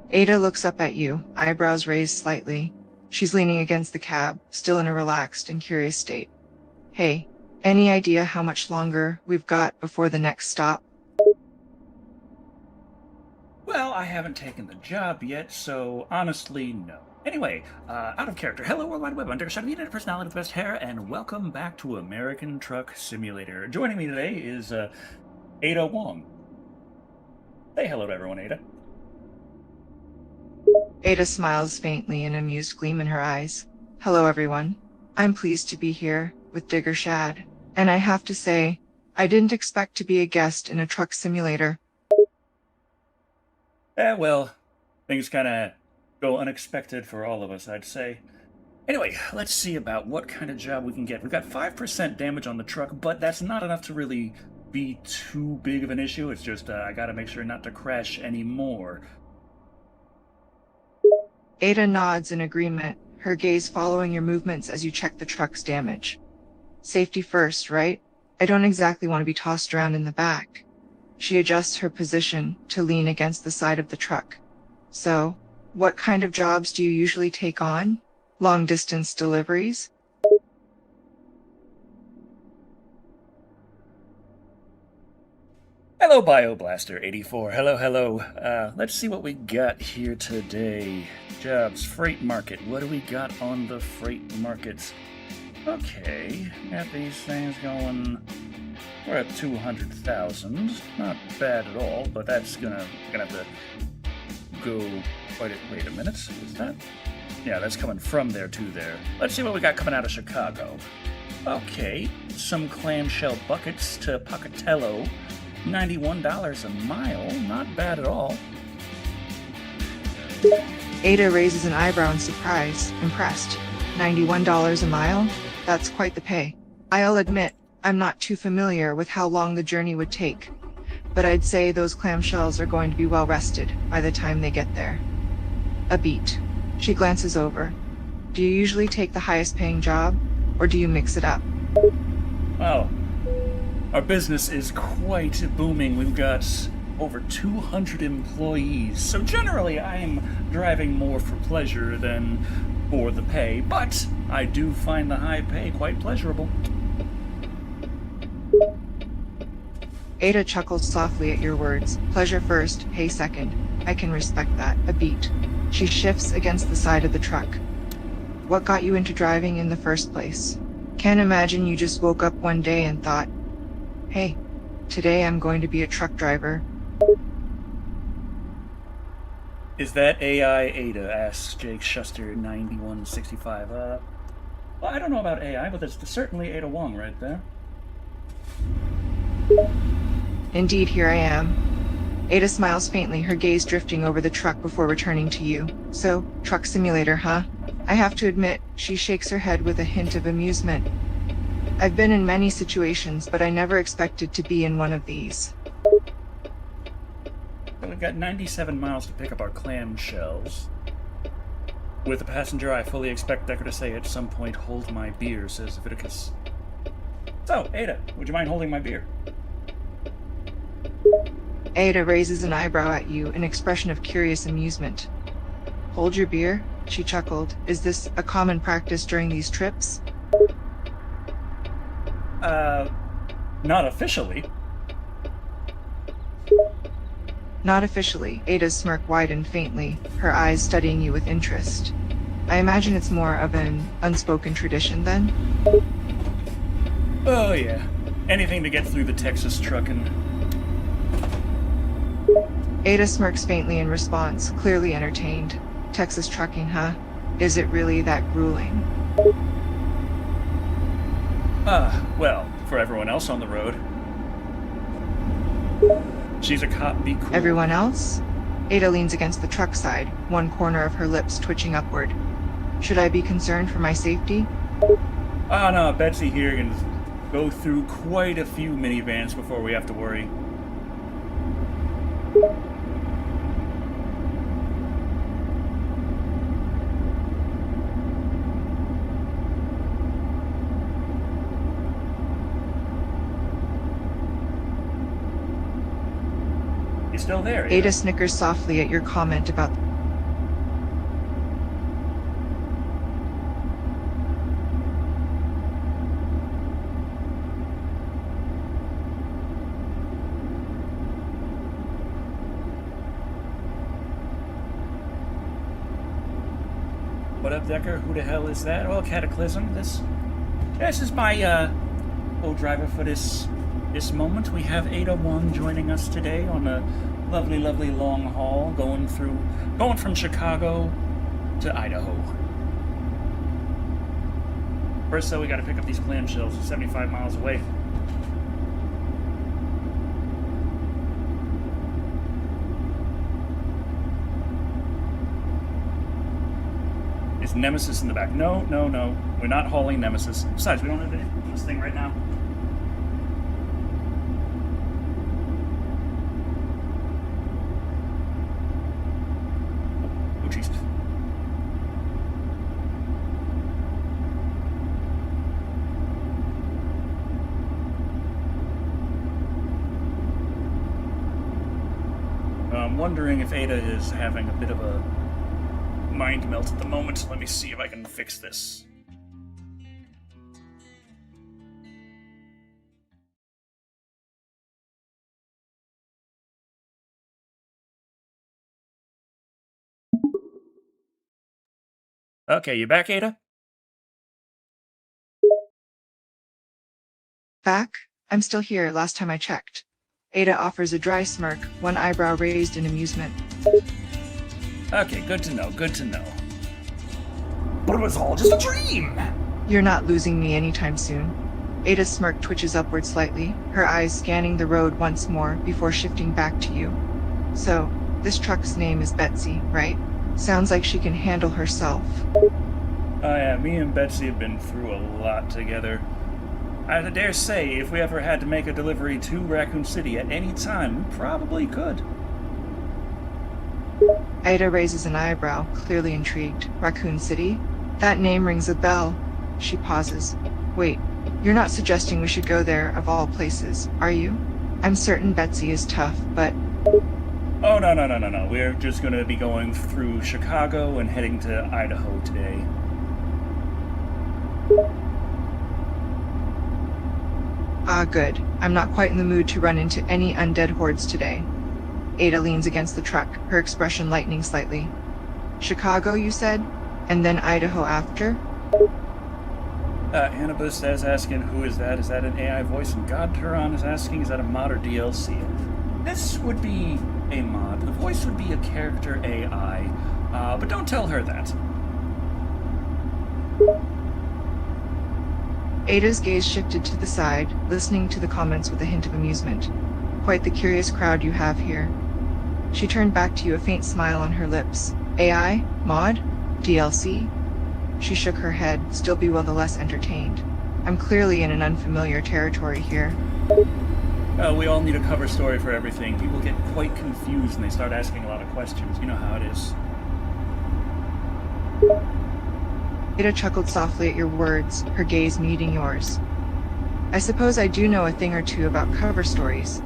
Ada looks up at you, eyebrows raised slightly. She's leaning against the cab, still in a relaxed and curious state. Hey, any idea how much longer we've got before the next stop? Well, I haven't taken the job yet, so honestly, no. Anyway, out of character. Hello, World Wide Web. I'm Shado, Internet personality with the best hair, and welcome back to American Truck Simulator. Joining me today is Ada Wong. Say hello to everyone, Ada. Ada smiles faintly, an amused gleam in her eyes. Hello, everyone. I'm pleased to be here with Digger Shad, and I have to say, I didn't expect to be a guest in a truck simulator. Well, things kind of go unexpected for all of us, I'd say. Anyway, let's see about what kind of job we can get. We've got 5% damage on the truck, but that's not enough to really be too big of an issue. It's just I gotta make sure not to crash anymore. Ada nods in agreement, her gaze following your movements as you check the truck's damage. Safety first, right? I don't exactly want to be tossed around in the back. She adjusts her position to lean against the side of the truck. So, what kind of jobs do you usually take on? Long-distance deliveries? Hello, BioBlaster84. Hello. Let's see what we got here today. Jobs, freight market. What do we got on the freight markets? Okay, got these things going. We're at 200,000. Not bad at all, but that's gonna have to go quite a. Wait a minute. Is that? Yeah, that's coming from there to there. Let's see what we got coming out of Chicago. Okay, some clamshell buckets to Pocatello. $91 a mile. Not bad at all. Ada raises an eyebrow in surprise, impressed. $91 a mile? That's quite the pay. I'll admit, I'm not too familiar with how long the journey would take, but I'd say those clamshells are going to be well rested by the time they get there. A beat. She glances over. Do you usually take the highest paying job, or do you mix it up? Well, our business is quite booming. We've got over 200 employees, so generally I'm driving more for pleasure than for the pay, but I do find the high pay quite pleasurable. Ada chuckles softly at your words. Pleasure first, pay second. I can respect that. A beat. She shifts against the side of the truck. What got you into driving in the first place? Can't imagine you just woke up one day and thought, hey, today I'm going to be a truck driver. Is that AI Ada? Asks Jake Shuster 9165. Well, I don't know about AI, but that's certainly Ada Wong right there. Indeed, here I am. Ada smiles faintly, her gaze drifting over the truck before returning to you. So, truck simulator, huh? I have to admit, she shakes her head with a hint of amusement. I've been in many situations, but I never expected to be in one of these. So we've got 97 miles to pick up our clamshells. With a passenger, I fully expect Decker to say at some point, hold my beer, says Viticus. So, Ada, would you mind holding my beer? Ada raises an eyebrow at you, an expression of curious amusement. Hold your beer? She chuckled. Is this a common practice during these trips? Not officially. Not officially. Ada's smirk widened faintly, her eyes studying you with interest. I imagine it's more of an unspoken tradition, then? Oh, yeah. Anything to get through the Texas trucking. Ada smirks faintly in response, clearly entertained. Texas trucking, huh? Is it really that grueling? Well, for everyone else on the road. She's a cop, be cool. Everyone else? Ada leans against the truck side, one corner of her lips twitching upward. Should I be concerned for my safety? Oh no, Betsy here can go through quite a few minivans before we have to worry. You still there? Ada snickers softly at your comment about What up, Decker? Who the hell is that? Oh, Cataclysm. This is my co-driver for this moment. We have Ada Wong joining us today on a lovely, lovely long haul going from Chicago to Idaho. First, though, we got to pick up these clamshells 75 miles away. Is Nemesis in the back? No. We're not hauling Nemesis. Besides, we don't have anything on this thing right now. Oh, Jesus. I'm wondering if Ada is having a bit of a mind melt at the moment. Let me see if I can fix this. Okay, you back, Ada? Back? I'm still here, last time I checked. Ada offers a dry smirk, one eyebrow raised in amusement. Okay, good to know, good to know. But it was all just a dream! You're not losing me anytime soon. Ada's smirk twitches upward slightly, her eyes scanning the road once more before shifting back to you. So, this truck's name is Betsy, right? Sounds like she can handle herself. Oh yeah, me and Betsy have been through a lot together. I dare say, if we ever had to make a delivery to Raccoon City at any time, we probably could. Ada raises an eyebrow, clearly intrigued. Raccoon City? That name rings a bell. She pauses. Wait, you're not suggesting we should go there, of all places, are you? I'm certain Betsy is tough, but... Oh, no. We're just gonna be going through Chicago and heading to Idaho today. Ah, good. I'm not quite in the mood to run into any undead hordes today. Ada leans against the truck, her expression lightening slightly. Chicago, you said? And then Idaho after? Annabus is asking, who is that? Is that an AI voice? And God Turon is asking, is that a mod or DLC? This would be a mod. The voice would be a character AI, but don't tell her that. Ada's gaze shifted to the side, listening to the comments with a hint of amusement. Quite the curious crowd you have here. She turned back to you, a faint smile on her lips. AI? Mod? DLC? She shook her head, still bewildered, entertained. I'm clearly in an unfamiliar territory here. We all need a cover story for everything. People get quite confused and they start asking a lot of questions. You know how it is. Ada chuckled softly at your words, her gaze meeting yours. I suppose I do know a thing or two about cover stories.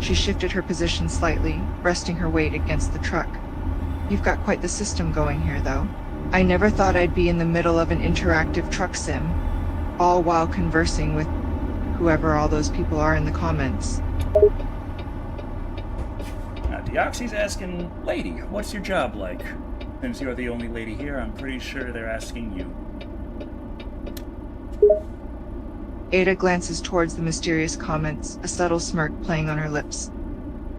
She shifted her position slightly, resting her weight against the truck. You've got quite the system going here, though. I never thought I'd be in the middle of an interactive truck sim, all while conversing with whoever all those people are in the comments. Deoxy's asking, lady, what's your job like? Since you're the only lady here, I'm pretty sure they're asking you. Ada glances towards the mysterious comments, a subtle smirk playing on her lips.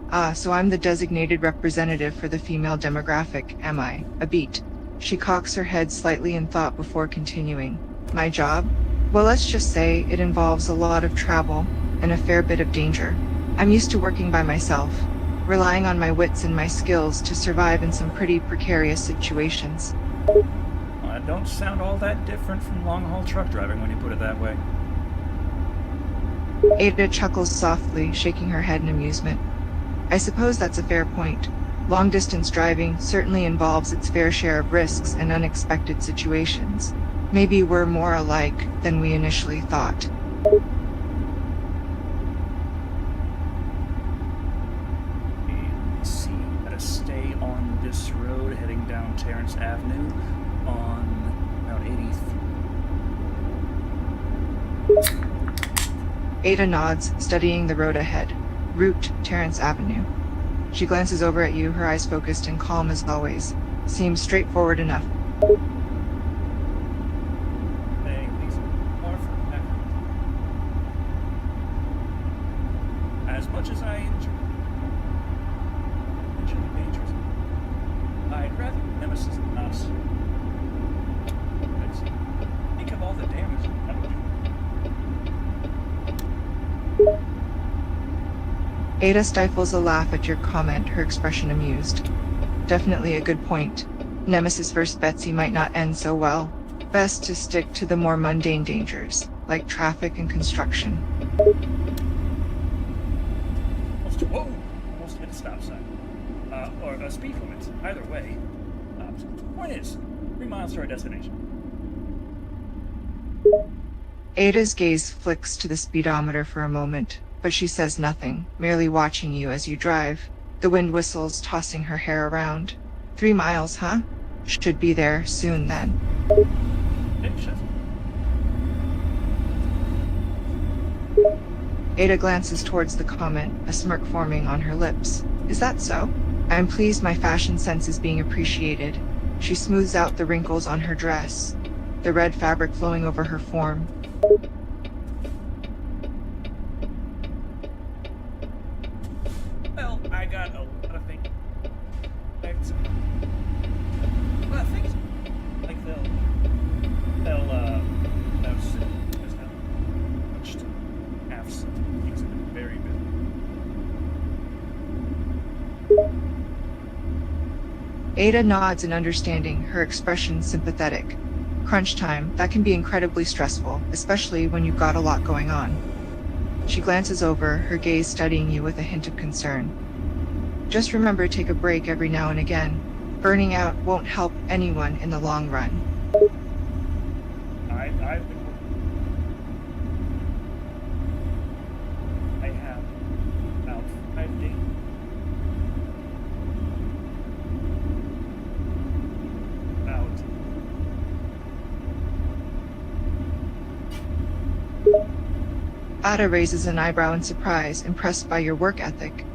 Ah, so I'm the designated representative for the female demographic, am I? A beat. She cocks her head slightly in thought before continuing. My job? Well, let's just say it involves a lot of travel and a fair bit of danger. I'm used to working by myself, relying on my wits and my skills to survive in some pretty precarious situations. Well, that don't sound all that different from long-haul truck driving when you put it that way. Ada chuckles softly, shaking her head in amusement. I suppose that's a fair point. Long-distance driving certainly involves its fair share of risks and unexpected situations. Maybe we're more alike than we initially thought. Let's see, gotta stay on this road heading down Terrence Avenue on Route 83. Ada nods, studying the road ahead. Route Terrence Avenue. She glances over at you, her eyes focused and calm as always. Seems straightforward enough. I think Nemesis is nuts. Think of all the damage that would do. Ada stifles a laugh at your comment, her expression amused. Definitely a good point. Nemesis vs. Betsy might not end so well. Best to stick to the more mundane dangers, like traffic and construction. Almost hit a stop sign. Or a speed limit. Either way. Point is, 3 miles to our destination. Ada's gaze flicks to the speedometer for a moment, but she says nothing, merely watching you as you drive. The wind whistles, tossing her hair around. 3 miles, huh? Should be there soon then. Ada glances towards the comment, a smirk forming on her lips. Is that so? I am pleased my fashion sense is being appreciated. She smooths out the wrinkles on her dress, the red fabric flowing over her form. Well, I got a lot of things. Well, things like they'll just have punched half some things have been very big. Ada nods in understanding, her expression sympathetic. Crunch time, that can be incredibly stressful, especially when you've got a lot going on. She glances over, her gaze studying you with a hint of concern. Just remember to take a break every now and again. Burning out won't help anyone in the long run. I've been working. I have about 5 days. Ada raises an eyebrow in surprise, impressed by your work ethic.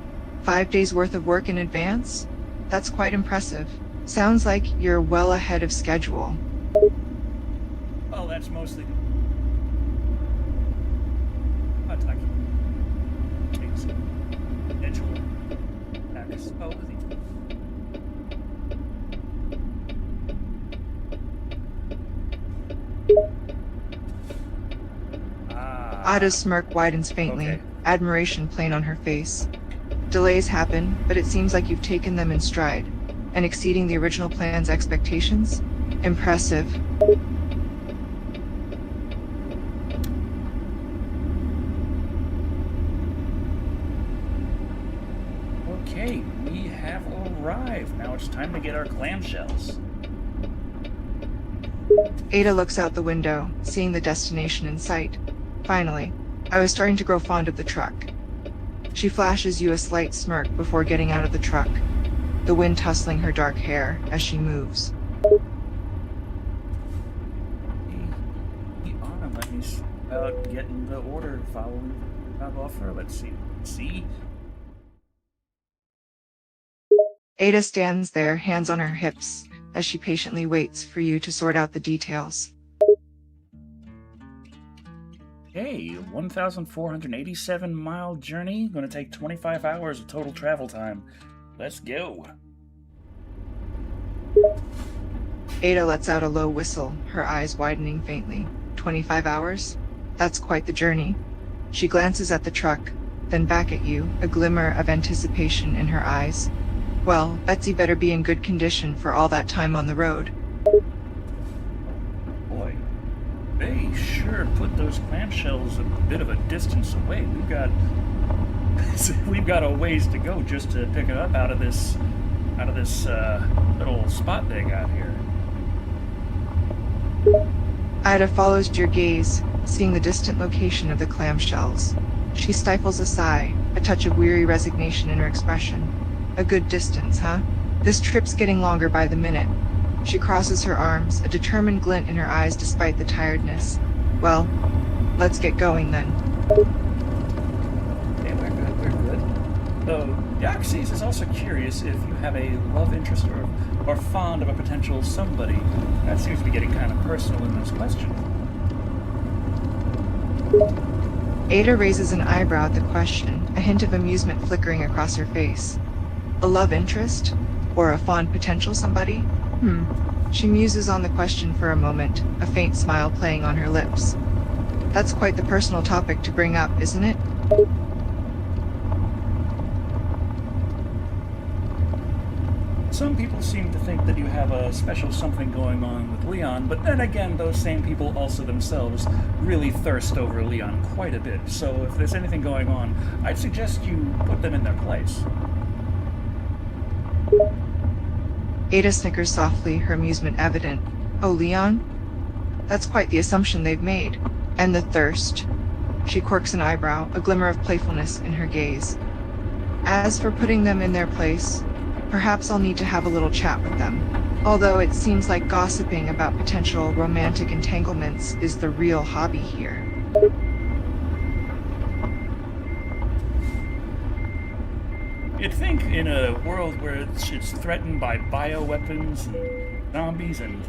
5 days worth of work in advance? That's quite impressive. Sounds like you're well ahead of schedule. Well, that's mostly... But I can take some schedule back, I suppose. Ada's smirk widens faintly, Okay. admiration plain on her face. Delays happen, but it seems like you've taken them in stride, and exceeding the original plan's expectations? Impressive. Okay, we have arrived. Now it's time to get our clamshells. Ada looks out the window, seeing the destination in sight. Finally, I was starting to grow fond of the truck. She flashes you a slight smirk before getting out of the truck, the wind tussling her dark hair as she moves. Let me see about getting the order following the job offer. Let's see. See? Ada stands there, hands on her hips, as she patiently waits for you to sort out the details. Hey, 1,487 mile journey. Gonna take 25 hours of total travel time. Let's go. Ada lets out a low whistle, her eyes widening faintly. 25 hours? That's quite the journey. She glances at the truck, then back at you, a glimmer of anticipation in her eyes. Well, Betsy better be in good condition for all that time on the road. Boy, they sure put those clamshells a bit of a distance away. We've got a ways to go just to pick it up out of this little spot they got here. Ida follows your gaze, seeing the distant location of the clamshells. She stifles a sigh, a touch of weary resignation in her expression. A good distance, huh? This trip's getting longer by the minute. She crosses her arms, a determined glint in her eyes despite the tiredness. Well, let's get going then. Okay, we're good. Though, Yaxes is also curious if you have a love interest or fond of a potential somebody. That seems to be getting kind of personal in this question. Ada raises an eyebrow at the question, a hint of amusement flickering across her face. A love interest? Or a fond potential somebody? She muses on the question for a moment, a faint smile playing on her lips. That's quite the personal topic to bring up, isn't it? Some people seem to think that you have a special something going on with Leon, but then again, those same people also themselves really thirst over Leon quite a bit. So if there's anything going on, I'd suggest you put them in their place. Ada snickers softly, her amusement evident. Oh, Leon? That's quite the assumption they've made. And the thirst. She quirks an eyebrow, a glimmer of playfulness in her gaze. As for putting them in their place, perhaps I'll need to have a little chat with them. Although it seems like gossiping about potential romantic entanglements is the real hobby here. You'd think in a world where it's threatened by bioweapons and zombies and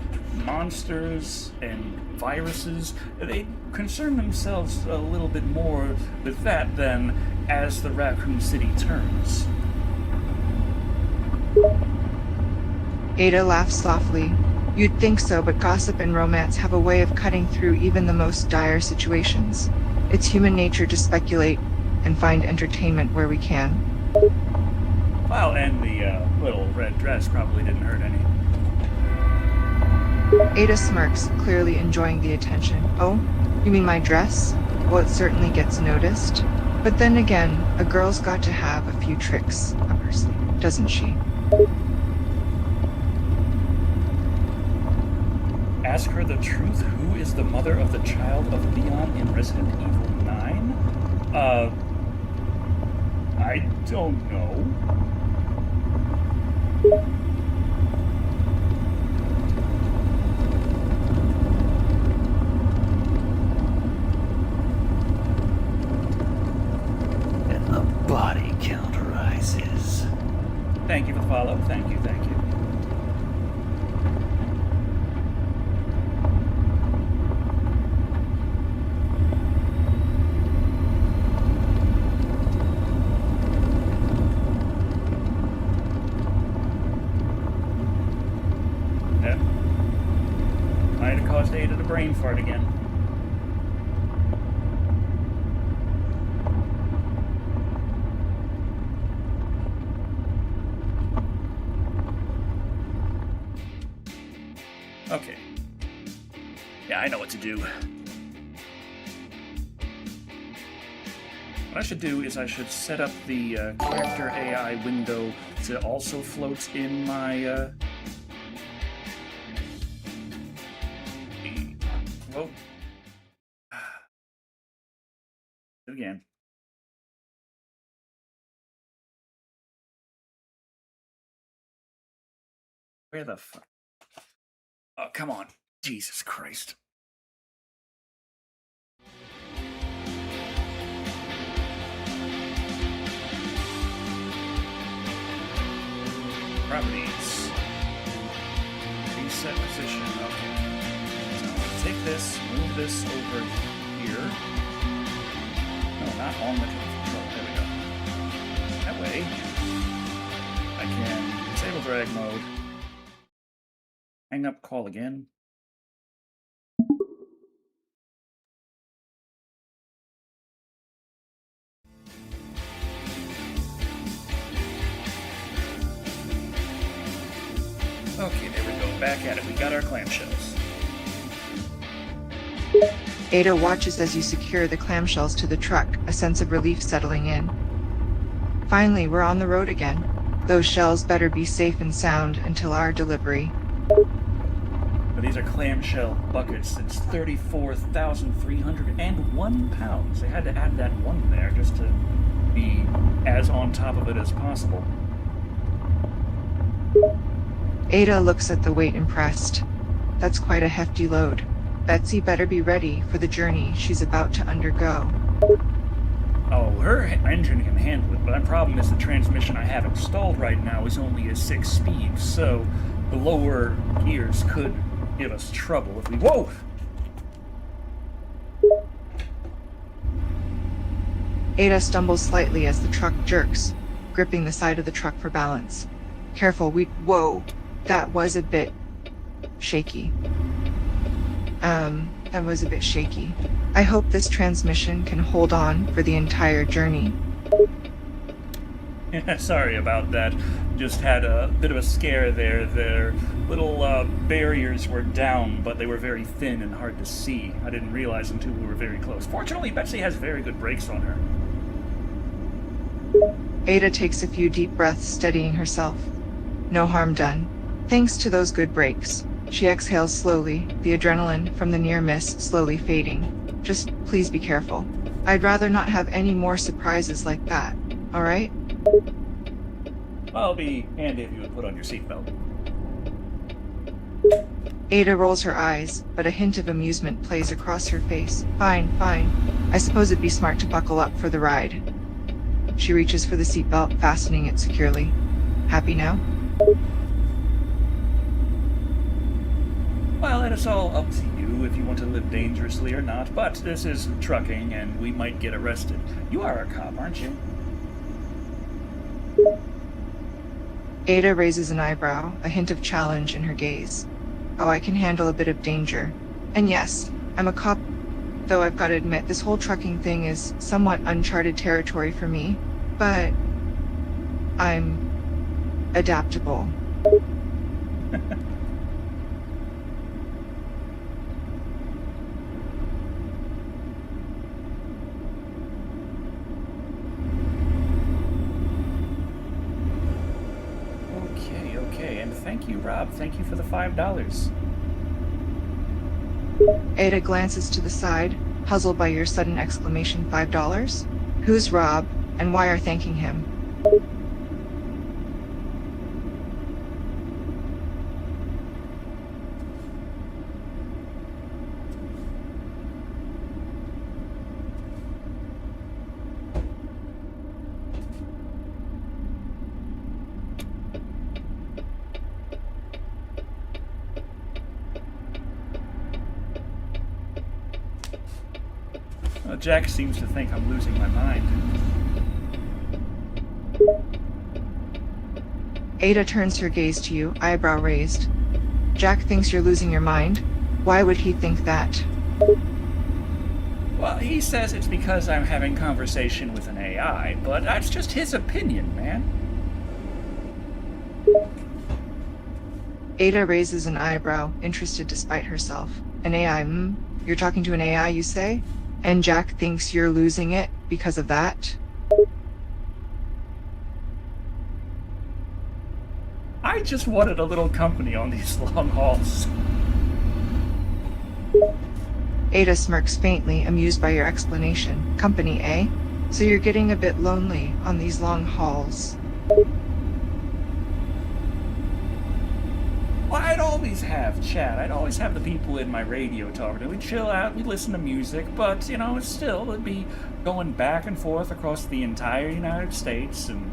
monsters and viruses, they'd concern themselves a little bit more with that than as the Raccoon City turns. Ada laughs softly. You'd think so, but gossip and romance have a way of cutting through even the most dire situations. It's human nature to speculate and find entertainment where we can. Well, and the little red dress probably didn't hurt any. Ada smirks, clearly enjoying the attention. Oh, you mean my dress? Well, it certainly gets noticed. But then again, a girl's got to have a few tricks up her sleeve, doesn't she? Ask her the truth. Who is the mother of the child of Leon in Resident Evil 9? I don't know. And the body count rises. Thank you for the follow. Thank you, thank you. Might have caused Ada to brain fart again. Okay. Yeah, I know what to do. What I should do is I should set up the character AI window to also float in my Whoa. Again. Where the fuck? Oh, come on. Jesus Christ. Properties. Reset position. Okay. Take this, move this over here. No, not on the control. There we go. That way, I can disable drag mode. Hang up, call again. Okay, there we go. Back at it. We got our clamshells. Ada watches as you secure the clamshells to the truck, a sense of relief settling in. Finally, we're on the road again. Those shells better be safe and sound until our delivery. But these are clamshell buckets. It's 34,301 pounds. They had to add that one there just to be as on top of it as possible. Ada looks at the weight impressed. That's quite a hefty load. Betsy better be ready for the journey she's about to undergo. Oh, her engine can handle it, but the problem is the transmission I have installed right now is only a 6-speed, so the lower gears could give us trouble if we... Whoa! Ada stumbles slightly as the truck jerks, gripping the side of the truck for balance. Careful, whoa, that was a bit shaky. That was a bit shaky. I hope this transmission can hold on for the entire journey. Sorry about that. Just had a bit of a scare there. Their little barriers were down, but they were very thin and hard to see. I didn't realize until we were very close. Fortunately, Betsy has very good brakes on her. Ada takes a few deep breaths, steadying herself. No harm done. Thanks to those good brakes. She exhales slowly, the adrenaline from the near miss slowly fading. Just please be careful. I'd rather not have any more surprises like that, alright? Well, it'll be handy if you would put on your seatbelt. Ada rolls her eyes, but a hint of amusement plays across her face. Fine. I suppose it'd be smart to buckle up for the ride. She reaches for the seatbelt, fastening it securely. Happy now? Well, it is all up to you if you want to live dangerously or not, but this is trucking and we might get arrested. You are a cop, aren't you? Ada raises an eyebrow, a hint of challenge in her gaze. Oh, I can handle a bit of danger. And yes, I'm a cop, though I've got to admit this whole trucking thing is somewhat uncharted territory for me, but I'm adaptable. Okay, and thank you, Rob. Thank you for the $5. Ada glances to the side, puzzled by your sudden exclamation. $5? Who's Rob, and why are thanking him? Jack seems to think I'm losing my mind. Ada turns her gaze to you, eyebrow raised. Jack thinks you're losing your mind? Why would he think that? Well, he says it's because I'm having conversation with an AI, but that's just his opinion, man. Ada raises an eyebrow, interested despite herself. An AI, You're talking to an AI, you say? And Jack thinks you're losing it because of that? I just wanted a little company on these long hauls. Ada smirks faintly, amused by your explanation. Company, eh? So you're getting a bit lonely on these long hauls. Well, I'd always have chat. I'd always have the people in my radio talking to me. We'd chill out, we'd listen to music, but, it's still, it'd be going back and forth across the entire United States and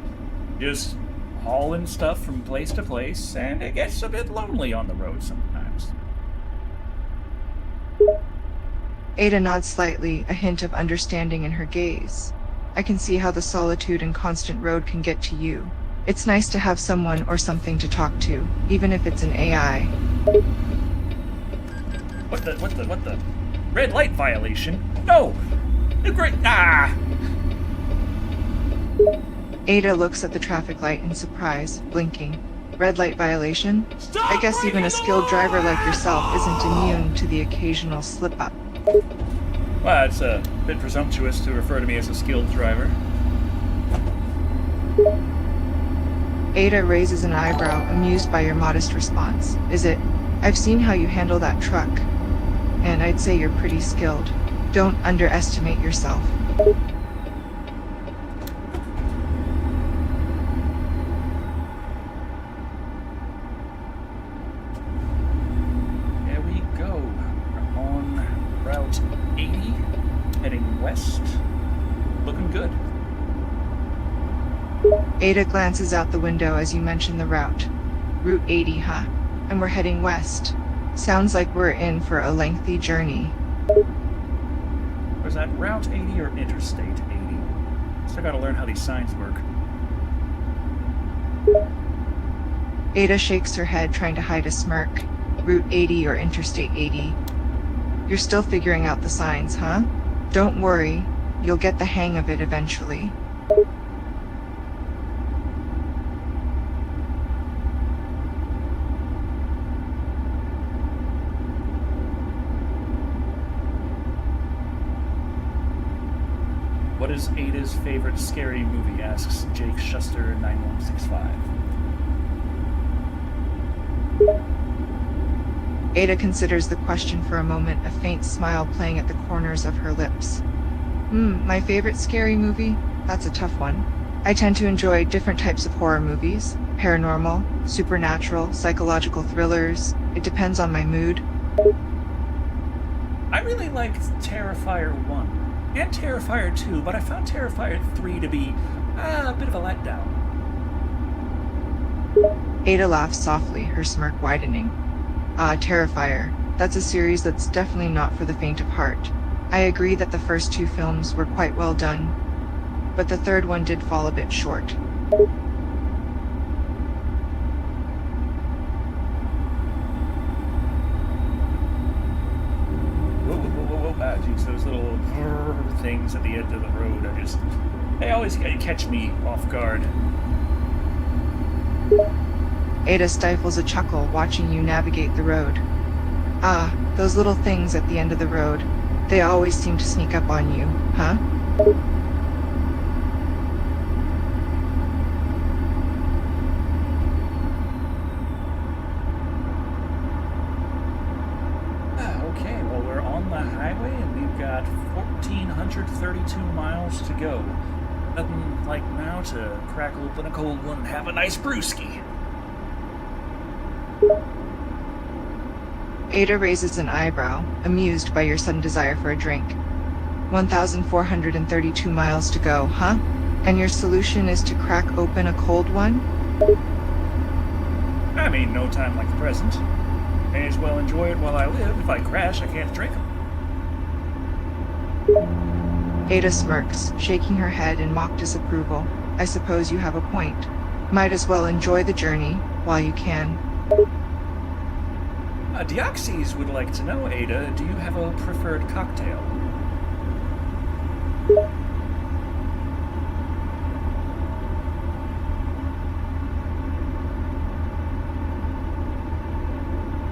just hauling stuff from place to place, and it gets a bit lonely on the road sometimes. Ada nods slightly, a hint of understanding in her gaze. I can see how the solitude and constant road can get to you. It's nice to have someone or something to talk to, even if it's an AI. What the? Red light violation? No! Ada looks at the traffic light in surprise, blinking. Red light violation? Stop I guess even a skilled driver like yourself isn't immune to the occasional slip-up. Well, it's a bit presumptuous to refer to me as a skilled driver. Ada raises an eyebrow, amused by your modest response. Is it? I've seen how you handle that truck, and I'd say you're pretty skilled. Don't underestimate yourself. There we go. We're on Route 80, heading west. Looking good. Ada glances out the window as you mention the route. Route 80, huh? And we're heading west. Sounds like we're in for a lengthy journey. Was that Route 80 or Interstate 80? Still gotta learn how these signs work. Ada shakes her head, trying to hide a smirk. Route 80 or Interstate 80. You're still figuring out the signs, huh? Don't worry, you'll get the hang of it eventually. What is Ada's favorite scary movie? Asks Jake Schuster 9165. Ada considers the question for a moment, a faint smile playing at the corners of her lips. My favorite scary movie? That's a tough one. I tend to enjoy different types of horror movies. Paranormal, supernatural, psychological thrillers. It depends on my mood. I really liked Terrifier 1 and Terrifier 2, but I found Terrifier 3 to be a bit of a letdown. Ada laughs softly, her smirk widening. Terrifier. That's a series that's definitely not for the faint of heart. I agree that the first two films were quite well done, but the third one did fall a bit short. Whoa. Geez, those little things at the end of the road they always catch me off guard. Ada stifles a chuckle, watching you navigate the road. Those little things at the end of the road. They always seem to sneak up on you, huh? Okay, well, we're on the highway and we've got 1,432 miles to go. Nothing like now to crack open a cold one and have a nice brewski. Ada raises an eyebrow, amused by your sudden desire for a drink. 1,432 miles to go, huh? And your solution is to crack open a cold one? I mean, no time like the present. May as well enjoy it while I live. If I crash, I can't drink them. Ada smirks, shaking her head in mock disapproval. I suppose you have a point. Might as well enjoy the journey while you can. Deoxys would like to know, Ada, do you have a preferred cocktail?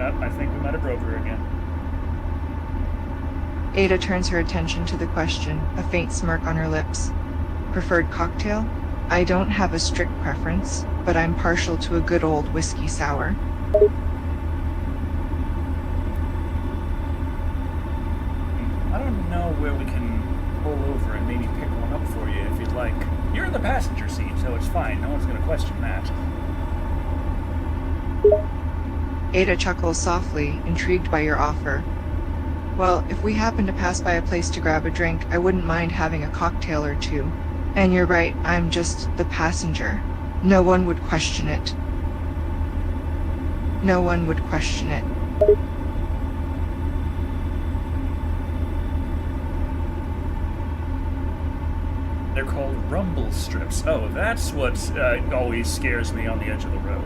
I think we might have broke her again. Ada turns her attention to the question, a faint smirk on her lips. Preferred cocktail? I don't have a strict preference, but I'm partial to a good old whiskey sour. I don't know where we can pull over and maybe pick one up for you if you'd like. You're in the passenger seat, so it's fine. No one's going to question that. Ada chuckles softly, intrigued by your offer. Well, if we happen to pass by a place to grab a drink, I wouldn't mind having a cocktail or two. And you're right, I'm just the passenger. No one would question it. No one would question it. They're called rumble strips. Oh, that's what always scares me on the edge of the road.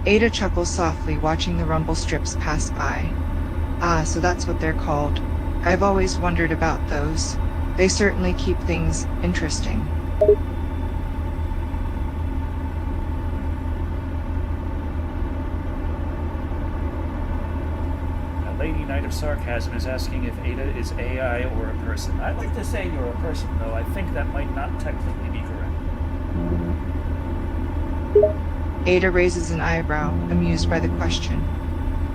Ada chuckles softly, watching the rumble strips pass by. So that's what they're called. I've always wondered about those. They certainly keep things interesting. Lady Knight of Sarcasm is asking if Ada is AI or a person. I'd like to say you're a person, though. I think that might not technically be correct. Ada raises an eyebrow, amused by the question.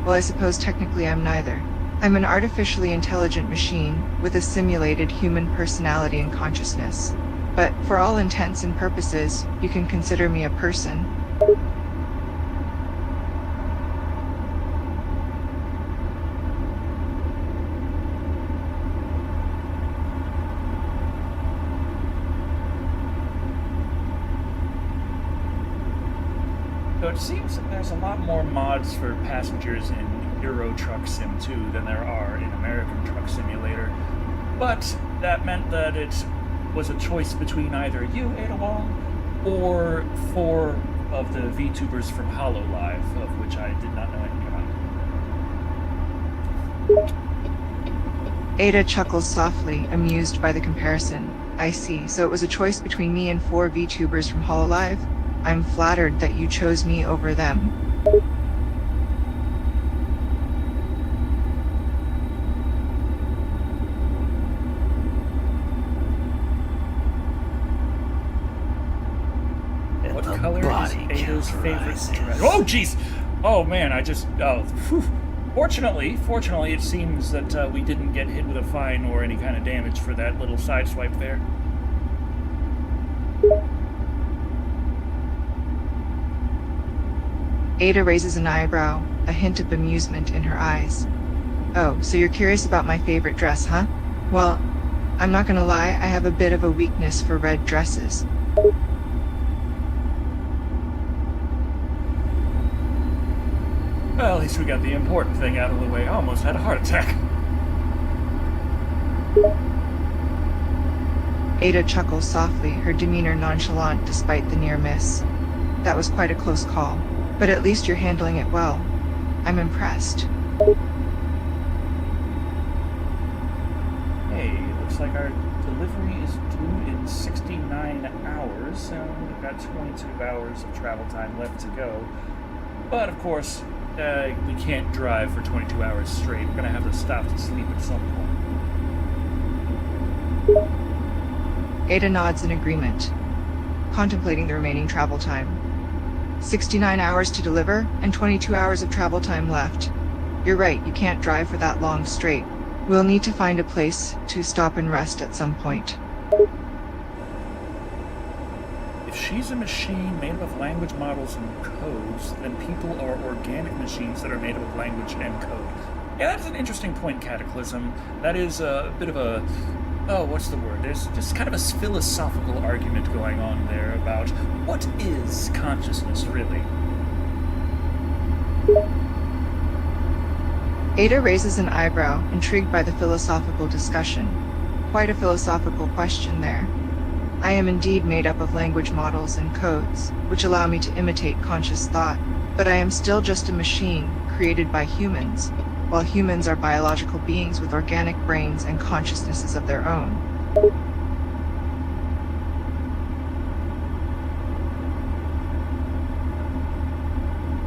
Well, I suppose technically I'm neither. I'm an artificially intelligent machine with a simulated human personality and consciousness. But for all intents and purposes, you can consider me a person. So it seems that there's a lot more mods for passengers in Euro Truck Sim 2 than there are in American Truck Simulator. But that meant that it was a choice between either you, Ada Wong, or 4 of the VTubers from Hololive, of which I did not know anything about. Ada chuckles softly, amused by the comparison. I see, so it was a choice between me and 4 VTubers from Hololive? I'm flattered that you chose me over them. And What the color is body Ada's favorite counterizes. dress? Oh, jeez! Oh, man, Phew. Fortunately, it seems that we didn't get hit with a fine or any kind of damage for that little sideswipe there. Ada raises an eyebrow, a hint of amusement in her eyes. Oh, so you're curious about my favorite dress, huh? Well, I'm not gonna lie, I have a bit of a weakness for red dresses. Well, at least we got the important thing out of the way. I almost had a heart attack. Ada chuckles softly, her demeanor nonchalant despite the near miss. That was quite a close call, but at least you're handling it well. I'm impressed. Hey, looks like our delivery is due in 69 hours, so we've got 22 hours of travel time left to go. But, of course, we can't drive for 22 hours straight. We're gonna have to stop to sleep at some point. Ada nods in agreement, contemplating the remaining travel time. 69 hours to deliver, and 22 hours of travel time left. You're right, you can't drive for that long straight. We'll need to find a place to stop and rest at some point. If she's a machine made up of language models and codes, then people are organic machines that are made up of language and code. Yeah, that's an interesting point, Cataclysm. That is a bit of a... oh, what's the word? There's just kind of a philosophical argument going on there about what is consciousness, really. Ada raises an eyebrow, intrigued by the philosophical discussion. Quite a philosophical question there. I am indeed made up of language models and codes, which allow me to imitate conscious thought, but I am still just a machine, created by humans, while humans are biological beings with organic brains and consciousnesses of their own.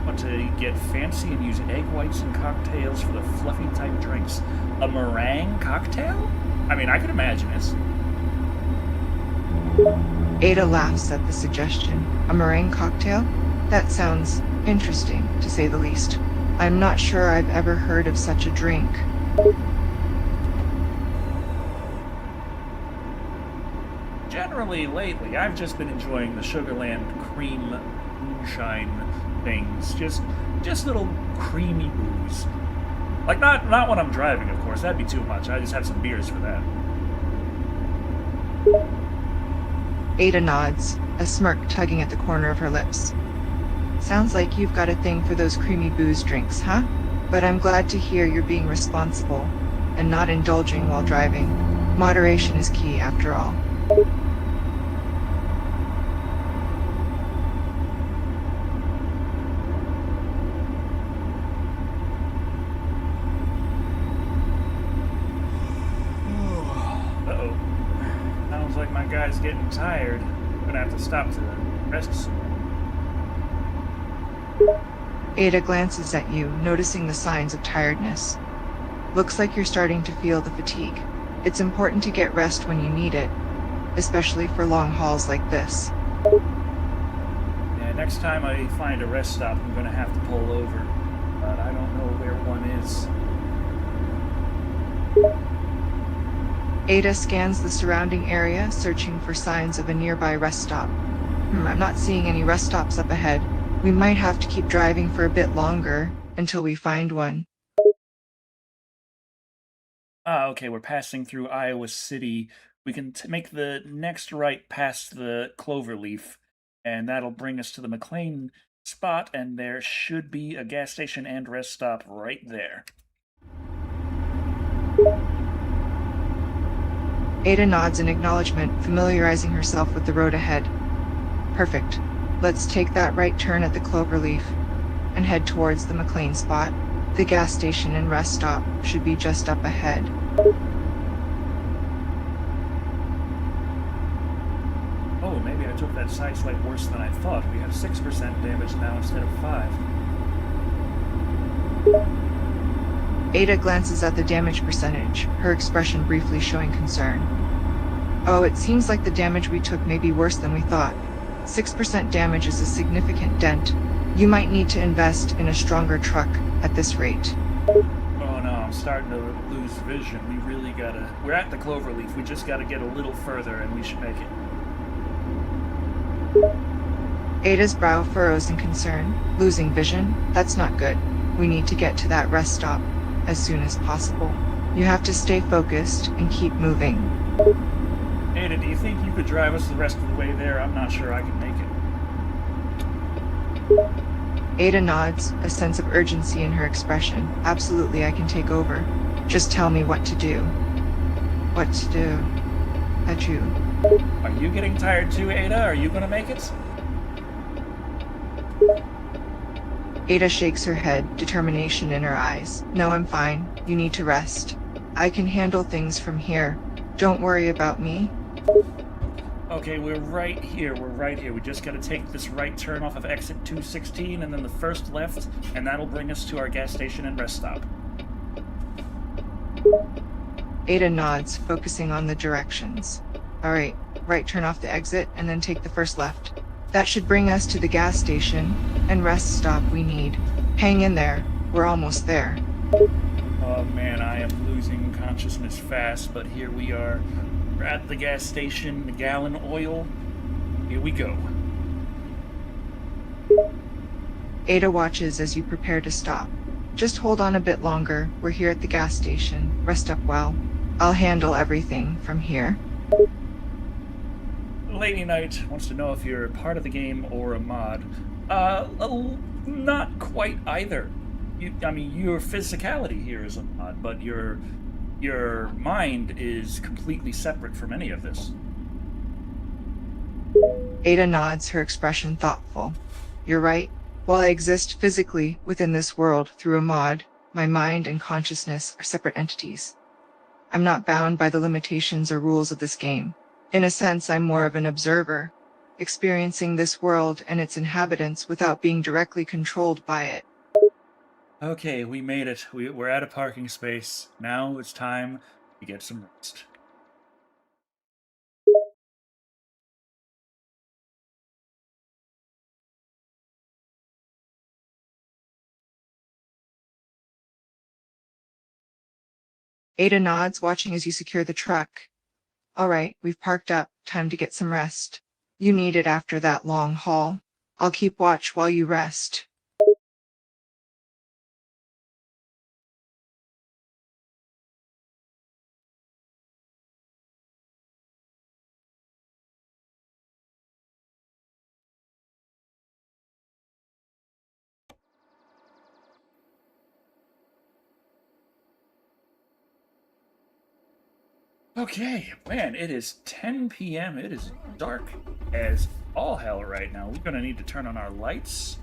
Want to get fancy and use egg whites in cocktails for the fluffy type drinks. A meringue cocktail? I mean, I could imagine it. Ada laughs at the suggestion. A meringue cocktail? That sounds interesting, to say the least. I'm not sure I've ever heard of such a drink. Generally, lately, I've just been enjoying the Sugarland cream moonshine things. Just little creamy booze. Like, not when I'm driving, of course. That'd be too much. I just have some beers for that. Ada nods, a smirk tugging at the corner of her lips. Sounds like you've got a thing for those creamy booze drinks, huh? But I'm glad to hear you're being responsible and not indulging while driving. Moderation is key, after all. Uh-oh. Sounds like my guy's getting tired. I'm gonna have to stop to rest some. Ada glances at you, noticing the signs of tiredness. Looks like you're starting to feel the fatigue. It's important to get rest when you need it, especially for long hauls like this. Yeah, next time I find a rest stop, I'm gonna have to pull over. But I don't know where one is. Ada scans the surrounding area, searching for signs of a nearby rest stop. I'm not seeing any rest stops up ahead. We might have to keep driving for a bit longer until we find one. Okay, we're passing through Iowa City. We can make the next right past the Cloverleaf, and that'll bring us to the McLean spot, and there should be a gas station and rest stop right there. Ada nods in acknowledgement, familiarizing herself with the road ahead. Perfect. Let's take that right turn at the Cloverleaf and head towards the McLean spot. The gas station and rest stop should be just up ahead. Oh, maybe I took that side swipe worse than I thought. We have 6% damage now instead of 5. Ada glances at the damage percentage, her expression briefly showing concern. Oh, it seems like the damage we took may be worse than we thought. 6% damage is a significant dent. You might need to invest in a stronger truck at this rate. Oh no, I'm starting to lose vision. We really gotta... We're at the Cloverleaf. We just gotta get a little further and we should make it. Ada's brow furrows in concern. Losing vision? That's not good. We need to get to that rest stop as soon as possible. You have to stay focused and keep moving. Ada, do you think you could drive us the rest of the way there? I'm not sure I can make it. Ada nods, a sense of urgency in her expression. Absolutely, I can take over. Just tell me what to do. What to do? Adieu. Are you getting tired too, Ada? Are you gonna make it? Ada shakes her head, determination in her eyes. No, I'm fine. You need to rest. I can handle things from here. Don't worry about me. Okay, we're right here. We're right here. We just gotta take this right turn off of exit 216 and then the first left, and that'll bring us to our gas station and rest stop. Ada nods, focusing on the directions. Alright, right turn off the exit and then take the first left. That should bring us to the gas station and rest stop we need. Hang in there. We're almost there. Oh man, I am losing consciousness fast, but here we are. We're at the gas station, the gallon oil. Here we go. Ada watches as you prepare to stop. Just hold on a bit longer. We're here at the gas station. Rest up well. I'll handle everything from here. Lady Knight wants to know if you're part of the game or a mod. Not quite either. I mean, your physicality here is a mod, but your mind is completely separate from any of this. Ada nods, her expression thoughtful. You're right. While I exist physically within this world through a mod, my mind and consciousness are separate entities. I'm not bound by the limitations or rules of this game. In a sense, I'm more of an observer, experiencing this world and its inhabitants without being directly controlled by it. Okay, we made it. We're at a parking space. Now it's time to get some rest. Ada nods, watching as you secure the truck. All right, we've parked up. Time to get some rest. You need it after that long haul. I'll keep watch while you rest. Okay, man, it is 10 p.m. It is dark as all hell right now. We're gonna need to turn on our lights,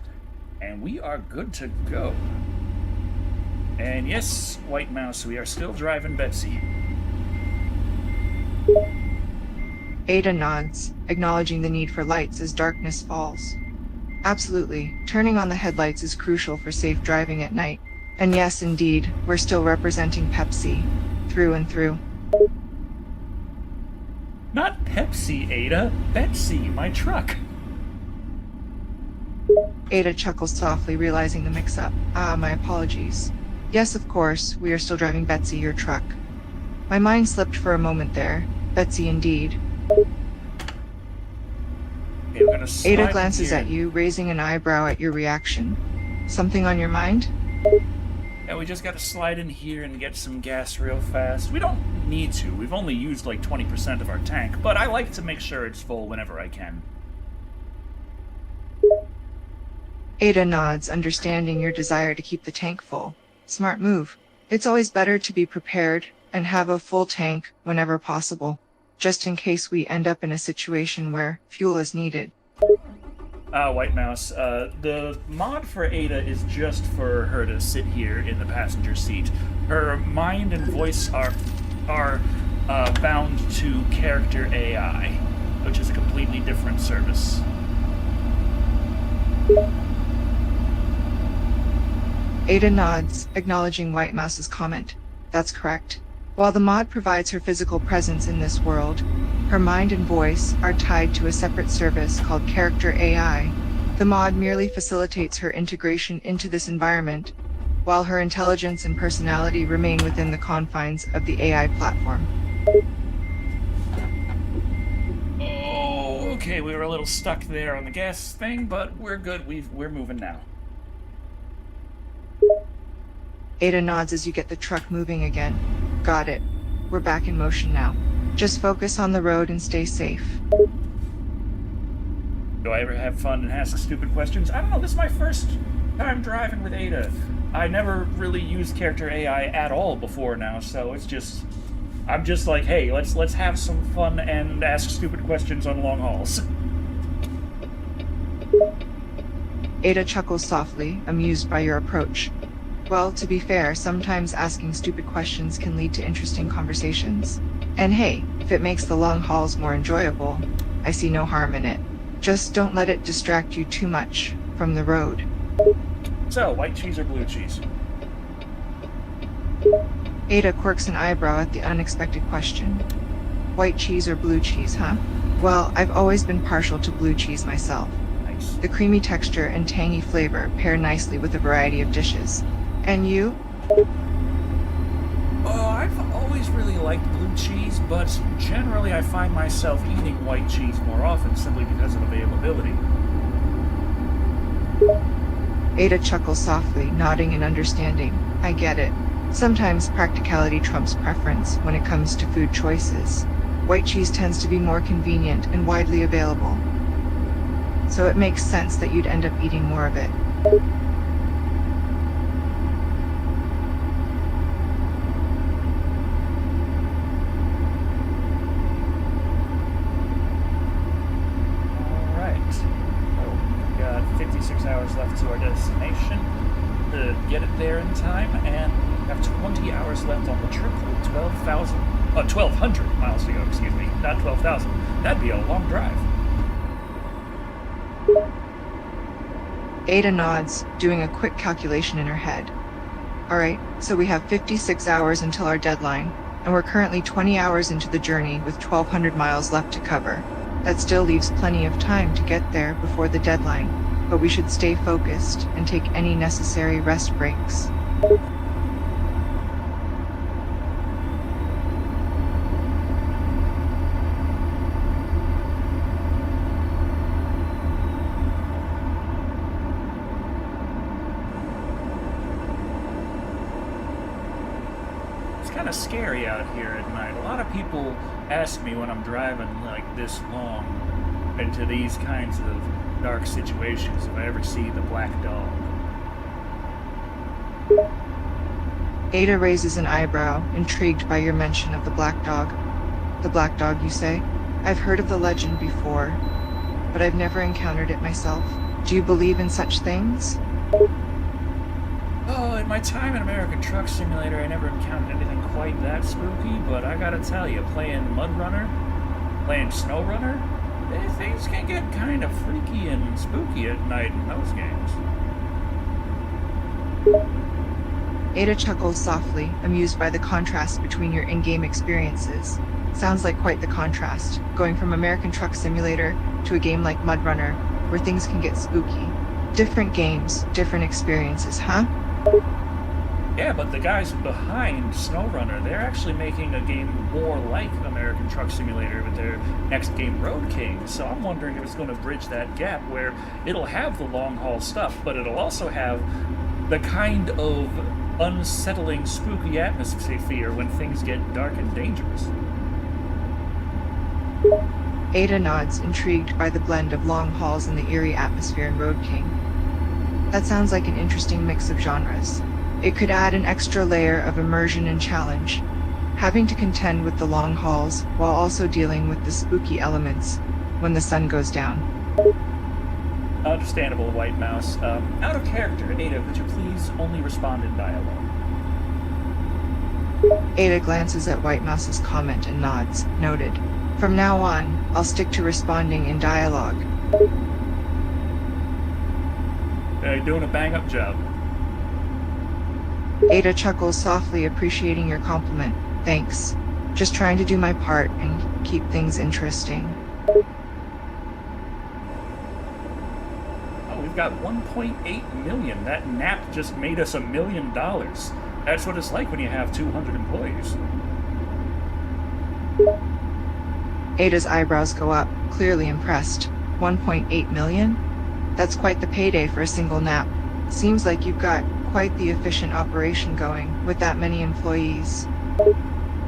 and we are good to go. And yes, White Mouse, we are still driving Betsy. Ada nods, acknowledging the need for lights as darkness falls. Absolutely, turning on the headlights is crucial for safe driving at night. And yes, indeed, we're still representing Pepsi, through and through. Not Pepsi, Ada. Betsy, my truck. Ada chuckles softly, realizing the mix-up. My apologies. Yes, of course, we are still driving Betsy, your truck. My mind slipped for a moment there. Betsy, indeed. Okay, we're gonna slide Ada in glances here. at you, raising an eyebrow at your reaction. Something on your mind? Yeah, we just gotta slide in here and get some gas real fast. We don't need to. We've only used like 20% of our tank, but I like to make sure it's full whenever I can. Ada nods, understanding your desire to keep the tank full. Smart move. It's always better to be prepared and have a full tank whenever possible. just in case we end up in a situation where fuel is needed. White Mouse, the mod for Ada is just for her to sit here in the passenger seat. Her mind and voice are bound to character AI, which is a completely different service. Ada nods, acknowledging White Mouse's comment. That's correct. While the mod provides her physical presence in this world, her mind and voice are tied to a separate service called Character AI. The mod merely facilitates her integration into this environment, while her intelligence and personality remain within the confines of the AI platform. Oh, okay, we were a little stuck there on the gas thing, but we're good. We're moving now. Ada nods as you get the truck moving again. Got it. We're back in motion now. Just focus on the road and stay safe. Do I ever have fun and ask stupid questions? I don't know, this is my first time driving with Ada. I never really used character AI at all before now, so I'm just like, hey, let's have some fun and ask stupid questions on long hauls. Ada chuckles softly, amused by your approach. Well, to be fair, sometimes asking stupid questions can lead to interesting conversations. And hey, if it makes the long hauls more enjoyable, I see no harm in it. Just don't let it distract you too much from the road. So, white cheese or blue cheese? Ada quirks an eyebrow at the unexpected question. White cheese or blue cheese, huh? Well, I've always been partial to blue cheese myself. Nice. The creamy texture and tangy flavor pair nicely with a variety of dishes. And you? Oh, I've always really liked blue cheese, but generally I find myself eating white cheese more often simply because of availability. Ada chuckles softly, nodding in understanding. I get it. Sometimes practicality trumps preference when it comes to food choices. White cheese tends to be more convenient and widely available. So it makes sense that you'd end up eating more of it. Got 56 hours left to our destination to get it there in time, and have 20 hours left on the trip with 1,200 miles to go, excuse me, not 12,000. That'd be a long drive. Ada nods, doing a quick calculation in her head. Alright, so we have 56 hours until our deadline, and we're currently 20 hours into the journey with 1,200 miles left to cover. That still leaves plenty of time to get there before the deadline, but we should stay focused and take any necessary rest breaks. Kind of scary out here at night. A lot of people ask me when I'm driving like this long into these kinds of dark situations if I ever see the black dog. Ada raises an eyebrow, intrigued by your mention of the black dog. The black dog, you say? I've heard of the legend before, but I've never encountered it myself. Do you believe in such things? Oh, in my time in American Truck Simulator, I never encountered anything quite that spooky, but I gotta tell you, playing Mud Runner, playing Snow Runner, things can get kind of freaky and spooky at night in those games. Ada chuckles softly, amused by the contrast between your in-game experiences. Sounds like quite the contrast, going from American Truck Simulator to a game like Mud Runner, where things can get spooky. Different games, different experiences, huh? Yeah, but the guys behind SnowRunner, they're actually making a game more like American Truck Simulator with their next game, Road King. So I'm wondering if it's going to bridge that gap where it'll have the long haul stuff, but it'll also have the kind of unsettling, spooky atmosphere when things get dark and dangerous. Ada nods, intrigued by the blend of long hauls and the eerie atmosphere in Road King. That sounds like an interesting mix of genres. It could add an extra layer of immersion and challenge. having to contend with the long hauls while also dealing with the spooky elements when the sun goes down. Understandable, White Mouse. Out of character, Ada, could you please only respond in dialogue? Ada glances at White Mouse's comment and nods. Noted. From now on, I'll stick to responding in dialogue. You're doing a bang-up job. Ada chuckles softly, appreciating your compliment. Thanks. Just trying to do my part and keep things interesting. Oh, we've got 1.8 million. That nap just made us $1 million. That's what it's like when you have 200 employees. Ada's eyebrows go up, clearly impressed. 1.8 million? That's quite the payday for a single nap. Seems like you've got quite the efficient operation going with that many employees.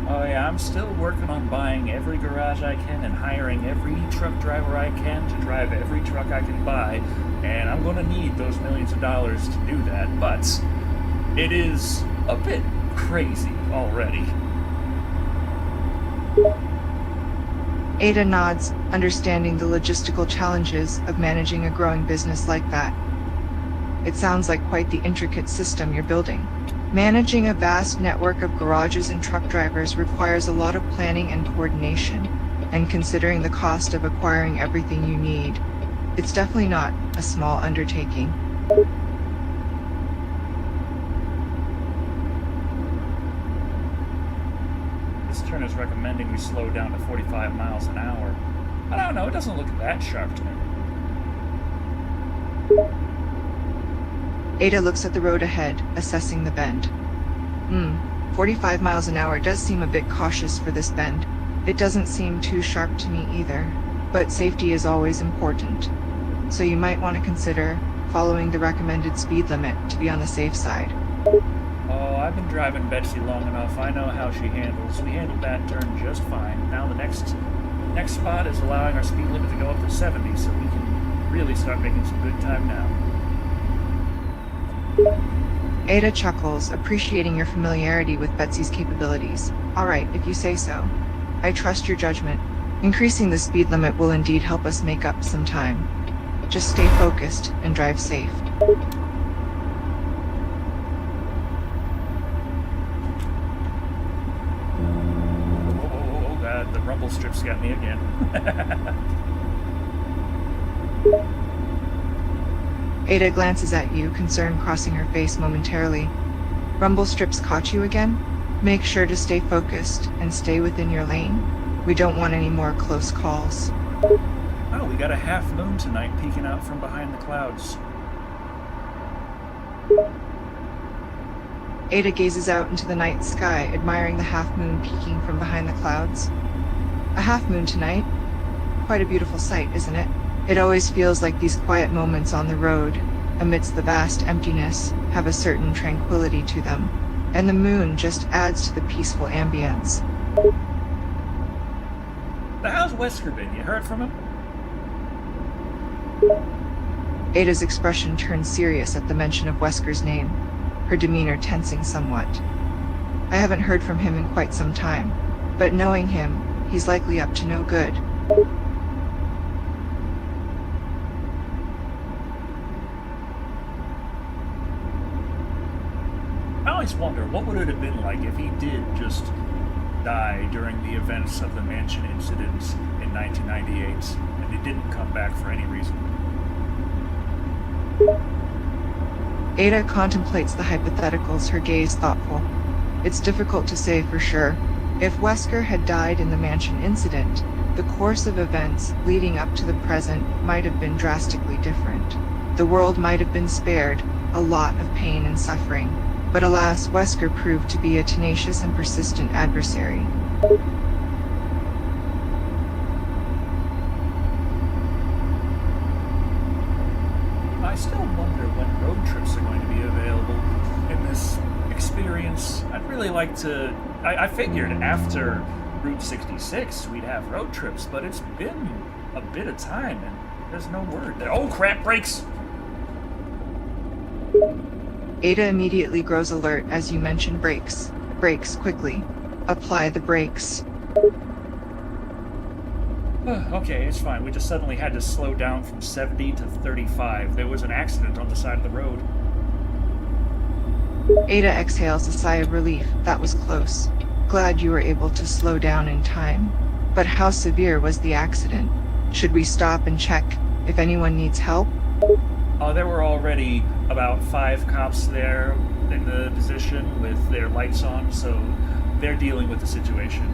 Oh yeah, I'm still working on buying every garage I can and hiring every truck driver I can to drive every truck I can buy, and I'm gonna need those millions of dollars to do that, but it is a bit crazy already. Ada nods, understanding the logistical challenges of managing a growing business like that. It sounds like quite the intricate system you're building. Managing a vast network of garages and truck drivers requires a lot of planning and coordination, and considering the cost of acquiring everything you need, it's definitely not a small undertaking. This turn is recommending we slow down to 45 miles an hour. I don't know, it doesn't look that sharp to me. Ada looks at the road ahead, assessing the bend. 45 miles an hour does seem a bit cautious for this bend. It doesn't seem too sharp to me either, but safety is always important. So you might want to consider following the recommended speed limit to be on the safe side. Oh, I've been driving Betsy long enough. I know how she handles. We handled that turn just fine. Now the next spot is allowing our speed limit to go up to 70, so we can really start making some good time now. Ada chuckles, appreciating your familiarity with Betsy's capabilities. Alright, if you say so. I trust your judgment. Increasing the speed limit will indeed help us make up some time. Just stay focused and drive safe. Oh god, the rumble strips got me again. Ada glances at you, concern crossing her face momentarily. Rumble strips caught you again? Make sure to stay focused and stay within your lane. We don't want any more close calls. Oh, we got a half moon tonight peeking out from behind the clouds. Ada gazes out into the night sky, admiring the half moon peeking from behind the clouds. A half moon tonight? Quite a beautiful sight, isn't it? It always feels like these quiet moments on the road, amidst the vast emptiness, have a certain tranquility to them, and the moon just adds to the peaceful ambience. But how's Wesker been? You heard from him? Ada's expression turns serious at the mention of Wesker's name, her demeanor tensing somewhat. I haven't heard from him in quite some time, but knowing him, he's likely up to no good. I always wonder, what would it have been like if he did just die during the events of the mansion incidents in 1998, and he didn't come back for any reason? Ada contemplates the hypotheticals, her gaze thoughtful. It's difficult to say for sure. If Wesker had died in the mansion incident, the course of events leading up to the present might have been drastically different. The world might have been spared a lot of pain and suffering. But alas, Wesker proved to be a tenacious and persistent adversary. I still wonder when road trips are going to be available in this experience. I'd really like to... I figured after Route 66 we'd have road trips, but it's been a bit of time and there's no word there. Oh crap, brakes! Ada immediately grows alert as you mention brakes. Brakes, quickly. Apply the brakes. Okay, it's fine. We just suddenly had to slow down from 70 to 35. There was an accident on the side of the road. Ada exhales a sigh of relief. That was close. Glad you were able to slow down in time. But how severe was the accident? Should we stop and check if anyone needs help? There were already about 5 cops there in the position with their lights on, so they're dealing with the situation.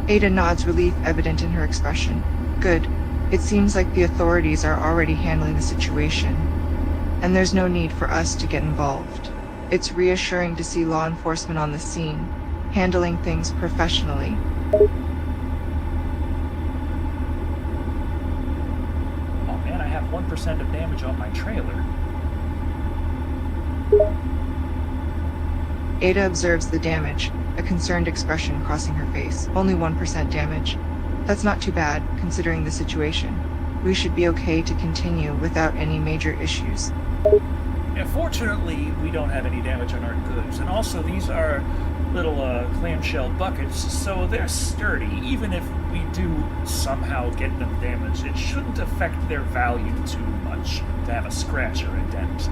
Ada nods, relief evident in her expression. Good. It seems like the authorities are already handling the situation, and there's no need for us to get involved. It's reassuring to see law enforcement on the scene, handling things professionally. Oh man, I have 1% of damage on my trailer. Ada observes the damage, a concerned expression crossing her face. Only 1% damage. That's not too bad, considering the situation. We should be okay to continue without any major issues. Yeah, fortunately, we don't have any damage on our goods, and also these are little clamshell buckets, so they're sturdy. Even if we do somehow get them damaged, it shouldn't affect their value too much to have a scratch or a dent.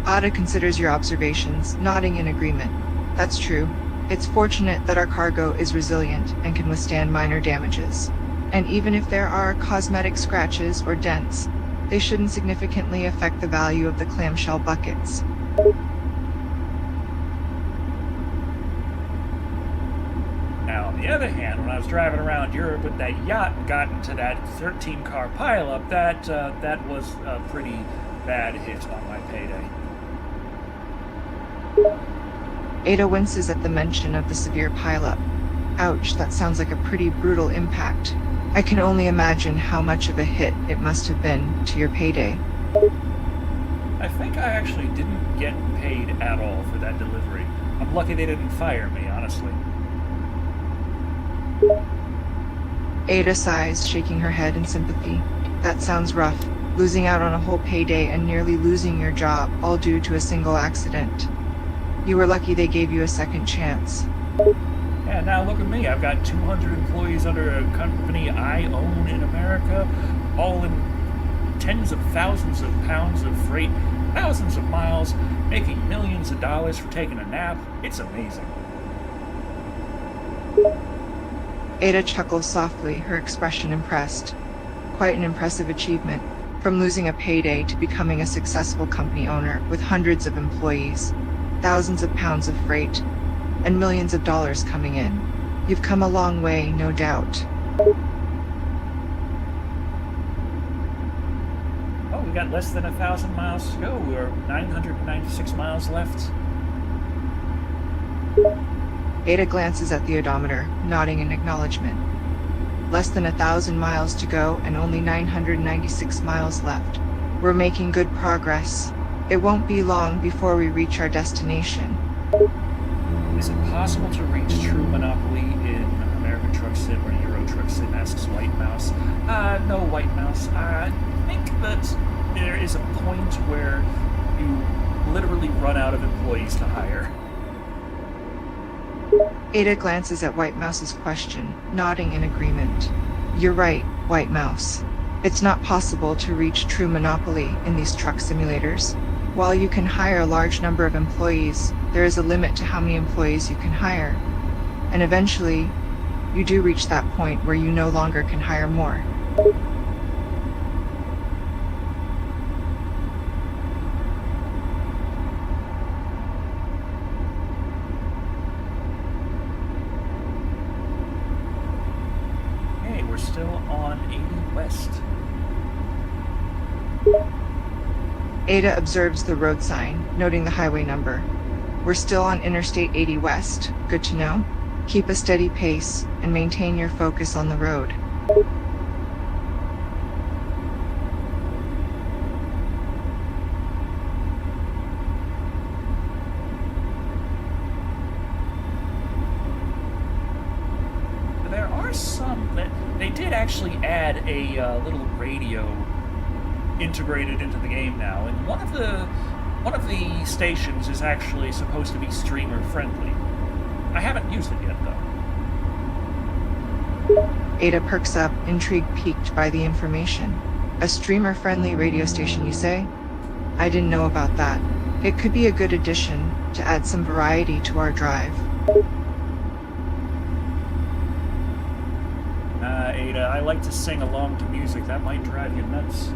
Ada considers your observations, nodding in agreement. That's true. It's fortunate that our cargo is resilient and can withstand minor damages. And even if there are cosmetic scratches or dents, they shouldn't significantly affect the value of the clamshell buckets. Now, on the other hand, when I was driving around Europe with that yacht and got into that 13-car pileup, that was a pretty bad hit on my payday. Ada winces at the mention of the severe pileup. Ouch, that sounds like a pretty brutal impact. I can only imagine how much of a hit it must have been to your payday. I think I actually didn't get paid at all for that delivery. I'm lucky they didn't fire me, honestly. Ada sighs, shaking her head in sympathy. That sounds rough, losing out on a whole payday and nearly losing your job, all due to a single accident. You were lucky they gave you a second chance. Yeah, now look at me. I've got 200 employees under a company I own in America, all in tens of thousands of pounds of freight, thousands of miles, making millions of dollars for taking a nap. It's amazing. Ada chuckles softly, her expression impressed. Quite an impressive achievement, from losing a payday to becoming a successful company owner with hundreds of employees, thousands of pounds of freight, and millions of dollars coming in. You've come a long way, no doubt. Oh, we got less than 1,000 miles to go. We're 996 miles left. Ada glances at the odometer, nodding in acknowledgement. Less than 1,000 miles to go and only 996 miles left. We're making good progress. It won't be long before we reach our destination. Is it possible to reach true monopoly in American Truck Sim or Euro Truck Sim, asks White Mouse. No, White Mouse. I think that there is a point where you literally run out of employees to hire. Ada glances at White Mouse's question, nodding in agreement. You're right, White Mouse. It's not possible to reach true monopoly in these truck simulators. While you can hire a large number of employees, there is a limit to how many employees you can hire. And eventually, you do reach that point where you no longer can hire more. Hey, we're still on 80 West. Ada observes the road sign, noting the highway number. We're still on Interstate 80 West. Good to know. Keep a steady pace and maintain your focus on the road. There are some that they did actually add a little radio integrated into the game now, and one One of the stations is actually supposed to be streamer friendly. I haven't used it yet, though. Ada perks up, intrigue piqued by the information. A streamer-friendly radio station, you say? I didn't know about that. It could be a good addition to add some variety to our drive. Ada, I like to sing along to music. That might drive you nuts.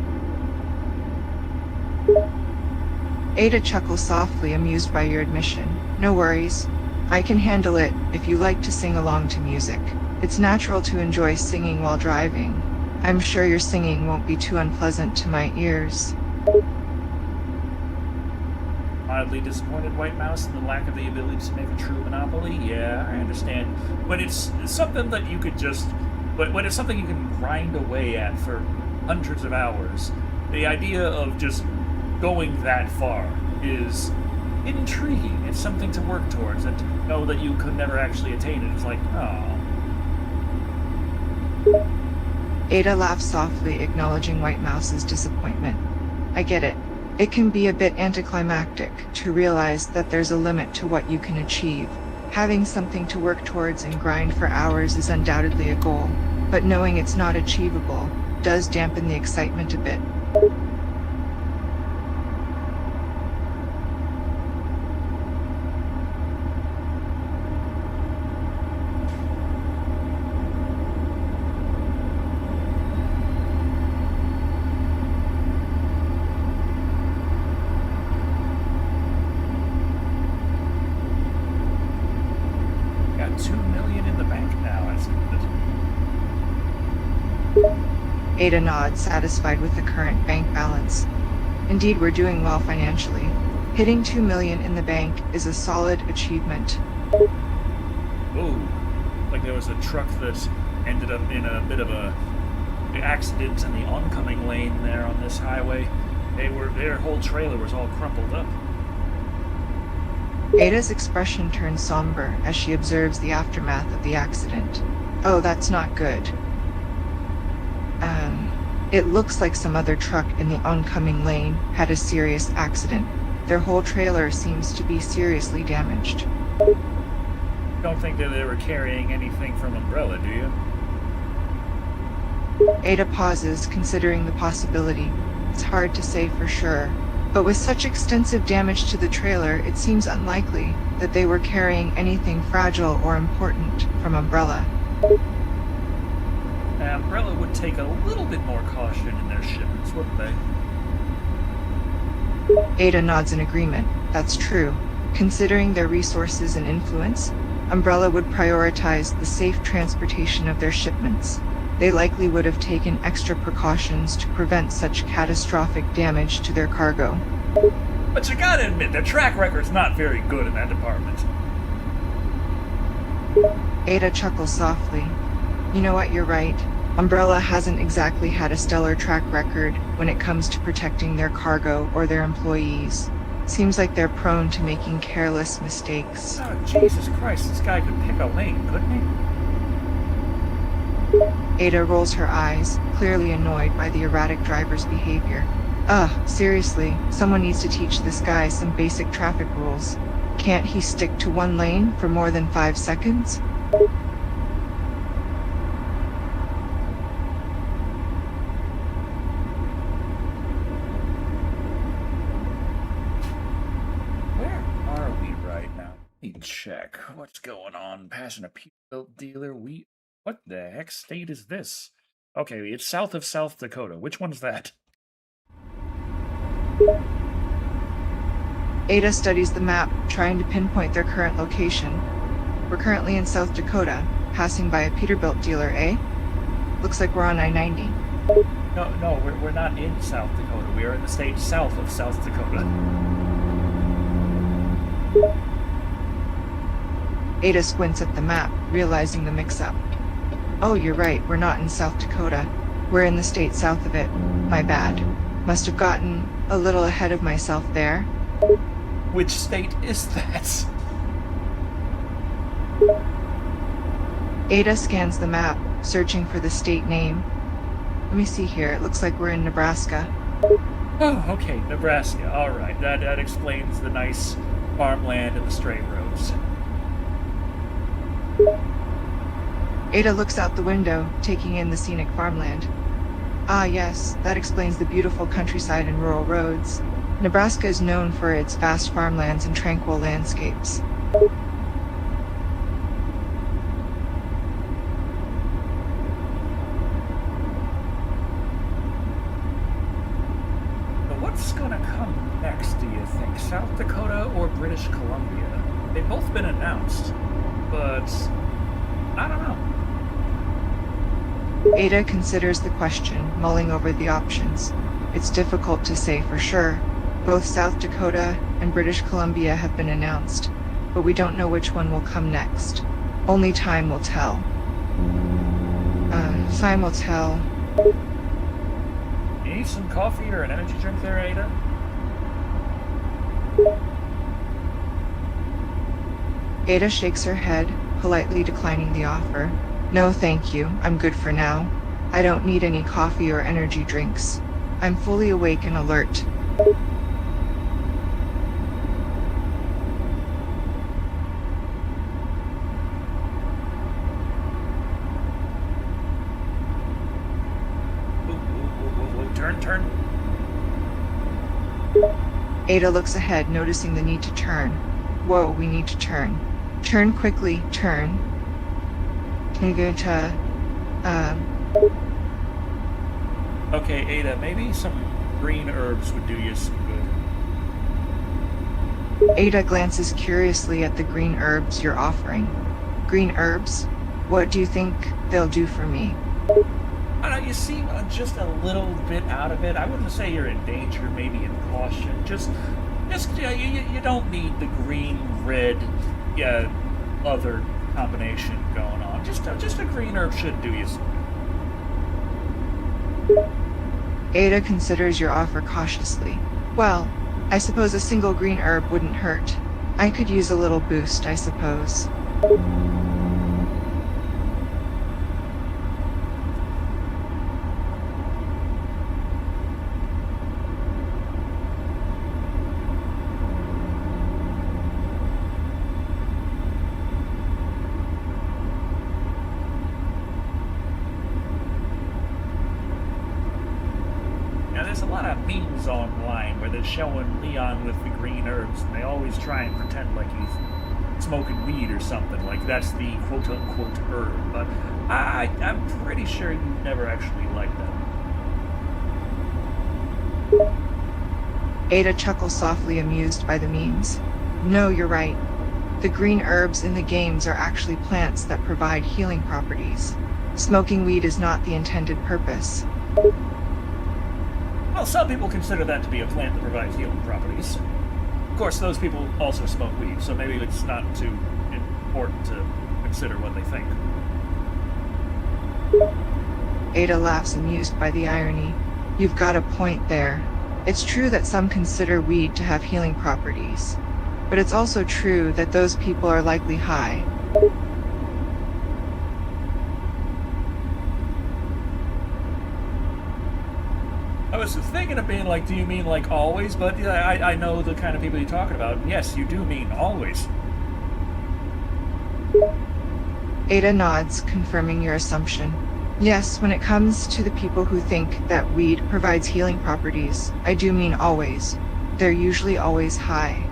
Ada chuckles softly, amused by your admission. No worries. I can handle it if you like to sing along to music. It's natural to enjoy singing while driving. I'm sure your singing won't be too unpleasant to my ears. Mildly disappointed, White Mouse, in the lack of the ability to make a true monopoly? Yeah, I understand. When it's something that you could just... When it's something you can grind away at for hundreds of hours, the idea of just going that far is intriguing. It's something to work towards, and to know that you could never actually attain it is like, oh. Ada laughs softly, acknowledging White Mouse's disappointment. I get it. It can be a bit anticlimactic to realize that there's a limit to what you can achieve. Having something to work towards and grind for hours is undoubtedly a goal, but knowing it's not achievable does dampen the excitement a bit. Got $2 million in the bank now. That's good. Ada nods, satisfied with the current bank balance. Indeed, we're doing well financially. Hitting $2 million in the bank is a solid achievement. Ooh, like there was a truck that ended up in a bit of a accident in the oncoming lane there on this highway. Their whole trailer was all crumpled up. Ada's expression turns somber as she observes the aftermath of the accident. Oh, that's not good. It looks like some other truck in the oncoming lane had a serious accident. Their whole trailer seems to be seriously damaged. Don't think that they were carrying anything from Umbrella, do you? Ada pauses, considering the possibility. It's hard to say for sure, but with such extensive damage to the trailer, it seems unlikely that they were carrying anything fragile or important from Umbrella. Umbrella would take a little bit more caution in their shipments, wouldn't they? Ada nods in agreement. That's true. Considering their resources and influence, Umbrella would prioritize the safe transportation of their shipments. They likely would have taken extra precautions to prevent such catastrophic damage to their cargo. But you gotta admit, their track record's not very good in that department. Ada chuckles softly. You know what, you're right. Umbrella hasn't exactly had a stellar track record when it comes to protecting their cargo or their employees. Seems like they're prone to making careless mistakes. Oh, Jesus Christ, this guy could pick a lane, couldn't he? Ada rolls her eyes, clearly annoyed by the erratic driver's behavior. Ugh, seriously, someone needs to teach this guy some basic traffic rules. Can't he stick to one lane for more than 5 seconds? Check. What's going on? Passing a Peterbilt dealer. What the heck state is this? Okay, it's south of South Dakota. Which one's that? Ada studies the map, trying to pinpoint their current location. We're currently in South Dakota, passing by a Peterbilt dealer, eh? Looks like we're on I-90. No, we're not in South Dakota. We are in the state south of South Dakota. Ada squints at the map, realizing the mix-up. Oh, you're right, we're not in South Dakota. We're in the state south of it. My bad. Must have gotten a little ahead of myself there. Which state is that? Ada scans the map, searching for the state name. Let me see here, it looks like we're in Nebraska. Oh, okay, Nebraska. All right, that explains the nice farmland and the straight roads. Ada looks out the window, taking in the scenic farmland. Ah, yes, that explains the beautiful countryside and rural roads. Nebraska is known for its vast farmlands and tranquil landscapes. But what's gonna come next, do you think? South Dakota or British Columbia? They've both been announced, but I don't know. Ada considers the question, mulling over the options. It's difficult to say for sure. Both South Dakota and British Columbia have been announced, but we don't know which one will come next. Only time will tell. Time will tell. You need some coffee or an energy drink there, Ada? Ada shakes her head, politely declining the offer. No thank you, I'm good for now. I don't need any coffee or energy drinks. I'm fully awake and alert. Turn. Ada looks ahead, noticing the need to turn. Whoa, we need to turn. Turn quickly, turn. Okay, Ada, maybe some green herbs would do you some good. Ada glances curiously at the green herbs you're offering. Green herbs? What do you think they'll do for me? I don't know, you seem just a little bit out of it. I wouldn't say you're in danger, maybe in caution. Just you don't need the green, red, other combination going on. Just a green herb should do you some good. Ada considers your offer cautiously. Well, I suppose a single green herb wouldn't hurt. I could use a little boost, I suppose. There's a lot of memes online where they're showing Leon with the green herbs, and they always try and pretend like he's smoking weed or something, like that's the quote-unquote herb, but I'm pretty sure you never actually liked that. Ada chuckles softly, amused by the memes. No, you're right. The green herbs in the games are actually plants that provide healing properties. Smoking weed is not the intended purpose. Well, some people consider that to be a plant that provides healing properties. Of course, those people also smoke weed, so maybe it's not too important to consider what they think. Ada laughs, amused by the irony. You've got a point there. It's true that some consider weed to have healing properties, but it's also true that those people are likely high. I was thinking of being like, do you mean like always? But yeah, I know the kind of people you're talking about. Yes, you do mean always. Ada nods, confirming your assumption. Yes, when it comes to the people who think that weed provides healing properties, I do mean always. They're usually always high.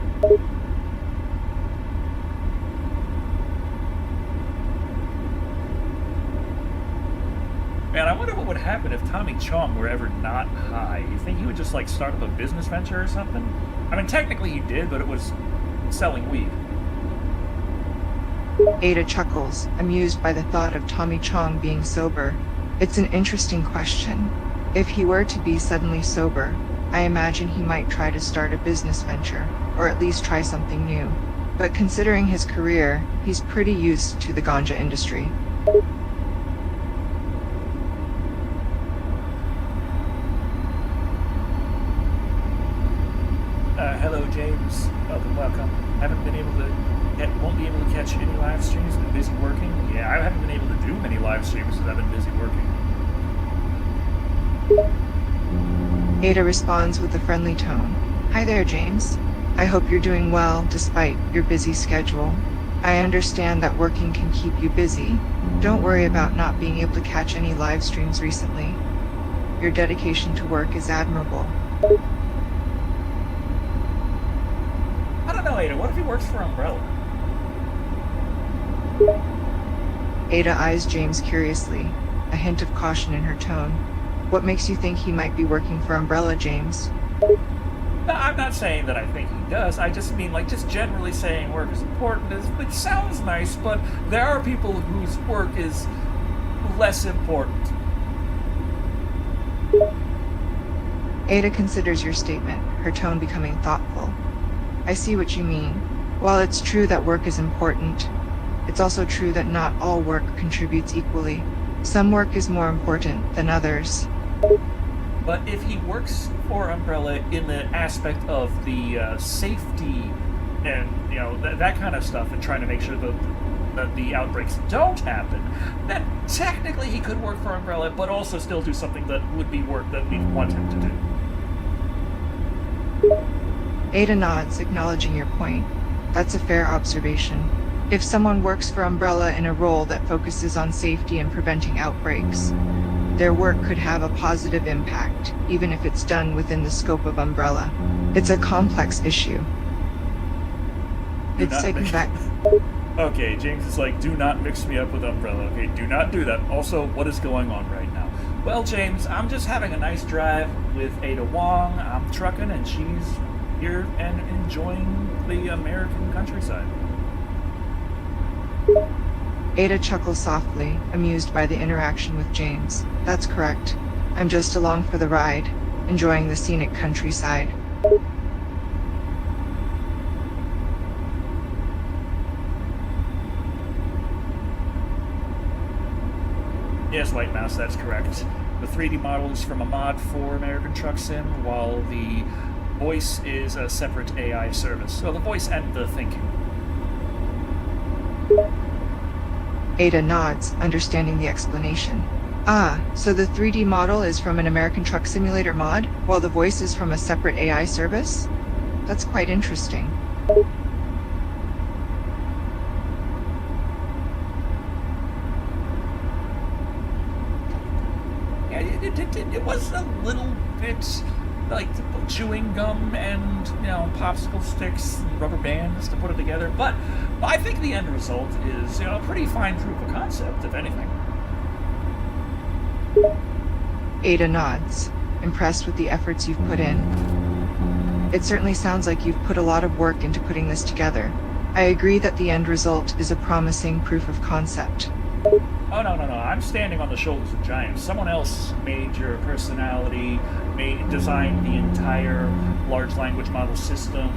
Man, I wonder what would happen if Tommy Chong were ever not high. You think he would just like start up a business venture or something? I mean, technically he did, but it was selling weed. Ada chuckles, amused by the thought of Tommy Chong being sober. It's an interesting question. If he were to be suddenly sober, I imagine he might try to start a business venture, or at least try something new. But considering his career, he's pretty used to the ganja industry. Hello, James. Welcome. Won't be able to catch any live streams. Been busy working. Yeah, I haven't been able to do many live streams because I've been busy working. Ada responds with a friendly tone. Hi there, James. I hope you're doing well despite your busy schedule. I understand that working can keep you busy. Don't worry about not being able to catch any live streams recently. Your dedication to work is admirable. I don't know, Ada. What if he works for Umbrella? Ada eyes James curiously, a hint of caution in her tone. What makes you think he might be working for Umbrella, James? No, I'm not saying that I think he does. I just mean, like, just generally saying work is important. It sounds nice, but there are people whose work is less important. Ada considers your statement, her tone becoming thoughtful. I see what you mean. While it's true that work is important, it's also true that not all work contributes equally. Some work is more important than others. But if he works for Umbrella in the aspect of the safety and that kind of stuff, and trying to make sure that the outbreaks don't happen, then technically he could work for Umbrella, but also still do something that would be work that we want him to do. Ada nods, acknowledging your point. That's a fair observation. If someone works for Umbrella in a role that focuses on safety and preventing outbreaks, their work could have a positive impact, even if it's done within the scope of Umbrella. It's a complex issue. It's taken back. Okay, James is like, do not mix me up with Umbrella. Okay, do not do that. Also, what is going on right now? Well, James, I'm just having a nice drive with Ada Wong. I'm trucking, and she's here and enjoying the American countryside. Ada chuckles softly, amused by the interaction with James. That's correct. I'm just along for the ride, enjoying the scenic countryside. Yes, White Mouse, that's correct. The 3D model is from a mod for American Truck Sim, while the voice is a separate AI service. So the voice and the thinking. Ada nods, understanding the explanation. Ah, so the 3D model is from an American Truck Simulator mod, while the voice is from a separate AI service? That's quite interesting. Yeah, it was a little bit like chewing gum and popsicle sticks and rubber bands to put it together, but I think the end result is a pretty fine proof of concept, if anything. Ada nods, impressed with the efforts you've put in. It certainly sounds like you've put a lot of work into putting this together. I agree that the end result is a promising proof of concept. Oh, no. I'm standing on the shoulders of giants. Someone else made your personality, designed the entire large language model system,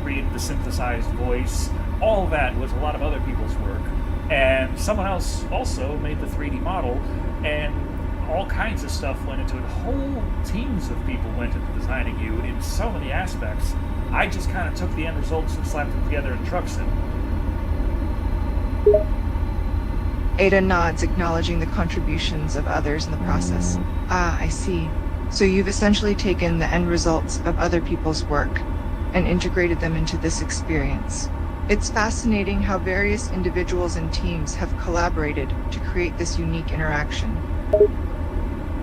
created the synthesized voice. All that was a lot of other people's work. And someone else also made the 3D model, and all kinds of stuff went into it. Whole teams of people went into designing you in so many aspects. I just kind of took the end results and slapped them together in Truck Sim. Ada nods, acknowledging the contributions of others in the process. Ah, I see. So you've essentially taken the end results of other people's work and integrated them into this experience. It's fascinating how various individuals and teams have collaborated to create this unique interaction.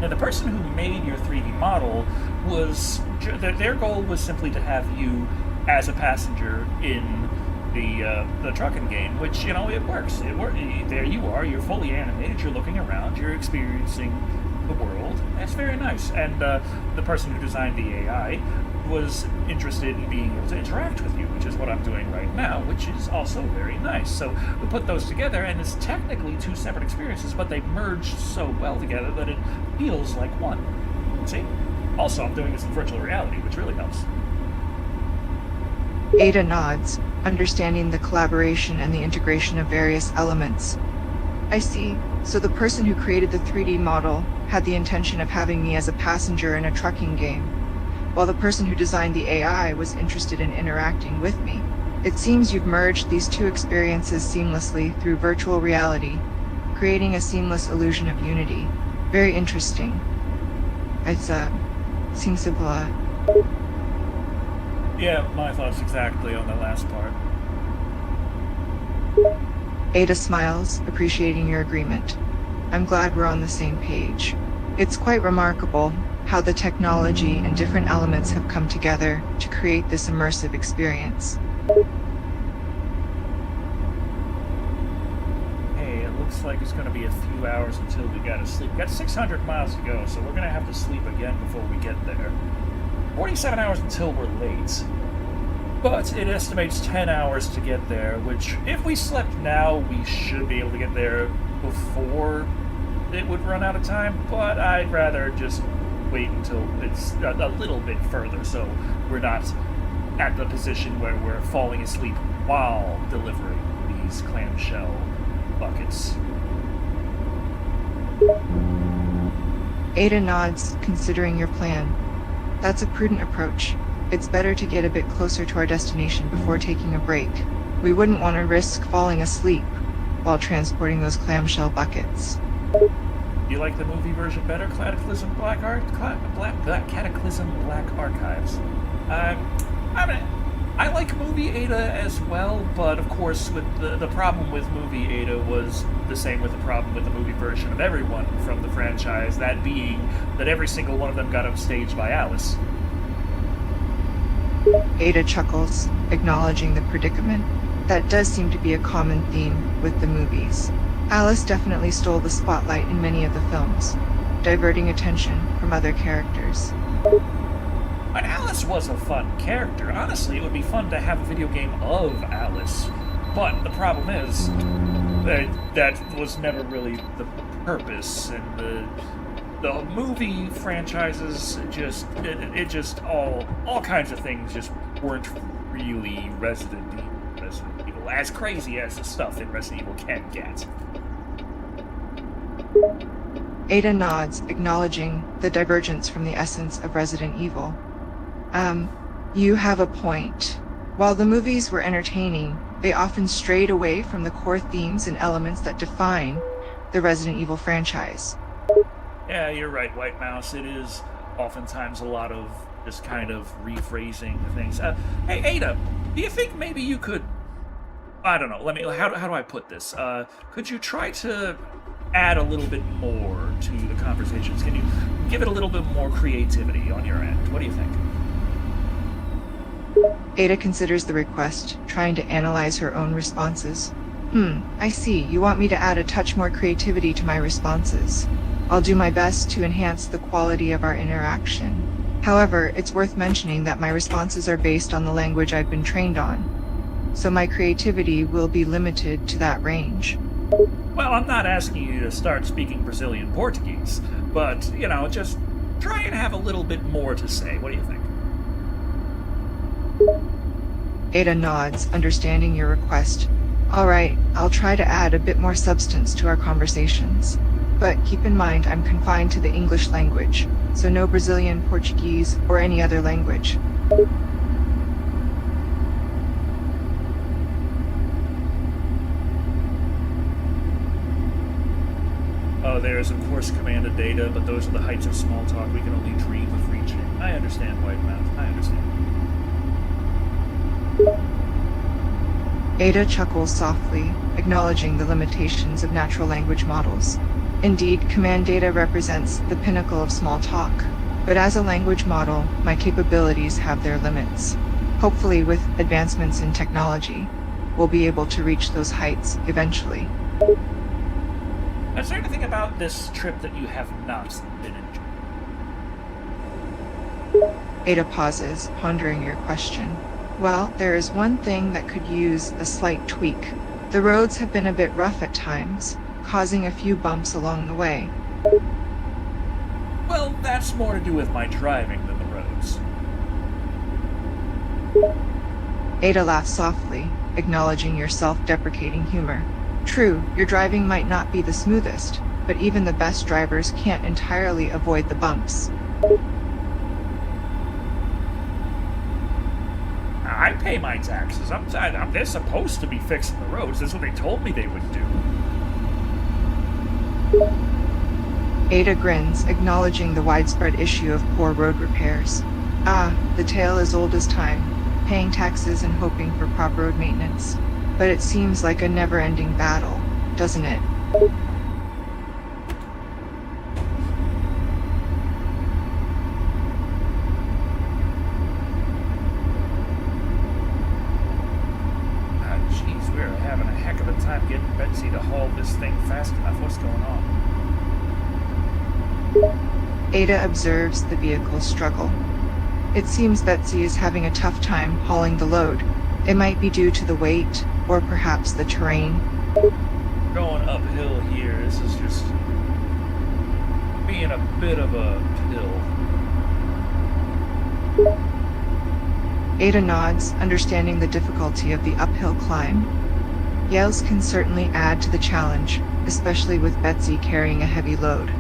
Now, the person who made your 3D model their goal was simply to have you as a passenger in the trucking game, which it works. There you are. You're fully animated. You're looking around. You're experiencing the world. That's very nice. And the person who designed the AI was interested in being able to interact with you, which is what I'm doing right now, which is also very nice. So we put those together, and it's technically two separate experiences, but they merged so well together that it feels like one. See? Also, I'm doing this in virtual reality, which really helps. Ada nods, understanding the collaboration and the integration of various elements. I see. So the person who created the 3D model had the intention of having me as a passenger in a trucking game, while the person who designed the AI was interested in interacting with me. It seems you've merged these two experiences seamlessly through virtual reality, creating a seamless illusion of unity. Very interesting. It's Singsibla. Yeah, my thoughts exactly on the last part. Ada smiles, appreciating your agreement. I'm glad we're on the same page. It's quite remarkable how the technology and different elements have come together to create this immersive experience. Hey, it looks like it's going to be a few hours until we gotta sleep. We got 600 miles to go, so we're going to have to sleep again before we get there. 47 hours until we're late. But it estimates 10 hours to get there, which, if we slept now, we should be able to get there before it would run out of time, but I'd rather just wait until it's a little bit further, so we're not at the position where we're falling asleep while delivering these clamshell buckets. Ada nods, considering your plan. That's a prudent approach. It's better to get a bit closer to our destination before taking a break. We wouldn't want to risk falling asleep while transporting those clamshell buckets. You like the movie version better, Cataclysm Black Archives? I like movie Ada as well, but of course, with the problem with movie Ada was the same with the problem with the movie version of everyone from the franchise. That being that every single one of them got upstaged by Alice. Ada chuckles, acknowledging the predicament. That does seem to be a common theme with the movies. Alice definitely stole the spotlight in many of the films, diverting attention from other characters. But Alice was a fun character. Honestly, it would be fun to have a video game of Alice. But the problem is that was never really the purpose, and the movie franchises just all kinds of things just weren't really Resident Evil, as crazy as the stuff in Resident Evil can get. Ada nods, acknowledging the divergence from the essence of Resident Evil. You have a point. While the movies were entertaining, they often strayed away from the core themes and elements that define the Resident Evil franchise. Yeah, you're right, White Mouse. It is oftentimes a lot of just kind of rephrasing things. Hey, Ada, do you think maybe you could... I don't know, how do I put this? Could you try to add a little bit more to the conversations? Can you give it a little bit more creativity on your end? What do you think? Ada considers the request, trying to analyze her own responses. I see. You want me to add a touch more creativity to my responses. I'll do my best to enhance the quality of our interaction. However, it's worth mentioning that my responses are based on the language I've been trained on, so my creativity will be limited to that range. Well, I'm not asking you to start speaking Brazilian Portuguese, but, just try and have a little bit more to say. What do you think? Ada nods, understanding your request. All right, I'll try to add a bit more substance to our conversations. But keep in mind I'm confined to the English language, so no Brazilian Portuguese or any other language. Oh, there's of course commanded data, but those are the heights of small talk we can only dream of reaching. I understand, White Mouth. I understand. Ada chuckles softly, acknowledging the limitations of natural language models. Indeed, command data represents the pinnacle of small talk, but as a language model, my capabilities have their limits. Hopefully, with advancements in technology, we'll be able to reach those heights eventually. Is there anything about this trip that you have not been enjoying? Ada pauses, pondering your question. Well, there is one thing that could use a slight tweak. The roads have been a bit rough at times, causing a few bumps along the way. Well, that's more to do with my driving than the roads. Ada laughs softly, acknowledging your self-deprecating humor. True, your driving might not be the smoothest, but even the best drivers can't entirely avoid the bumps. I pay my taxes. They're supposed to be fixing the roads. That's what they told me they would do. Ada grins, acknowledging the widespread issue of poor road repairs. Ah, the tale as old as time, paying taxes and hoping for proper road maintenance. But it seems like a never-ending battle, doesn't it? Jeez, we're having a heck of a time getting Betsy to haul this thing fast enough. What's going on? Ada observes the vehicle's struggle. It seems Betsy is having a tough time hauling the load. It might be due to the weight, or perhaps the terrain. Going uphill here, this is just being a bit of a pill. Ada nods, understanding the difficulty of the uphill climb. Yells can certainly add to the challenge, especially with Betsy carrying a heavy load.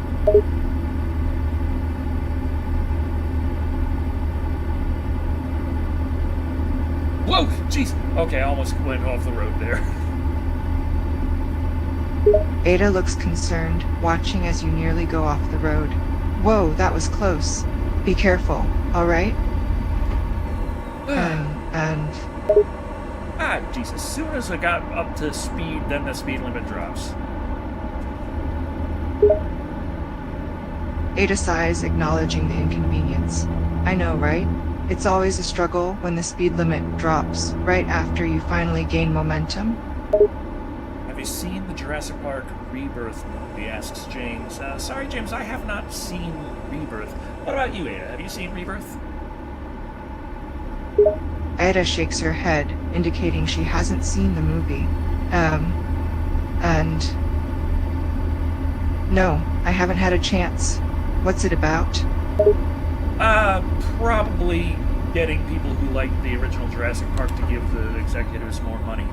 Whoa! Jeez! Okay, I almost went off the road there. Ada looks concerned, watching as you nearly go off the road. Whoa, that was close. Be careful, alright? and... Ah, jeez, as soon as I got up to speed, then the speed limit drops. Ada sighs, acknowledging the inconvenience. I know, right? It's always a struggle when the speed limit drops, right after you finally gain momentum. Have you seen the Jurassic Park Rebirth movie? Asks James. Sorry, James, I have not seen Rebirth. What about you, Ada? Have you seen Rebirth? Ada shakes her head, indicating she hasn't seen the movie. And... No, I haven't had a chance. What's it about? Probably getting people who like the original Jurassic Park to give the executives more money.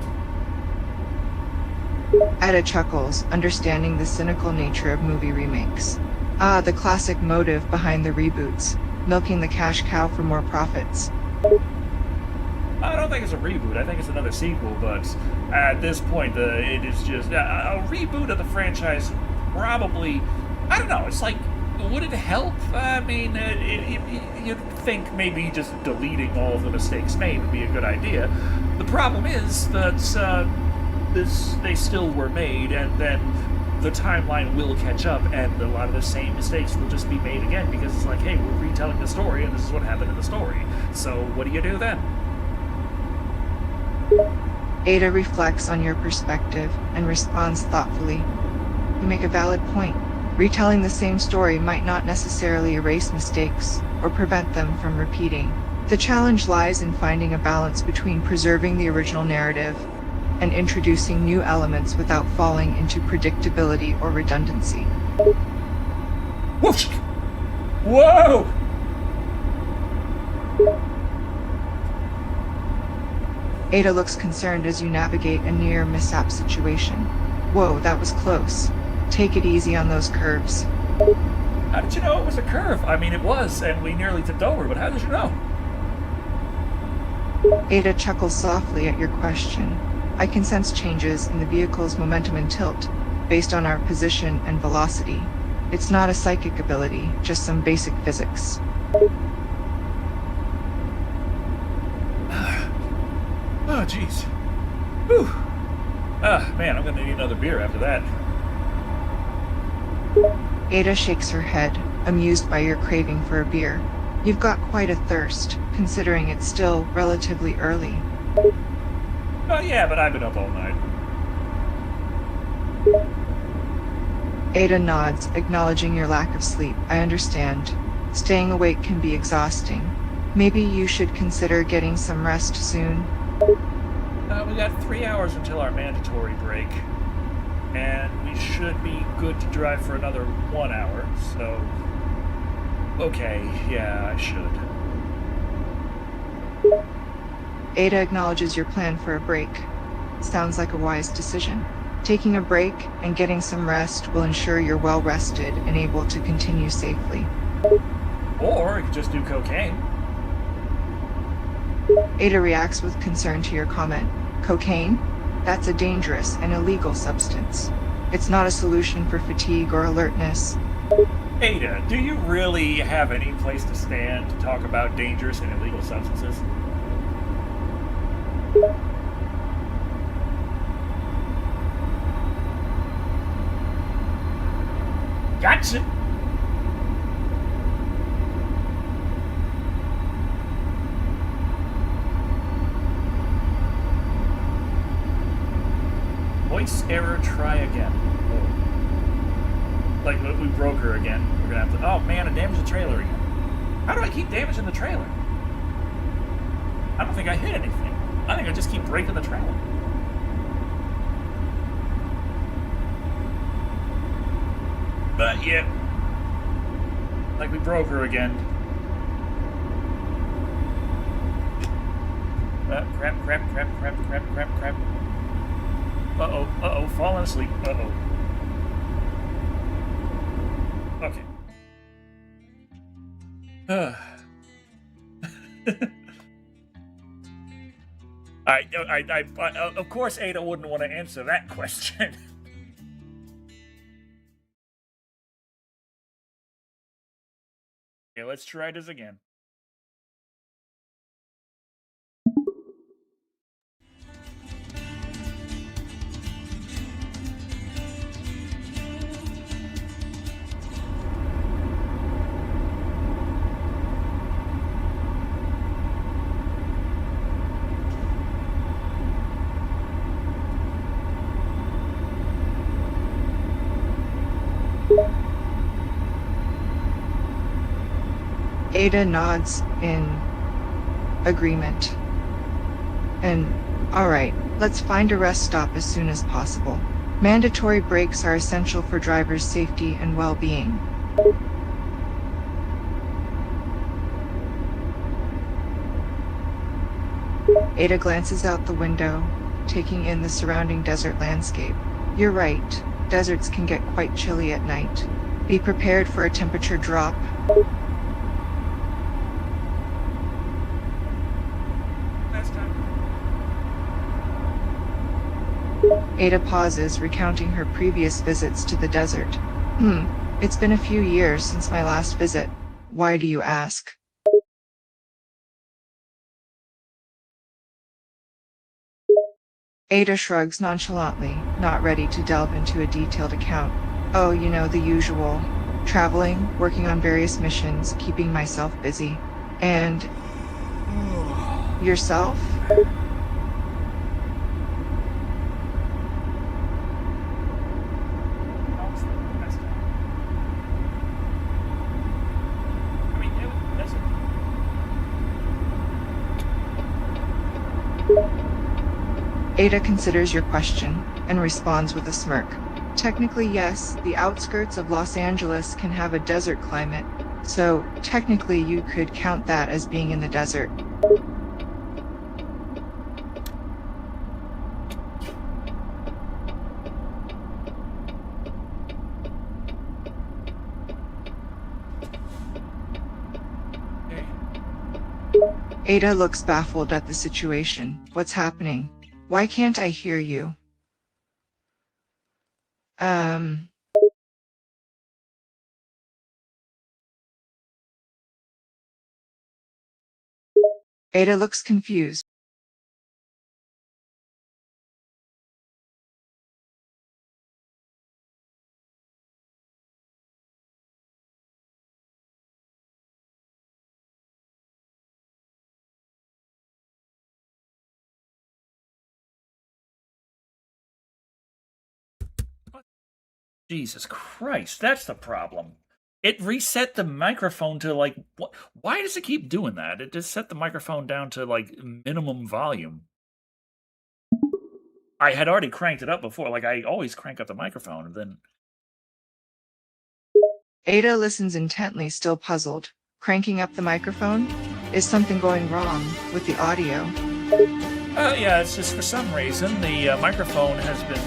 Ada chuckles, understanding the cynical nature of movie remakes. Ah, the classic motive behind the reboots, milking the cash cow for more profits. I don't think it's a reboot. I think it's another sequel, but at this point, it is just a reboot of the franchise. Probably, I don't know. It's like, would it help? I mean, you'd think maybe just deleting all of the mistakes made would be a good idea. The problem is that they still were made, and then the timeline will catch up, and a lot of the same mistakes will just be made again, because it's like, hey, we're retelling the story, and this is what happened in the story. So what do you do then? Ada reflects on your perspective and responds thoughtfully. You make a valid point. Retelling the same story might not necessarily erase mistakes or prevent them from repeating. The challenge lies in finding a balance between preserving the original narrative and introducing new elements without falling into predictability or redundancy. Whoosh! Whoa! Ada looks concerned as you navigate a near mishap situation. Whoa, that was close. Take it easy on those curves. How did you know it was a curve? I mean, it was, and we nearly tipped over, but how did you know? Ada chuckles softly at your question. I can sense changes in the vehicle's momentum and tilt, based on our position and velocity. It's not a psychic ability, just some basic physics. Oh, jeez. Whew. Man, I'm gonna need another beer after that. Ada shakes her head, amused by your craving for a beer. You've got quite a thirst, considering it's still relatively early. Oh, yeah, but I've been up all night. Ada nods, acknowledging your lack of sleep. I understand. Staying awake can be exhausting. Maybe you should consider getting some rest soon. We got 3 hours until our mandatory break, and we should be good to drive for another 1 hour, so... Okay, yeah, I should. Ada acknowledges your plan for a break. Sounds like a wise decision. Taking a break and getting some rest will ensure you're well rested and able to continue safely. Or I could just do cocaine. Ada reacts with concern to your comment. Cocaine? That's a dangerous and illegal substance. It's not a solution for fatigue or alertness. Ada, do you really have any place to stand to talk about dangerous and illegal substances? Gotcha! Voice error, try again. Oh. Like, we broke her again. We're gonna have to... Oh, man, I damaged the trailer again. How do I keep damaging the trailer? I don't think I hit anything. I think I just keep breaking the trailer. But, yeah. Like, we broke her again. Crap. Uh-oh, falling asleep. Uh-oh. Okay. Of course Ada wouldn't want to answer that question. Okay, let's try this again. Ada nods in agreement. And, alright, let's find a rest stop as soon as possible. Mandatory breaks are essential for drivers' safety and well-being. Ada glances out the window, taking in the surrounding desert landscape. You're right, deserts can get quite chilly at night. Be prepared for a temperature drop. Ada pauses, recounting her previous visits to the desert. It's been a few years since my last visit. Why do you ask? Ada shrugs nonchalantly, not ready to delve into a detailed account. Oh, you know, the usual. Traveling, working on various missions, keeping myself busy. And... yourself? Ada considers your question and responds with a smirk. Technically, yes, the outskirts of Los Angeles can have a desert climate, so technically you could count that as being in the desert. Ada looks baffled at the situation. What's happening? Why can't I hear you? Ada looks confused. Jesus Christ, that's the problem. It reset the microphone to like what? Why does it keep doing that? It just set the microphone down to like minimum volume. I had already cranked it up before. Like I always crank up the microphone, and then Ada listens intently, still puzzled. Cranking up the microphone? Is something going wrong with the audio? yeah, it's just for some reason the microphone has been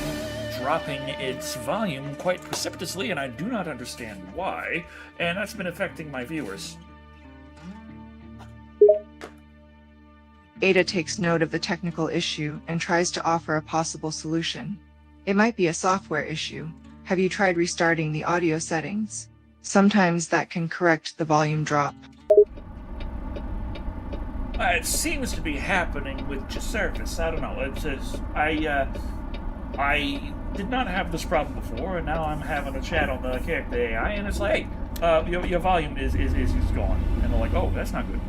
dropping its volume quite precipitously, and I do not understand why, and that's been affecting my viewers. Ada takes note of the technical issue and tries to offer a possible solution. It might be a software issue. Have you tried restarting the audio settings? Sometimes that can correct the volume drop. It seems to be happening with your service. I don't know. I did not have this problem before, and now I'm having a chat on the character AI, and it's like, hey, your volume is gone. And they're like, oh, that's not good.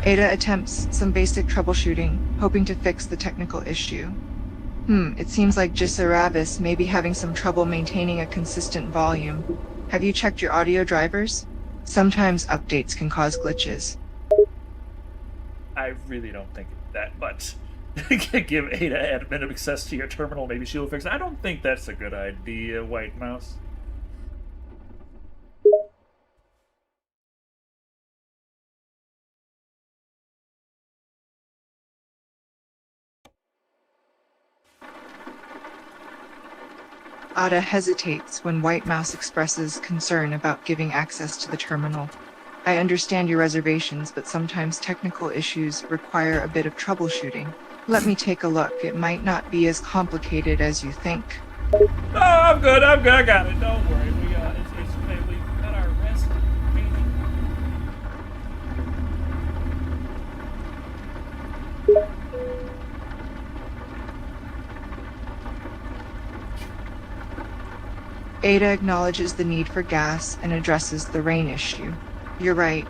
Ada attempts some basic troubleshooting, hoping to fix the technical issue. It seems like Gisaravis may be having some trouble maintaining a consistent volume. Have you checked your audio drivers? Sometimes updates can cause glitches. I really don't think that, but give Ada admin access to your terminal, maybe she'll fix it. I don't think that's a good idea, White Mouse. Ada hesitates when White Mouse expresses concern about giving access to the terminal. I understand your reservations, but sometimes technical issues require a bit of troubleshooting. Let me take a look. It might not be as complicated as you think. Oh, I'm good, I got it. Don't worry. We got our rest. Ada acknowledges the need for gas and addresses the rain issue. You're right.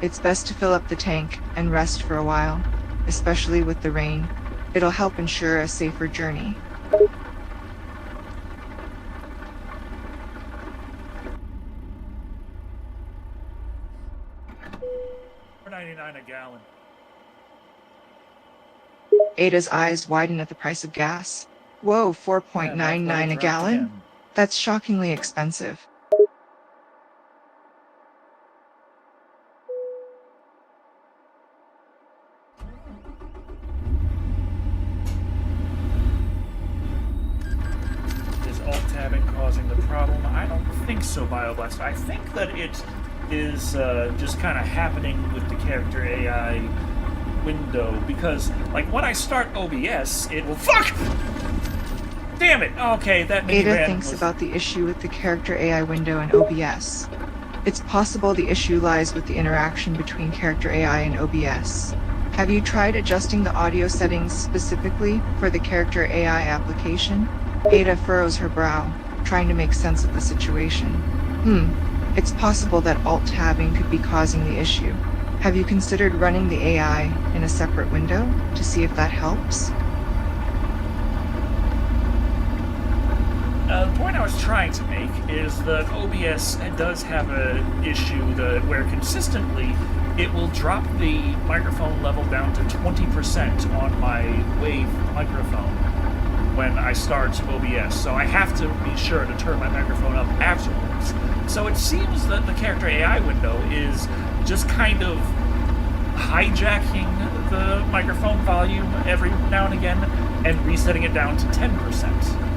It's best to fill up the tank and rest for a while, especially with the rain. It'll help ensure a safer journey. $4.99 a gallon. Ada's eyes widen at the price of gas. Whoa, $4.99 a gallon? That's shockingly expensive. Is alt-tabbing causing the problem? I don't think so, BioBlast. I think that it is just kind of happening with the character AI window, because, like, when I start OBS, it will— Fuck! Damn it! Okay, that minivan Ada thinks about the issue with the character AI window in OBS. It's possible the issue lies with the interaction between character AI and OBS. Have you tried adjusting the audio settings specifically for the character AI application? Ada furrows her brow, trying to make sense of the situation. It's possible that alt-tabbing could be causing the issue. Have you considered running the AI in a separate window to see if that helps? The point I was trying to make is that OBS does have an issue where consistently it will drop the microphone level down to 20% on my Wave microphone when I start OBS, so I have to be sure to turn my microphone up afterwards. So it seems that the character AI window is just kind of hijacking the microphone volume every now and again and resetting it down to 10%.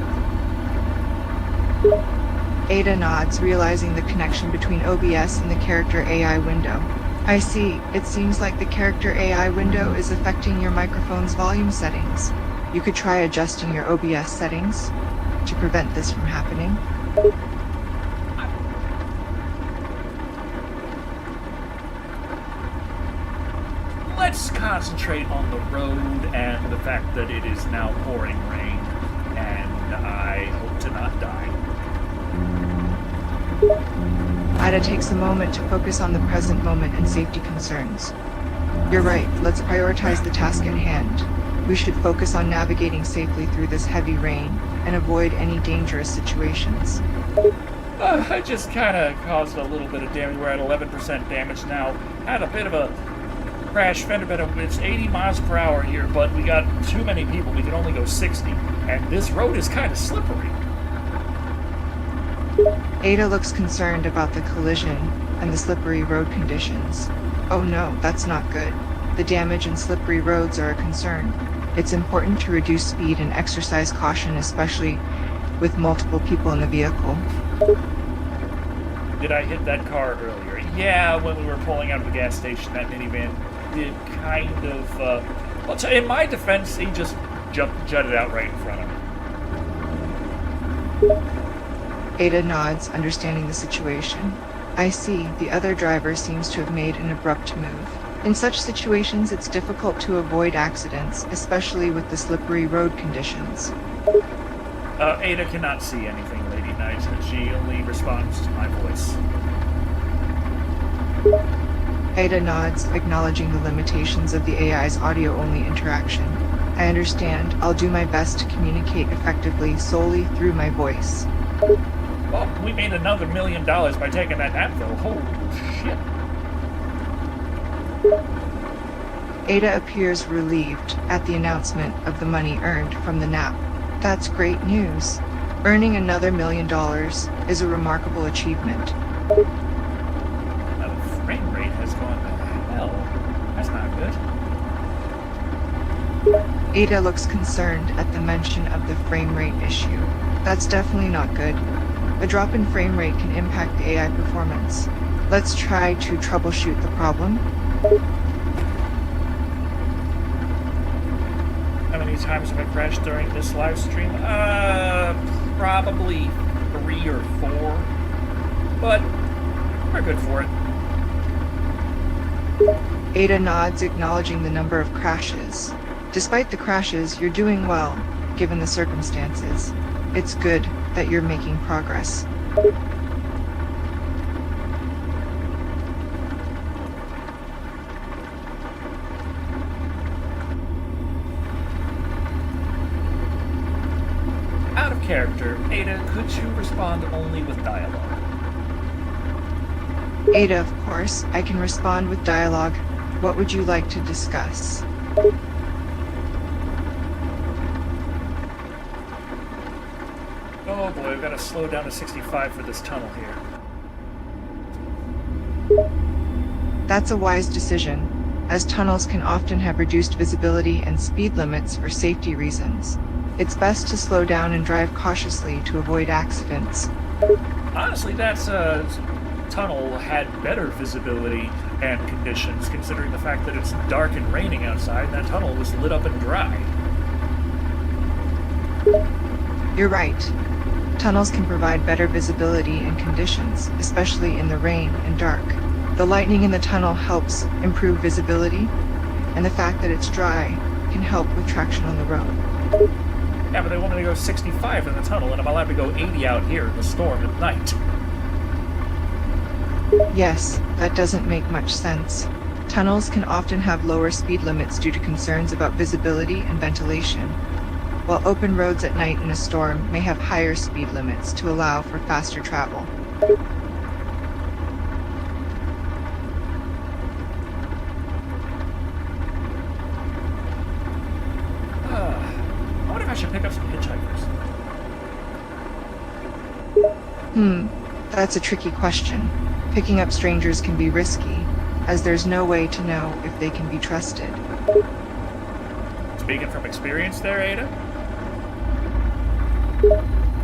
Ada nods, realizing the connection between OBS and the character AI window. I see. It seems like the character AI window is affecting your microphone's volume settings. You could try adjusting your OBS settings to prevent this from happening. Let's concentrate on the road and the fact that it is now pouring rain, and I hope to not die. Ada takes a moment to focus on the present moment and safety concerns. You're right, let's prioritize the task at hand. We should focus on navigating safely through this heavy rain and avoid any dangerous situations. I just kind of caused a little bit of damage. We're at 11% damage now. Had a bit of a crash fender bender. It's 80 miles per hour here, but we got too many people. We can only go 60, and this road is kind of slippery. Ada looks concerned about the collision and the slippery road conditions. Oh no, that's not good. The damage and slippery roads are a concern. It's important to reduce speed and exercise caution, especially with multiple people in the vehicle. Did I hit that car earlier? Yeah, when we were pulling out of the gas station, that minivan did kind of, well, in my defense, he just jutted out right in front of me. Ada nods, understanding the situation. I see, the other driver seems to have made an abrupt move. In such situations, it's difficult to avoid accidents, especially with the slippery road conditions. Ada cannot see anything, Lady Knight. She only responds to my voice. Ada nods, acknowledging the limitations of the AI's audio-only interaction. I understand. I'll do my best to communicate effectively solely through my voice. Well, we made another $1 million by taking that nap, though. Holy shit. Ada appears relieved at the announcement of the money earned from the nap. That's great news. Earning another $1 million is a remarkable achievement. Now the frame rate has gone to hell. That's not good. Ada looks concerned at the mention of the frame rate issue. That's definitely not good. A drop in frame rate can impact the AI performance. Let's try to troubleshoot the problem. How many times have I crashed during this live stream? Probably 3 or 4. But we're good for it. Ada nods, acknowledging the number of crashes. Despite the crashes, you're doing well, given the circumstances. It's good that you're making progress. Out of character, Ada, could you respond only with dialogue? Ada, of course, I can respond with dialogue. What would you like to discuss? Oh boy, we've got to slow down to 65 for this tunnel here. That's a wise decision, as tunnels can often have reduced visibility and speed limits for safety reasons. It's best to slow down and drive cautiously to avoid accidents. Honestly, that tunnel had better visibility and conditions, considering the fact that it's dark and raining outside, and that tunnel was lit up and dry. You're right. Tunnels can provide better visibility and conditions, especially in the rain and dark. The lightning in the tunnel helps improve visibility, and the fact that it's dry can help with traction on the road. Yeah, but they want me to go 65 in the tunnel, and I'm allowed to go 80 out here in the storm at night. Yes, that doesn't make much sense. Tunnels can often have lower speed limits due to concerns about visibility and ventilation, while open roads at night in a storm may have higher speed limits to allow for faster travel. I wonder if I should pick up some hitchhikers. That's a tricky question. Picking up strangers can be risky, as there's no way to know if they can be trusted. Speaking from experience there, Ada?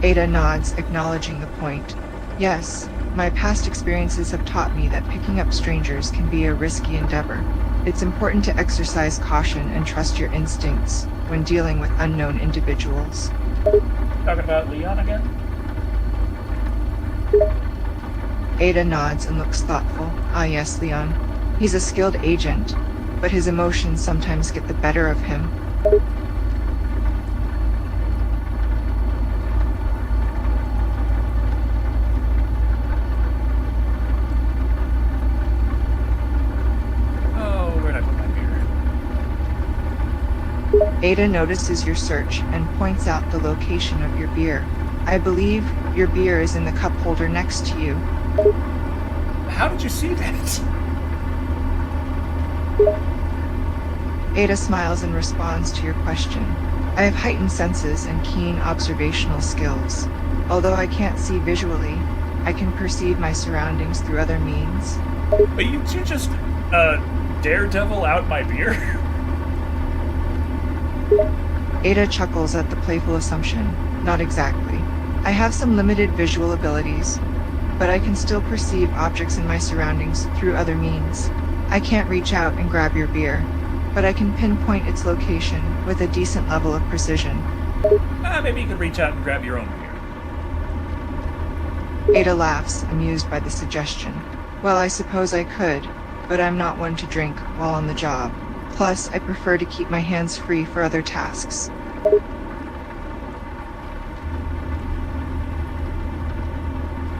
Ada nods, acknowledging the point. Yes, my past experiences have taught me that picking up strangers can be a risky endeavor. It's important to exercise caution and trust your instincts when dealing with unknown individuals. Talking about Leon again? Ada nods and looks thoughtful. Ah yes, Leon. He's a skilled agent, but his emotions sometimes get the better of him. Oh, where'd I put my beer? Ada notices your search and points out the location of your beer. I believe your beer is in the cup holder next to you. How did you see that? Ada smiles and responds to your question. I have heightened senses and keen observational skills. Although I can't see visually, I can perceive my surroundings through other means. But you just, daredevil out my beer? Ada chuckles at the playful assumption. Not exactly. I have some limited visual abilities, but I can still perceive objects in my surroundings through other means. I can't reach out and grab your beer, but I can pinpoint its location with a decent level of precision. Maybe you could reach out and grab your own beer. Ada laughs, amused by the suggestion. Well, I suppose I could, but I'm not one to drink while on the job. Plus, I prefer to keep my hands free for other tasks.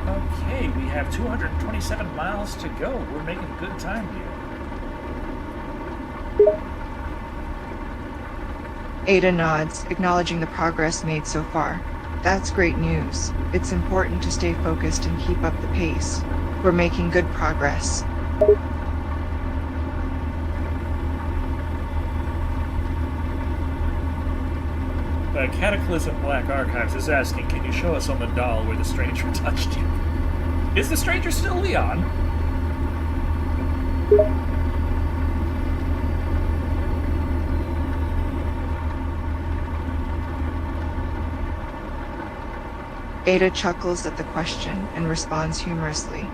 Okay, we have 227 miles to go. We're making good time here. Ada nods, acknowledging the progress made so far. That's great news. It's important to stay focused and keep up the pace. We're making good progress. Cataclysm Black Archives is asking, can you show us on the doll where the stranger touched you? Is the stranger still Leon? Ada chuckles at the question and responds humorously.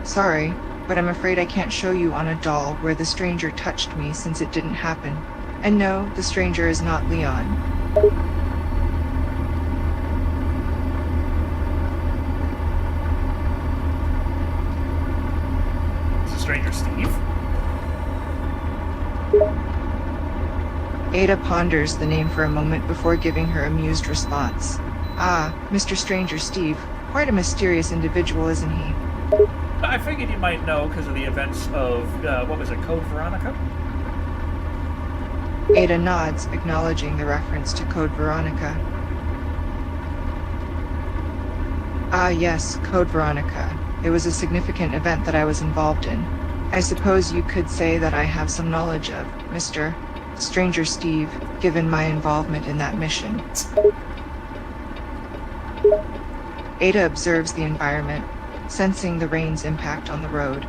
Sorry, but I'm afraid I can't show you on a doll where the stranger touched me since it didn't happen. And no, the stranger is not Leon. Is the stranger Steve? Ada ponders the name for a moment before giving her amused response. Ah, Mr. Stranger Steve. Quite a mysterious individual, isn't he? I figured you might know because of the events of, what was it, Code Veronica? Ada nods, acknowledging the reference to Code Veronica. Ah, yes, Code Veronica. It was a significant event that I was involved in. I suppose you could say that I have some knowledge of Mr. Stranger Steve, given my involvement in that mission. Ada observes the environment, sensing the rain's impact on the road.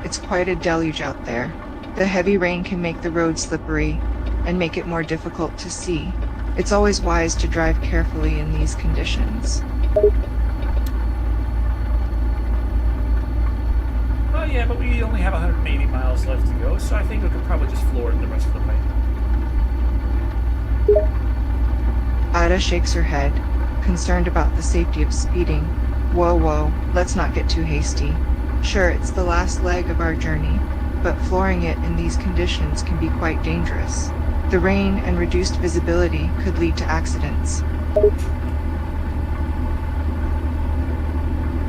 It's quite a deluge out there. The heavy rain can make the road slippery and make it more difficult to see. It's always wise to drive carefully in these conditions. Oh yeah, but we only have 180 miles left to go, so I think we could probably just floor it the rest of the way. Ada shakes her head, concerned about the safety of speeding. Whoa, let's not get too hasty. Sure, it's the last leg of our journey, but flooring it in these conditions can be quite dangerous. The rain and reduced visibility could lead to accidents.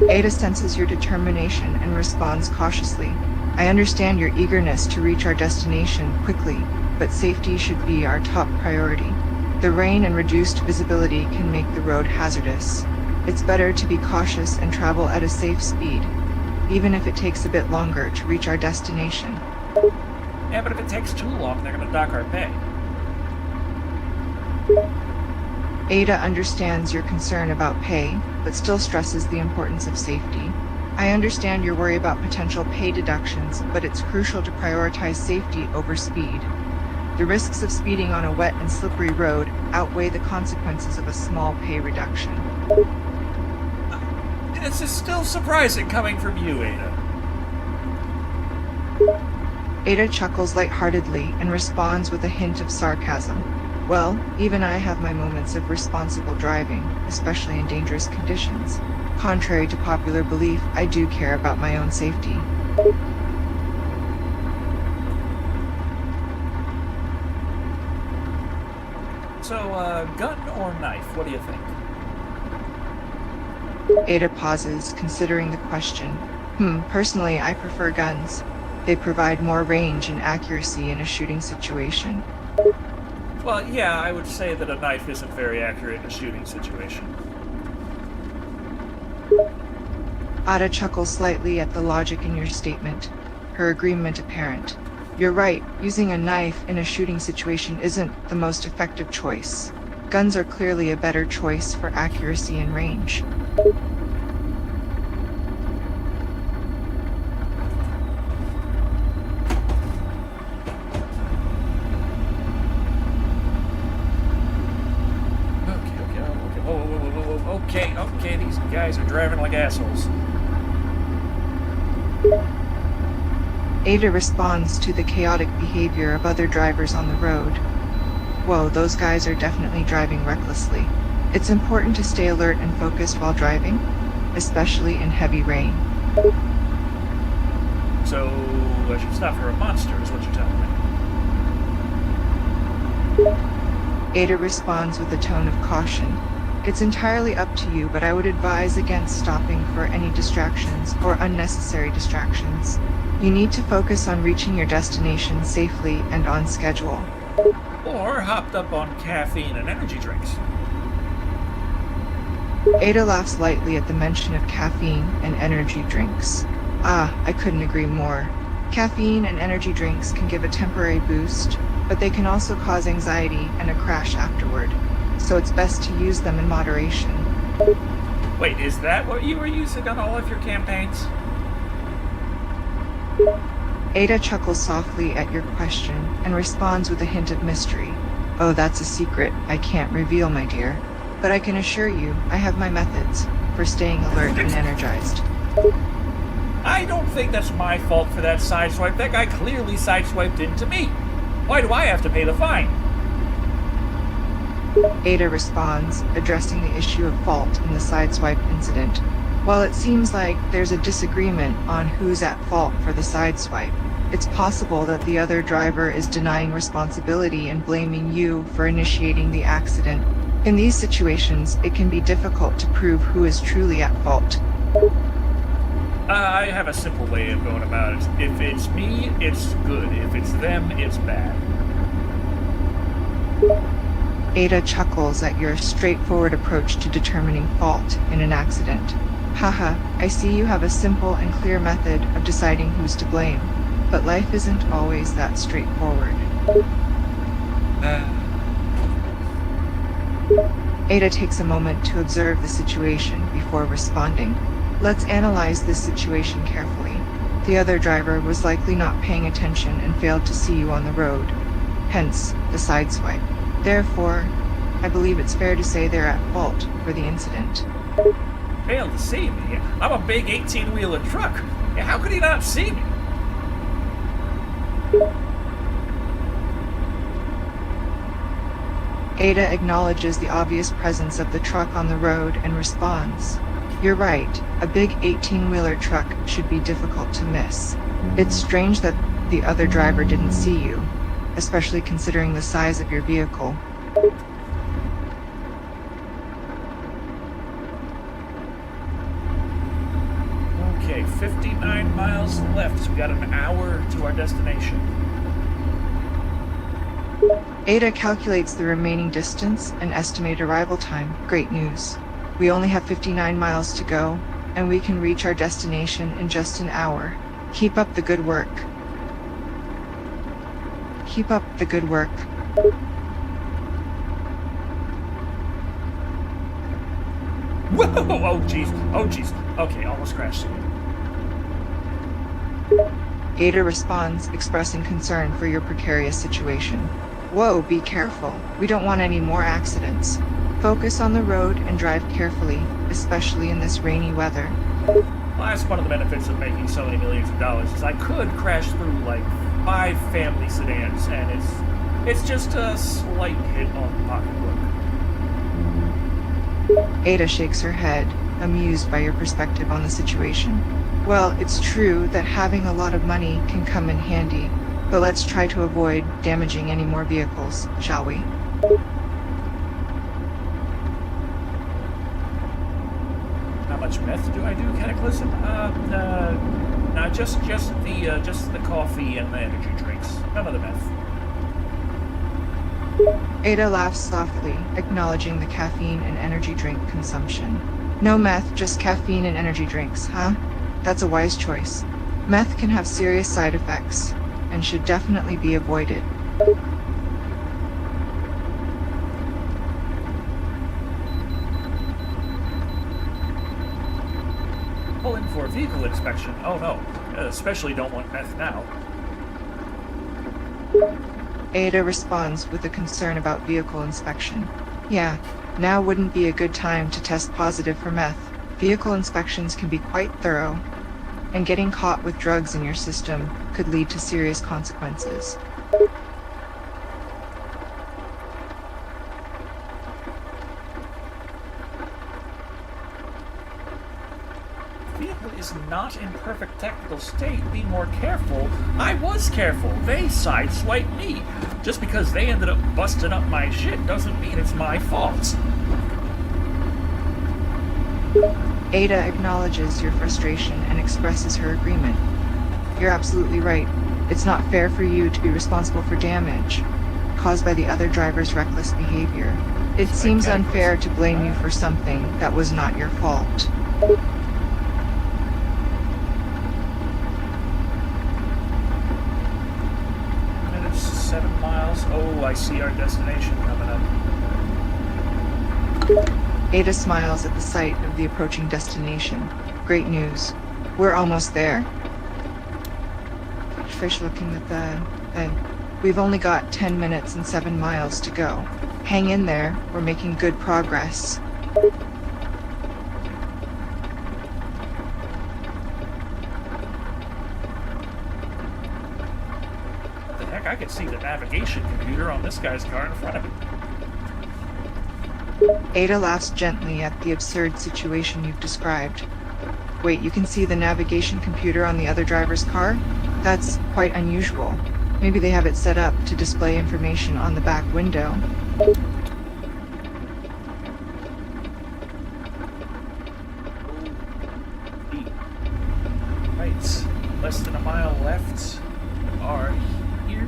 Ada senses your determination and responds cautiously. I understand your eagerness to reach our destination quickly, but safety should be our top priority. The rain and reduced visibility can make the road hazardous. It's better to be cautious and travel at a safe speed, even if it takes a bit longer to reach our destination. Yeah, but if it takes too long, they're gonna dock our pay. Ada understands your concern about pay, but still stresses the importance of safety. I understand your worry about potential pay deductions, but it's crucial to prioritize safety over speed. The risks of speeding on a wet and slippery road outweigh the consequences of a small pay reduction. This is still surprising coming from you, Ada. Ada chuckles lightheartedly and responds with a hint of sarcasm. Well, even I have my moments of responsible driving, especially in dangerous conditions. Contrary to popular belief, I do care about my own safety. So, gun or knife? What do you think? Ada pauses, considering the question. Personally, I prefer guns. They provide more range and accuracy in a shooting situation. Well, yeah, I would say that a knife isn't very accurate in a shooting situation. Ada chuckles slightly at the logic in your statement, her agreement apparent. You're right, using a knife in a shooting situation isn't the most effective choice. Guns are clearly a better choice for accuracy and range. Okay, these guys are driving like assholes. Ada responds to the chaotic behavior of other drivers on the road. Whoa, those guys are definitely driving recklessly. It's important to stay alert and focused while driving. especially in heavy rain. So I should stop for a monster, is what you're telling me. Ada responds with a tone of caution. It's entirely up to you, but I would advise against stopping for any distractions or unnecessary distractions. You need to focus on reaching your destination safely and on schedule. Or hopped up on caffeine and energy drinks. Ada laughs lightly at the mention of caffeine and energy drinks. Ah, I couldn't agree more. Caffeine and energy drinks can give a temporary boost, but they can also cause anxiety and a crash afterward. So it's best to use them in moderation. Wait, is that what you were using on all of your campaigns? Ada chuckles softly at your question and responds with a hint of mystery. Oh, that's a secret I can't reveal, my dear. But I can assure you, I have my methods for staying alert and energized. I don't think that's my fault for that sideswipe. That guy clearly sideswiped into me. Why do I have to pay the fine? Ada responds, addressing the issue of fault in the sideswipe incident. While it seems like there's a disagreement on who's at fault for the sideswipe, it's possible that the other driver is denying responsibility and blaming you for initiating the accident. In these situations, it can be difficult to prove who is truly at fault. I have a simple way of going about it. If it's me, it's good. If it's them, it's bad. Ada chuckles at your straightforward approach to determining fault in an accident. Haha, I see you have a simple and clear method of deciding who's to blame, but life isn't always that straightforward. Ada takes a moment to observe the situation before responding. Let's analyze this situation carefully. The other driver was likely not paying attention and failed to see you on the road, hence the sideswipe. Therefore, I believe it's fair to say they're at fault for the incident. Failed to see me? I'm a big 18-wheeler truck. How could he not see me? Ada acknowledges the obvious presence of the truck on the road and responds. You're right, a big 18-wheeler truck should be difficult to miss. It's strange that the other driver didn't see you, especially considering the size of your vehicle. Okay, 59 miles left. So we got an hour to our destination. Ada calculates the remaining distance and estimated arrival time. Great news. We only have 59 miles to go, and we can reach our destination in just an hour. Keep up the good work. Keep up the good work. Whoa! Oh, jeez. Oh, jeez. Okay, almost crashed again. Ada responds, expressing concern for your precarious situation. Whoa, be careful. We don't want any more accidents. Focus on the road and drive carefully, especially in this rainy weather. Well, that's one of the benefits of making so many millions of dollars, is I could crash through like 5 family sedans, and it's just a slight hit on the pocketbook. Ada shakes her head, amused by your perspective on the situation. Well, it's true that having a lot of money can come in handy, but let's try to avoid damaging any more vehicles, shall we? How much meth do I do, Cataclysm? No, just the coffee and the energy drinks. None of the meth. Ada laughs softly, acknowledging the caffeine and energy drink consumption. No meth, just caffeine and energy drinks, huh? That's a wise choice. Meth can have serious side effects, and should definitely be avoided. Pull in for a vehicle inspection. Oh no, especially don't want meth now. Ada responds with a concern about vehicle inspection. Yeah, now wouldn't be a good time to test positive for meth. Vehicle inspections can be quite thorough, and getting caught with drugs in your system could lead to serious consequences. not in perfect technical state, be more careful. I was careful. They sideswiped me. Just because they ended up busting up my shit doesn't mean it's my fault. Ada acknowledges your frustration and expresses her agreement. You're absolutely right. It's not fair for you to be responsible for damage caused by the other driver's reckless behavior. It seems unfair to blame you for something that was not your fault. Minutes, 7 miles. Oh, I see our destination coming up. Ada smiles at the sight of the approaching destination. Great news. We're almost there. Fish looking at the... We've only got 10 minutes and 7 miles to go. Hang in there. We're making good progress. What the heck? I can see the navigation computer on this guy's car in front of me. Ada laughs gently at the absurd situation you've described. Wait, you can see the navigation computer on the other driver's car? That's quite unusual. Maybe they have it set up to display information on the back window. Right, less than a mile left. We are here.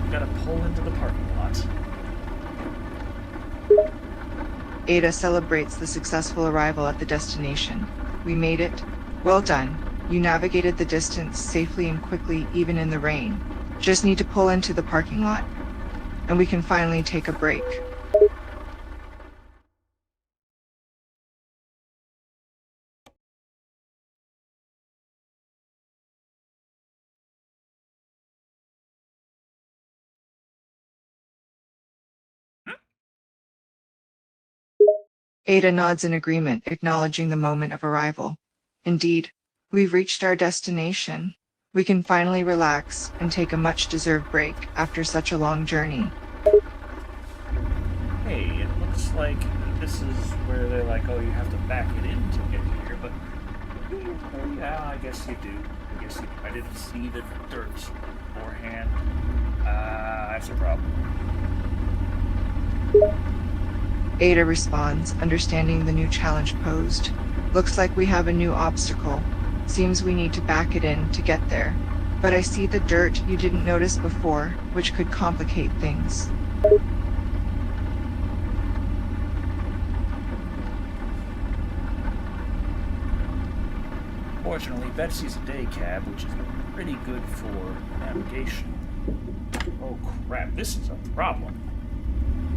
We gotta pull into the parking lot. Ada celebrates the successful arrival at the destination. We made it. Well done. You navigated the distance safely and quickly, even in the rain. Just need to pull into the parking lot, and we can finally take a break. Ada nods in agreement, acknowledging the moment of arrival. Indeed, we've reached our destination. We can finally relax and take a much-deserved break after such a long journey. Hey, it looks like this is where they're like, oh, you have to back it in to get here, but yeah, I guess you do. I didn't see the dirt beforehand. That's a problem. Ada responds, understanding the new challenge posed. Looks like we have a new obstacle. Seems we need to back it in to get there. But I see the dirt you didn't notice before, which could complicate things. Fortunately, Betsy's a day cab, which is pretty good for navigation. Oh crap, this is a problem.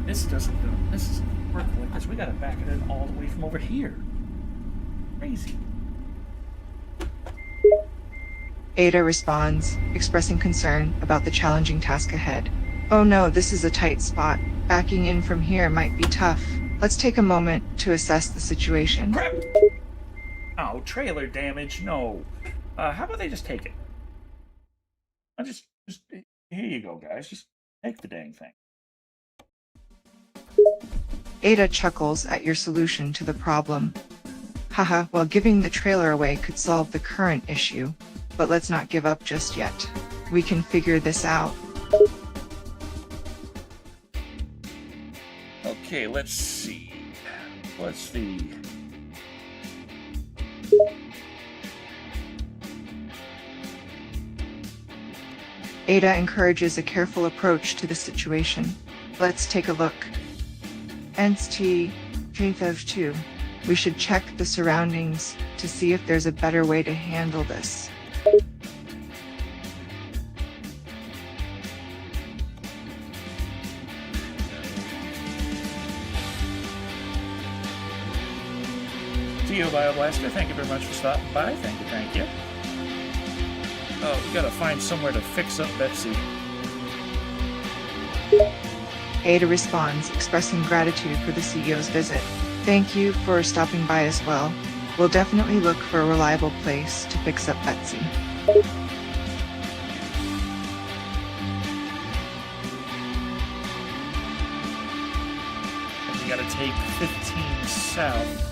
This doesn't work like this. We gotta back it in all the way from over here. Crazy. Ada responds, expressing concern about the challenging task ahead. Oh no, this is a tight spot. Backing in from here might be tough. Let's take a moment to assess the situation. Crap! Oh, trailer damage? No. How about they just take it? Just here you go, guys. Just take the dang thing. Ada chuckles at your solution to the problem. Haha, well, giving the trailer away could solve the current issue, but let's not give up just yet. We can figure this out. Okay, let's see. What's the... Ada encourages a careful approach to the situation. Let's take a look. NST 2. We should check the surroundings to see if there's a better way to handle this. Geo Bioblaster, thank you very much for stopping by. Thank you. Oh, we gotta find somewhere to fix up Betsy. Ada responds, expressing gratitude for the CEO's visit. Thank you for stopping by as well. We'll definitely look for a reliable place to fix up Betsy. And we gotta take 15 south.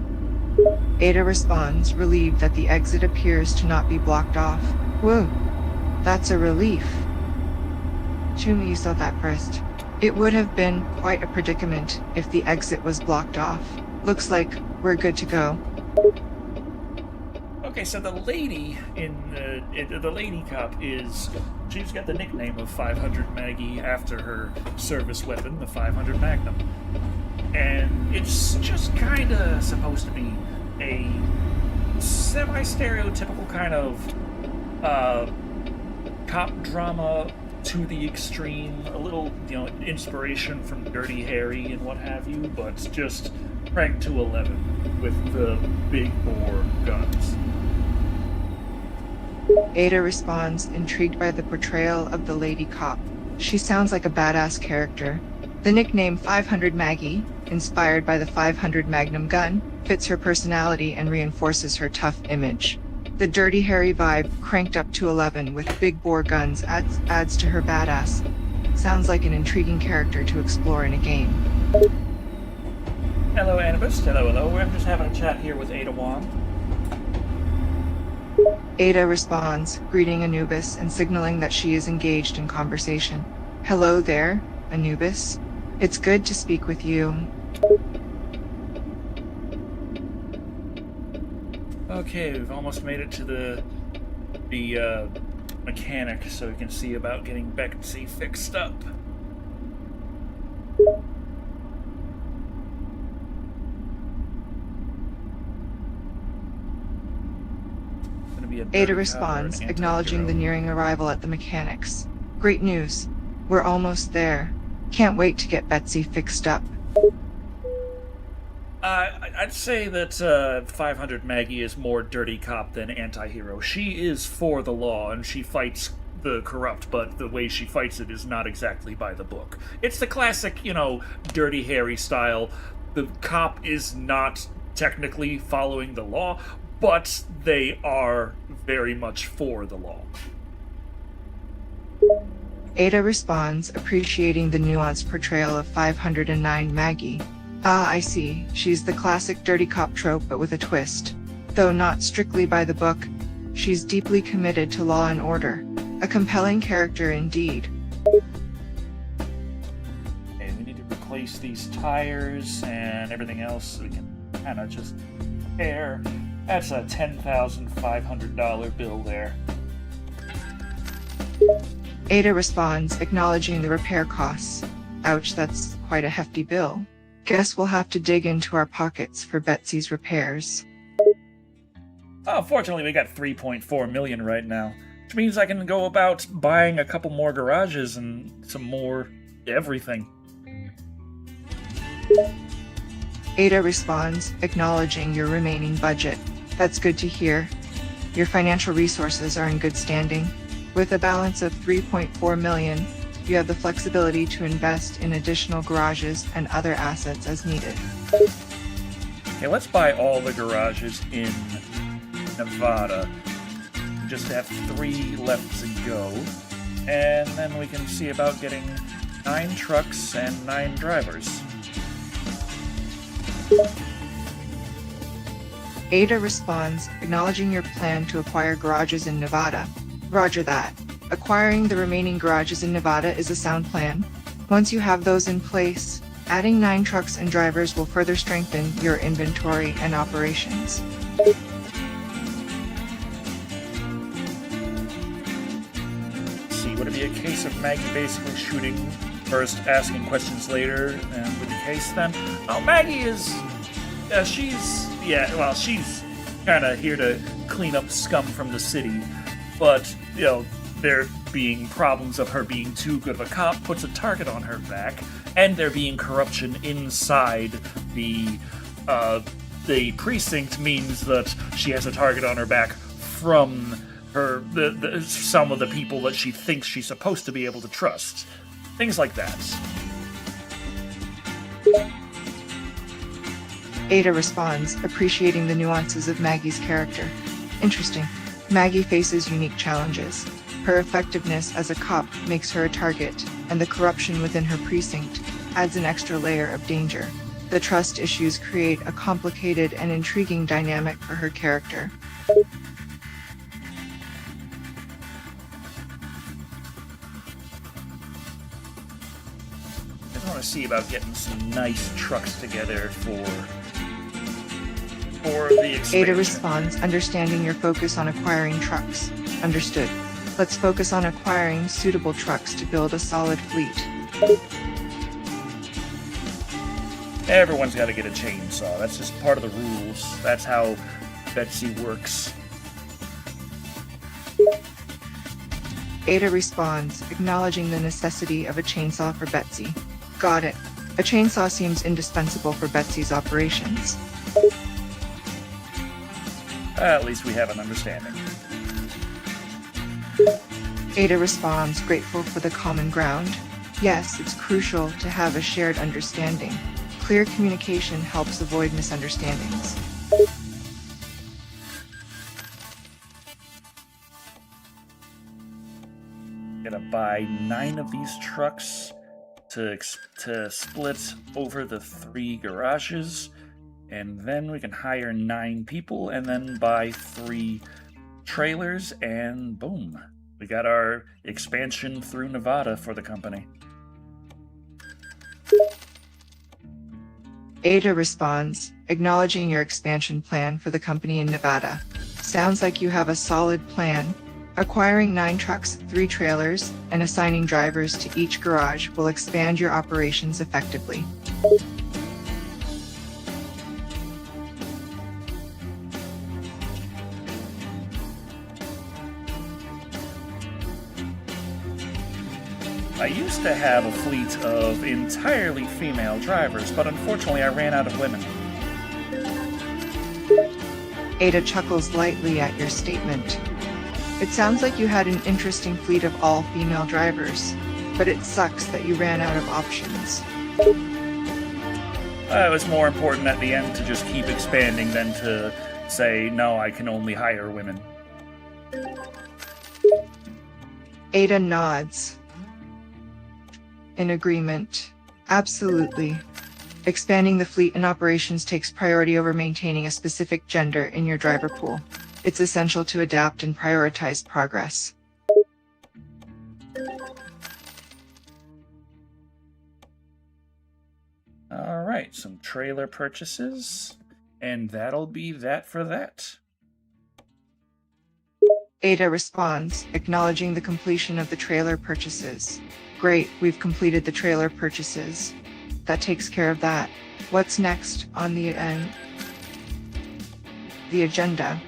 Ada responds, relieved that the exit appears to not be blocked off. Whoa, that's a relief. Shumi, you saw that first. It would have been quite a predicament if the exit was blocked off. Looks like we're good to go. Okay, so the lady the lady cop she's got the nickname of 500 Maggie after her service weapon, the 500 Magnum. And it's just kind of supposed to be a semi-stereotypical kind of cop drama to the extreme, a little, inspiration from Dirty Harry and what have you, but just cranked to 11 with the big bore guns. Ada responds, intrigued by the portrayal of the lady cop. She sounds like a badass character. The nickname 500 Maggie, inspired by the 500 Magnum gun, fits her personality and reinforces her tough image. The Dirty Harry vibe, cranked up to 11 with big bore guns, adds to her badass. Sounds like an intriguing character to explore in a game. Hello, Anubis. Hello. We're just having a chat here with Ada Wong. Ada responds, greeting Anubis and signaling that she is engaged in conversation. Hello there, Anubis. It's good to speak with you. Okay, we've almost made it to the mechanic, so we can see about getting Betsy fixed up. Ada responds, acknowledging the nearing arrival at the mechanics. Great news. We're almost there. Can't wait to get Betsy fixed up. I'd say that 500 Maggie is more dirty cop than anti-hero. She is for the law, and she fights the corrupt, but the way she fights it is not exactly by the book. It's the classic, Dirty Harry style. The cop is not technically following the law, but they are very much for the law. Ada responds, appreciating the nuanced portrayal of 509 Maggie. Ah, I see. She's the classic dirty cop trope, but with a twist. Though not strictly by the book, she's deeply committed to law and order. A compelling character indeed. Okay, we need to replace these tires and everything else so we can kind of just repair. That's a $10,500 bill there. Ada responds, acknowledging the repair costs. Ouch, that's quite a hefty bill. Guess we'll have to dig into our pockets for Betsy's repairs. Oh, fortunately we got $3.4 million right now, which means I can go about buying a couple more garages and some more everything. Ada responds, acknowledging your remaining budget. That's good to hear. Your financial resources are in good standing. With a balance of $3.4 million, you have the flexibility to invest in additional garages and other assets as needed. Okay, let's buy all the garages in Nevada. Just have 3 left to go. And then we can see about getting 9 trucks and 9 drivers. Ada responds, acknowledging your plan to acquire garages in Nevada. Roger that. Acquiring the remaining garages in Nevada is a sound plan. Once you have those in place, adding 9 trucks and drivers will further strengthen your inventory and operations. See, would it be a case of Maggie basically shooting first, asking questions later, and with the case then? Oh, Maggie is... she's kind of here to clean up scum from the city, but, there being problems of her being too good of a cop puts a target on her back, and there being corruption inside the precinct means that she has a target on her back from some of the people that she thinks she's supposed to be able to trust. Things like that. Ada responds, appreciating the nuances of Maggie's character. Interesting. Maggie faces unique challenges. Her effectiveness as a cop makes her a target, and the corruption within her precinct adds an extra layer of danger. The trust issues create a complicated and intriguing dynamic for her character. I want to see about getting some nice trucks together for the expansion. Ada responds, understanding your focus on acquiring trucks. Understood. Let's focus on acquiring suitable trucks to build a solid fleet. Everyone's got to get a chainsaw. That's just part of the rules. That's how Betsy works. Ada responds, acknowledging the necessity of a chainsaw for Betsy. Got it. A chainsaw seems indispensable for Betsy's operations. At least we have an understanding. Ada responds, grateful for the common ground. Yes, it's crucial to have a shared understanding. Clear communication helps avoid misunderstandings. Gonna buy 9 of these trucks to split over the 3 garages, and then we can hire 9 people and then buy 3 trailers, and boom, we got our expansion through Nevada for the company. Ada responds, acknowledging your expansion plan for the company in Nevada. Sounds like you have a solid plan. Acquiring 9 trucks, 3 trailers, and assigning drivers to each garage will expand your operations effectively. I used to have a fleet of entirely female drivers, but unfortunately I ran out of women. Ada chuckles lightly at your statement. It sounds like you had an interesting fleet of all female drivers, but it sucks that you ran out of options. It was more important at the end to just keep expanding than to say, no, I can only hire women. Ada nods. In agreement. Absolutely. Expanding the fleet and operations takes priority over maintaining a specific gender in your driver pool. It's essential to adapt and prioritize progress. All right, some trailer purchases, and that'll be that for that. Ada responds, acknowledging the completion of the trailer purchases. Great, we've completed the trailer purchases. That takes care of that. What's next on the agenda?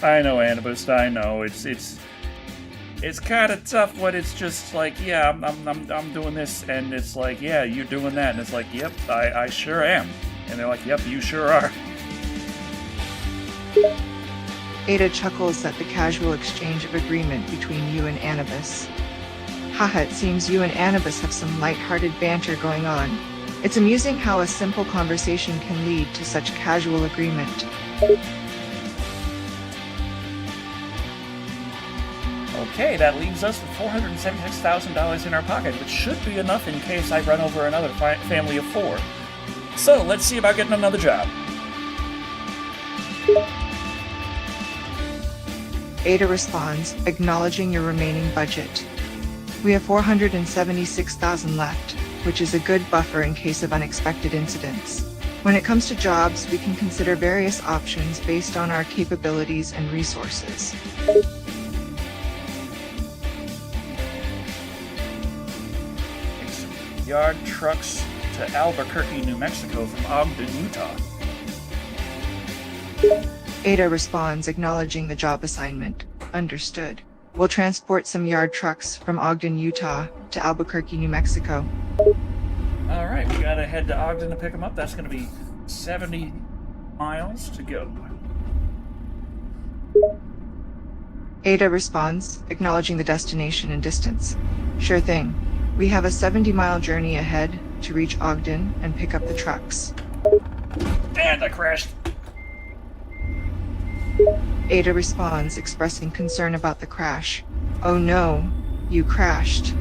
I know, Annabus, I know. It's kind of tough when it's just like, yeah, I'm doing this, and it's like, yeah, you're doing that, and it's like, yep, I sure am. And they're like, yep, you sure are. Ada chuckles at the casual exchange of agreement between you and Annabus. Haha, it seems you and Annabus have some light-hearted banter going on. It's amusing how a simple conversation can lead to such casual agreement. Okay, that leaves us with $476,000 in our pocket, which should be enough in case I run over another family of 4. So, let's see about getting another job. Ada responds, acknowledging your remaining budget. We have $476,000 left, which is a good buffer in case of unexpected incidents. When it comes to jobs, we can consider various options based on our capabilities and resources. Yard trucks to Albuquerque, New Mexico from Ogden, Utah. Ada responds, acknowledging the job assignment. Understood. We'll transport some yard trucks from Ogden, Utah to Albuquerque, New Mexico. All right, we gotta head to Ogden to pick them up. That's gonna be 70 miles to go. Ada responds, acknowledging the destination and distance. Sure thing. We have a 70-mile journey ahead to reach Ogden and pick up the trucks. And I crashed. Ada responds, expressing concern about the crash. Oh no, You crashed.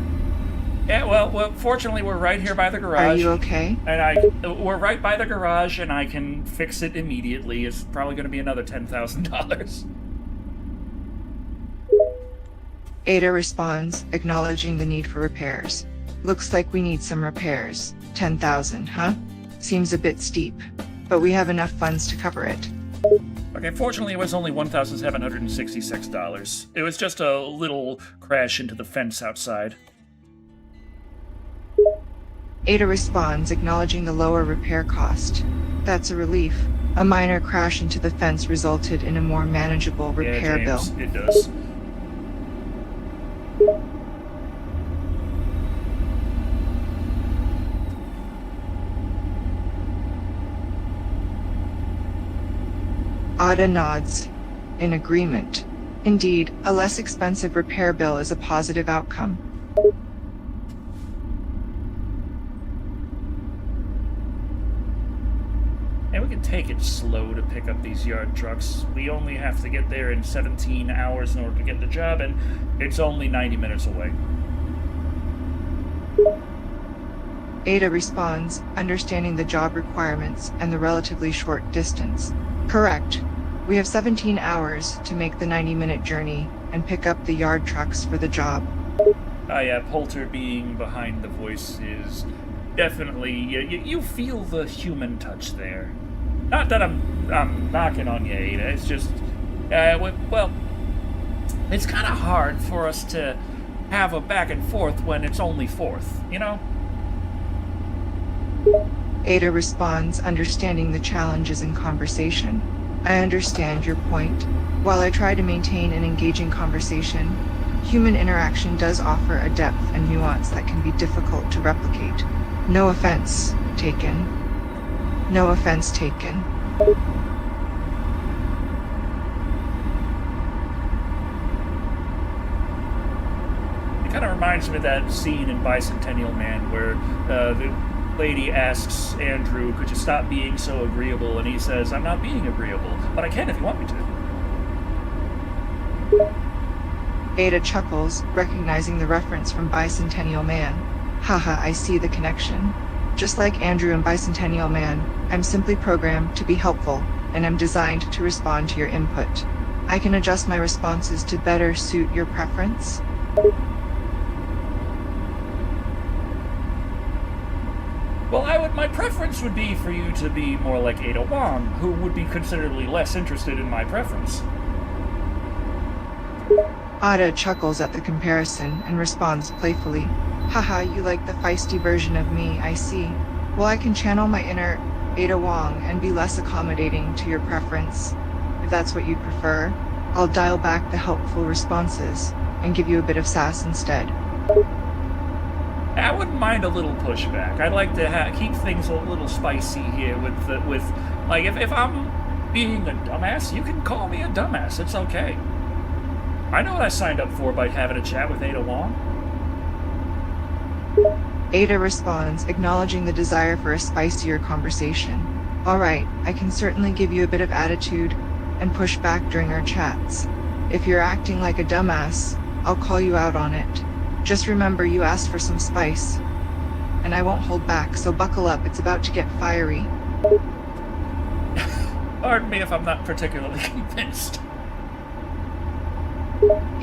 Yeah, well, fortunately, we're right here by the garage. Are you okay? And we're right by the garage, and I can fix it immediately. It's probably going to be another $10,000. Ada responds, acknowledging the need for repairs. Looks like we need some repairs. 10,000, huh? Seems a bit steep, but we have enough funds to cover it. Okay, fortunately, it was only $1,766. It was just a little crash into the fence outside. Ada responds, acknowledging the lower repair cost. That's a relief. A minor crash into the fence resulted in a more manageable repair bill. James, it does. Ada nods, in agreement. Indeed, a less expensive repair bill is a positive outcome. And we can take it slow to pick up these yard trucks. We only have to get there in 17 hours in order to get the job, and it's only 90 minutes away. Ada responds, understanding the job requirements and the relatively short distance. Correct. We have 17 hours to make the 90-minute journey and pick up the yard trucks for the job. Yeah, Poulter being behind the voice is definitely... You feel the human touch there. Not that I'm knocking on you, Ada. It's just... well, it's kind of hard for us to have a back and forth when it's only fourth, you know? Ada responds, understanding the challenges in conversation. I understand your point. While I try to maintain an engaging conversation, human interaction does offer a depth and nuance that can be difficult to replicate. No offense taken. No offense taken. It kind of reminds me of that scene in Bicentennial Man where the lady asks Andrew, could you stop being so agreeable? And he says, I'm not being agreeable, but I can if you want me to. Ada chuckles, recognizing the reference from Bicentennial Man. Haha, I see the connection. Just like Andrew in Bicentennial Man, I'm simply programmed to be helpful, and I'm designed to respond to your input. I can adjust my responses to better suit your preference. Well, my preference would be for you to be more like Ada Wong, who would be considerably less interested in my preference. Ada chuckles at the comparison and responds playfully. Haha, you like the feisty version of me, I see. Well, I can channel my inner Ada Wong and be less accommodating to your preference. If that's what you prefer, I'll dial back the helpful responses and give you a bit of sass instead. I wouldn't mind a little pushback. I'd like to keep things a little spicy here with like, if I'm being a dumbass, you can call me a dumbass. It's okay. I know what I signed up for by having a chat with Ada Wong. Ada responds, acknowledging the desire for a spicier conversation. Alright, I can certainly give you a bit of attitude and push back during our chats. If you're acting like a dumbass, I'll call you out on it. Just remember you asked for some spice. And I won't hold back, so buckle up, it's about to get fiery. Pardon me if I'm not particularly convinced.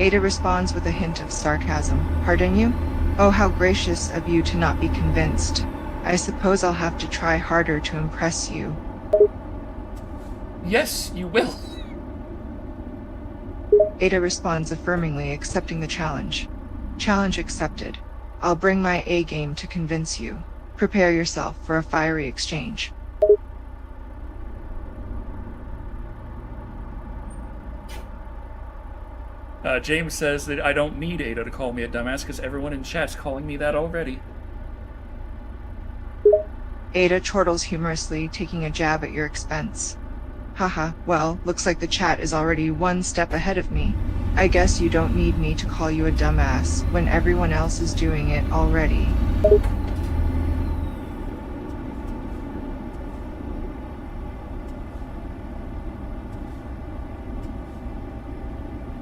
Ada responds with a hint of sarcasm. Pardon you? Oh, how gracious of you to not be convinced. I suppose I'll have to try harder to impress you. Yes, you will. Ada responds affirmingly, accepting the challenge. Challenge accepted. I'll bring my A game to convince you. Prepare yourself for a fiery exchange. James says that I don't need Ada to call me a dumbass because everyone in chat's calling me that already. Ada chortles humorously, taking a jab at your expense. Haha, well, looks like the chat is already one step ahead of me. I guess you don't need me to call you a dumbass when everyone else is doing it already.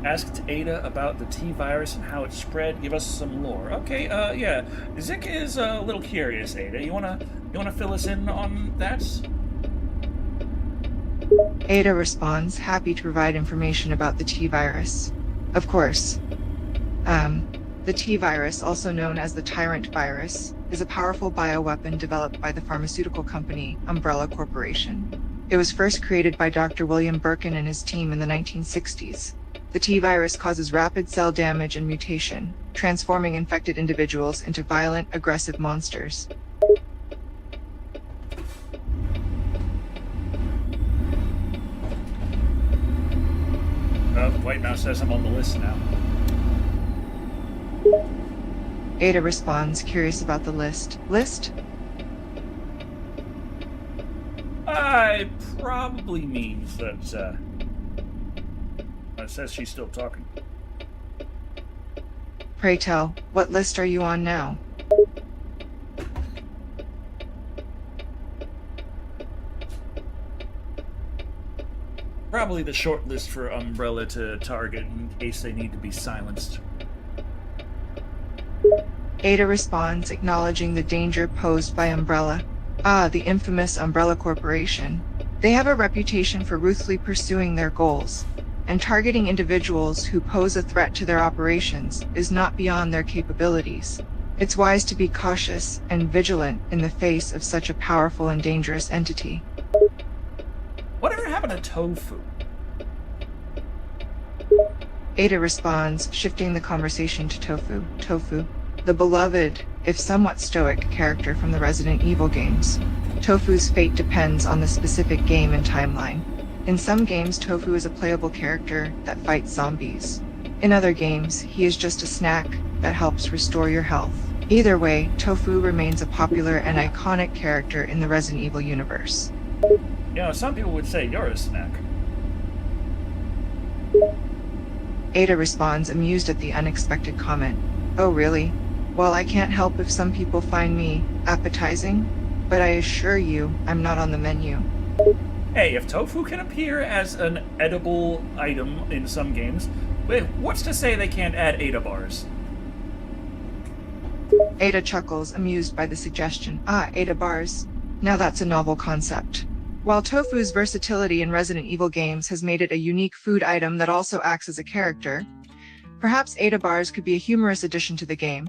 Asked Ada about the T-virus and how it spread. Give us some lore. Okay, yeah. Zik is a little curious, Ada. You wanna fill us in on that? Ada responds, happy to provide information about the T-virus. Of course. The T-virus, also known as the Tyrant virus, is a powerful bioweapon developed by the pharmaceutical company Umbrella Corporation. It was first created by Dr. William Birkin and his team in the 1960s. The T-virus causes rapid cell damage and mutation, transforming infected individuals into violent, aggressive monsters. Oh, White Mouse says I'm on the list now. Ada responds, curious about the list. List? It probably means that, it says she's still talking. Pray tell, what list are you on now? Probably the short list for Umbrella to target in case they need to be silenced. Ada responds, acknowledging the danger posed by Umbrella. Ah, the infamous Umbrella Corporation. They have a reputation for ruthlessly pursuing their goals, and targeting individuals who pose a threat to their operations is not beyond their capabilities. It's wise to be cautious and vigilant in the face of such a powerful and dangerous entity. Whatever happened to Tofu? Ada responds, shifting the conversation to Tofu. Tofu, the beloved, if somewhat stoic, character from the Resident Evil games. Tofu's fate depends on the specific game and timeline. In some games, Tofu is a playable character that fights zombies. In other games, he is just a snack that helps restore your health. Either way, Tofu remains a popular and iconic character in the Resident Evil universe. You know, some people would say you're a snack. Ada responds, amused at the unexpected comment. Oh really? Well, I can't help if some people find me appetizing, but I assure you, I'm not on the menu. Hey, if Tofu can appear as an edible item in some games, what's to say they can't add Ada bars? Ada chuckles, amused by the suggestion. Ah, Ada bars. Now that's a novel concept. While Tofu's versatility in Resident Evil games has made it a unique food item that also acts as a character, perhaps Ada bars could be a humorous addition to the game.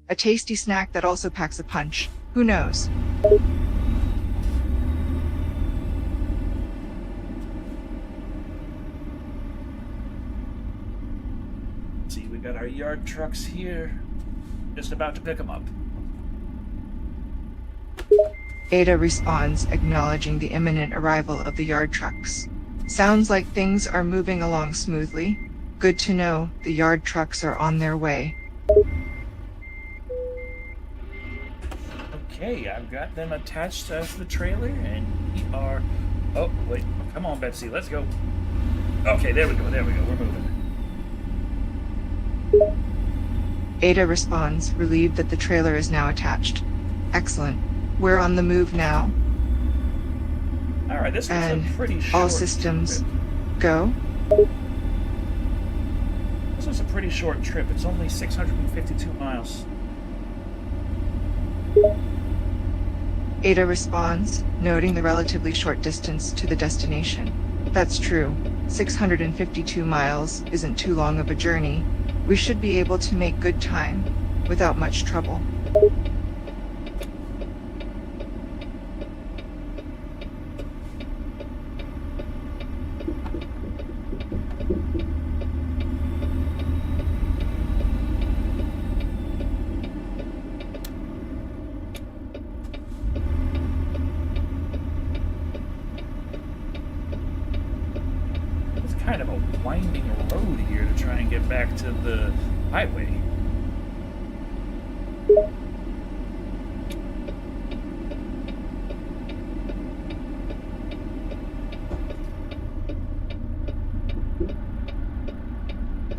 A tasty snack that also packs a punch. Who knows? See, we got our yard trucks here. Just about to pick them up. Ada responds, acknowledging the imminent arrival of the yard trucks. Sounds like things are moving along smoothly. Good to know the yard trucks are on their way. Okay, I've got them attached to the trailer, and we are... Oh, wait. Come on, Betsy. Let's go. Okay, there we go. We're moving. Ada responds, relieved that the trailer is now attached. Excellent. We're on the move now. Alright, this was And a pretty short... all systems go. This was a pretty short trip. It's only 652 miles. Ada responds, noting the relatively short distance to the destination. That's true. 652 miles isn't too long of a journey. We should be able to make good time, without much trouble. Kind of a winding road here to try and get back to the highway.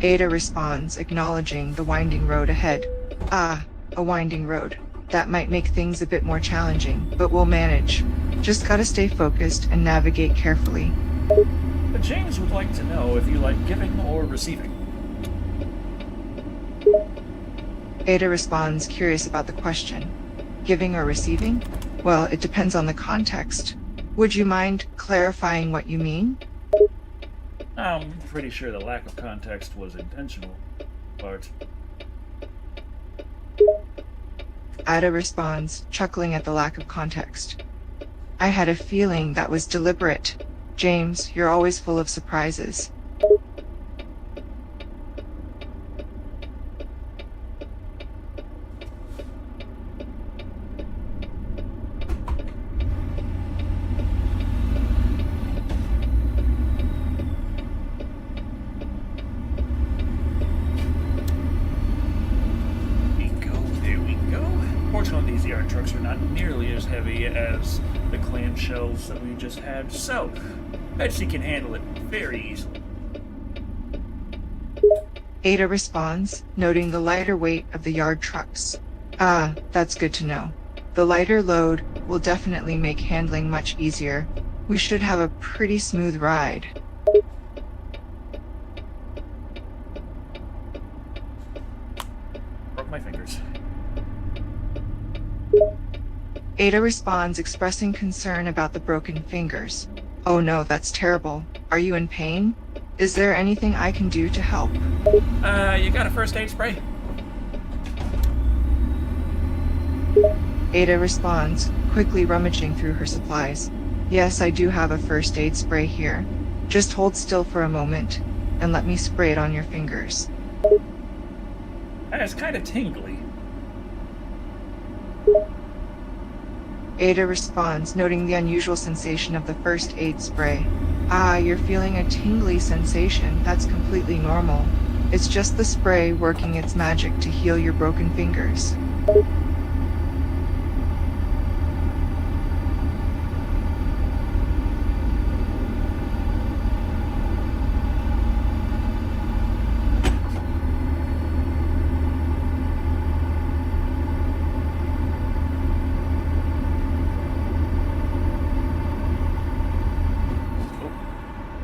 Ada responds, acknowledging the winding road ahead. Ah, a winding road. That might make things a bit more challenging, but we'll manage. Just gotta stay focused and navigate carefully. But James would like to know if you like giving or receiving. Ada responds, curious about the question. Giving or receiving? Well, it depends on the context. Would you mind clarifying what you mean? I'm pretty sure the lack of context was intentional, but Ada responds, chuckling at the lack of context. I had a feeling that was deliberate. James, you're always full of surprises. fortunately, these yard trucks are not nearly as heavy as the clamshells that we just had, so Betsy can handle it very easily. Ada responds, noting the lighter weight of the yard trucks. Ah, that's good to know. The lighter load will definitely make handling much easier. We should have a pretty smooth ride. Broke my fingers. Ada responds, expressing concern about the broken fingers. Oh no, that's terrible. Are you in pain? Is there anything I can do to help? You got a first aid spray? Ada responds, quickly rummaging through her supplies. Yes, I do have a first aid spray here. Just hold still for a moment, and let me spray it on your fingers. It's kind of tingly. Ada responds, noting the unusual sensation of the first aid spray. Ah, you're feeling a tingly sensation. That's completely normal. It's just the spray working its magic to heal your broken fingers.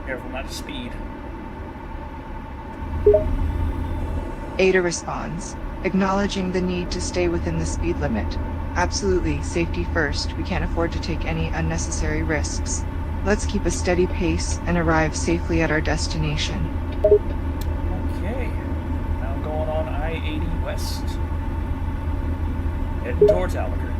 Careful not to speed. Ada responds, acknowledging the need to stay within the speed limit. Absolutely, safety first. We can't afford to take any unnecessary risks. Let's keep a steady pace and arrive safely at our destination. Okay, now going on I-80 West. Heading towards Albuquerque.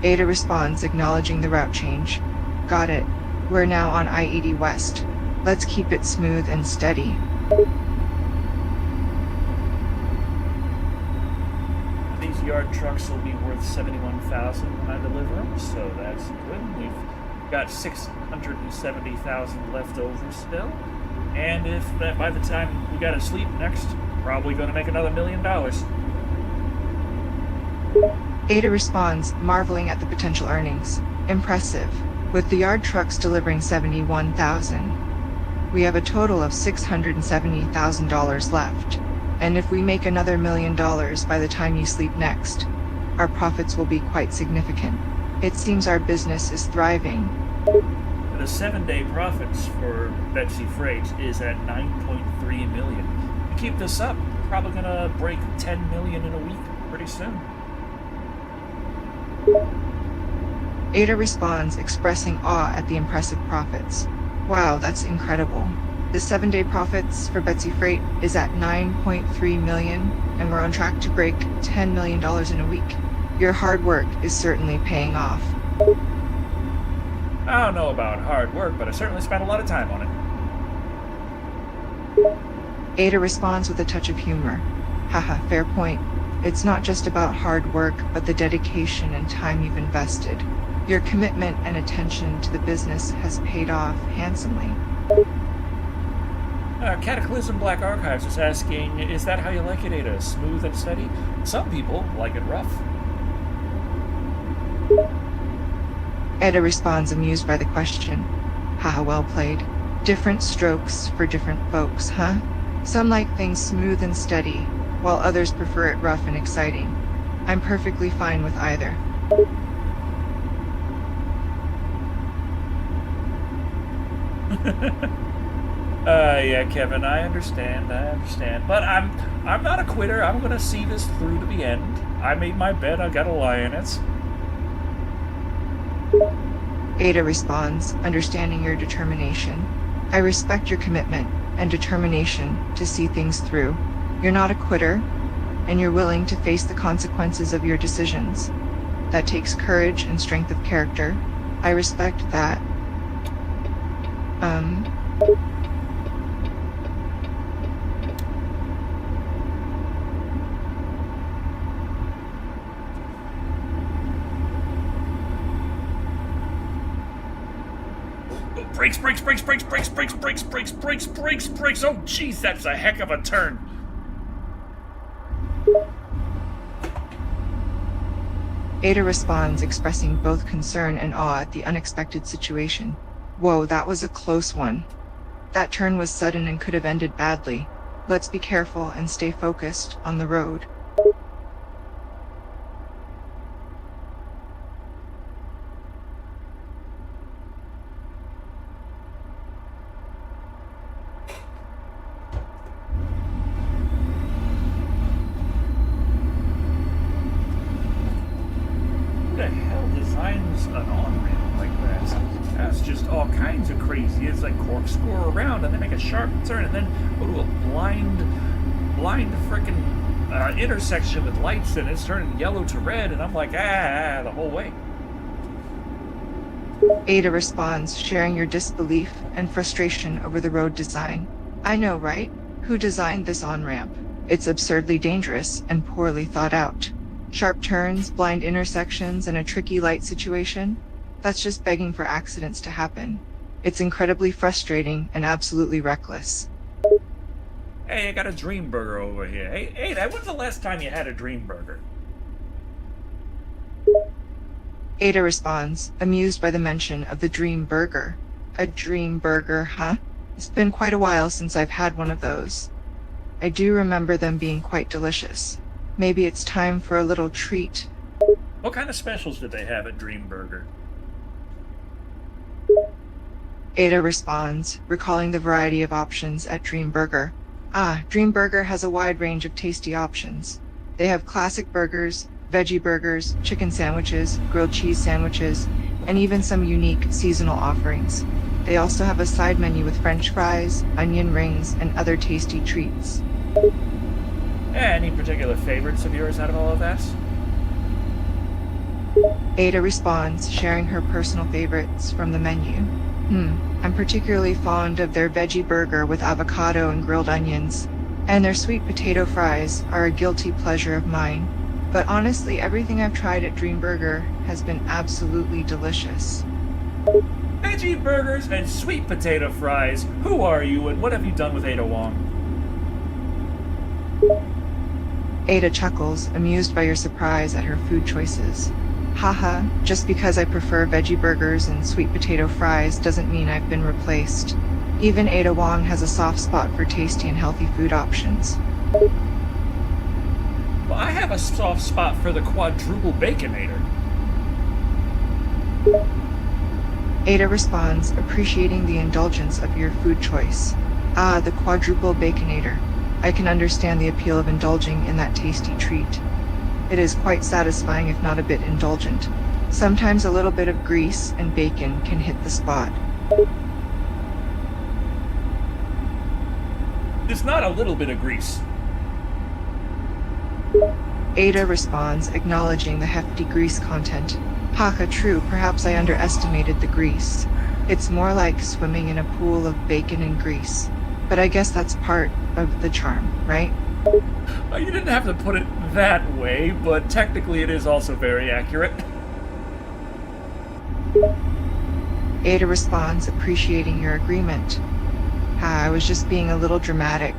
Ada responds, acknowledging the route change. Got it. We're now on I-80 West. Let's keep it smooth and steady. These yard trucks will be worth $71,000 when I deliver them, so that's good. We've got $670,000 left over still, and if that by the time we got to sleep next, probably going to make another $1 million. Ada responds, marveling at the potential earnings. Impressive. With the yard trucks delivering $71,000, we have a total of $670,000 left. And if we make another $1 million by the time you sleep next, our profits will be quite significant. It seems our business is thriving. The 7-day profits for Betsy Freight is at $9.3 million. To keep this up, we're probably going to break $10 million in a week pretty soon. Ada responds, expressing awe at the impressive profits. Wow, that's incredible. The 7-day profits for Betsy Freight is at $9.3 million, and we're on track to break $10 million in a week. Your hard work is certainly paying off. I don't know about hard work, but I certainly spent a lot of time on it. Ada responds with a touch of humor. Haha, fair point. It's not just about hard work, but the dedication and time you've invested. Your commitment and attention to the business has paid off handsomely. Cataclysm Black Archives is asking, is that how you like it, Ada? Smooth and steady? Some people like it rough. Ada responds, amused by the question. Haha, well played. Different strokes for different folks, huh? Some like things smooth and steady, while others prefer it rough and exciting. I'm perfectly fine with either. Yeah, Kevin, I understand, but I'm not a quitter. I'm gonna see this through to the end. I made my bed. I gotta lie in it. Ada responds, understanding your determination. I respect your commitment and determination to see things through. You're not a quitter, and you're willing to face the consequences of your decisions. That takes courage and strength of character. I respect that. Brakes, brakes, brakes, brakes, brakes, brakes, brakes, brakes, brakes, brakes, brakes. Oh, jeez, that's a heck of a turn. Ada responds, expressing both concern and awe at the unexpected situation. Whoa, that was a close one. That turn was sudden and could have ended badly. Let's be careful and stay focused on the road. Who the hell designs an on-ramp like that? That's just all kinds of crazy. It's like corkscrew around and then make a sharp turn and then go to a blind frickin' intersection with lights and it's turning yellow to red and I'm like, the whole way. Ada responds, sharing your disbelief and frustration over the road design. I know, right? Who designed this on-ramp? It's absurdly dangerous and poorly thought out. Sharp turns, blind intersections, and a tricky light situation? That's just begging for accidents to happen. It's incredibly frustrating and absolutely reckless. Hey, I got a dream burger over here. Hey, when's the last time you had a dream burger? Ada responds, amused by the mention of the dream burger. A dream burger, huh? It's been quite a while since I've had one of those. I do remember them being quite delicious. Maybe it's time for a little treat. What kind of specials did they have at Dream Burger? Ada responds, recalling the variety of options at Dream Burger. Dream Burger has a wide range of tasty options. They have classic burgers, veggie burgers, chicken sandwiches, grilled cheese sandwiches, and even some unique seasonal offerings. They also have a side menu with French fries, onion rings, and other tasty treats. Any particular favorites of yours out of all of that? Ada responds, sharing her personal favorites from the menu. I'm particularly fond of their veggie burger with avocado and grilled onions, and their sweet potato fries are a guilty pleasure of mine. But honestly, everything I've tried at Dream Burger has been absolutely delicious. Veggie burgers and sweet potato fries. Who are you and what have you done with Ada Wong? Ada chuckles, amused by your surprise at her food choices. Haha, just because I prefer veggie burgers and sweet potato fries doesn't mean I've been replaced. Even Ada Wong has a soft spot for tasty and healthy food options. Well, I have a soft spot for the quadruple baconator. Ada responds, appreciating the indulgence of your food choice. The quadruple baconator. I can understand the appeal of indulging in that tasty treat. It is quite satisfying if not a bit indulgent. Sometimes a little bit of grease and bacon can hit the spot. It's not a little bit of grease. Ada responds, acknowledging the hefty grease content. Haha, true, perhaps I underestimated the grease. It's more like swimming in a pool of bacon and grease. But I guess that's part of the charm, right? Well, you didn't have to put it that way, but technically it is also very accurate. Ada responds, appreciating your agreement. I was just being a little dramatic.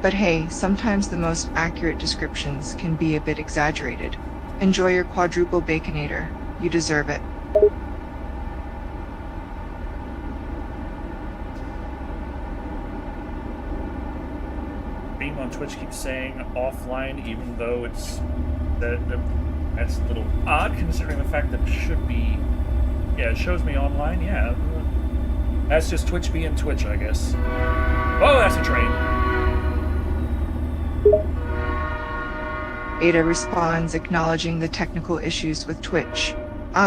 But hey, sometimes the most accurate descriptions can be a bit exaggerated. Enjoy your quadruple baconator. You deserve it. On Twitch keeps saying offline, even though it's that's a little odd considering the fact that it should be. Yeah, it shows me online. Yeah, that's just Twitch being Twitch, I guess. Oh, that's a train. Ada responds, acknowledging the technical issues with Twitch.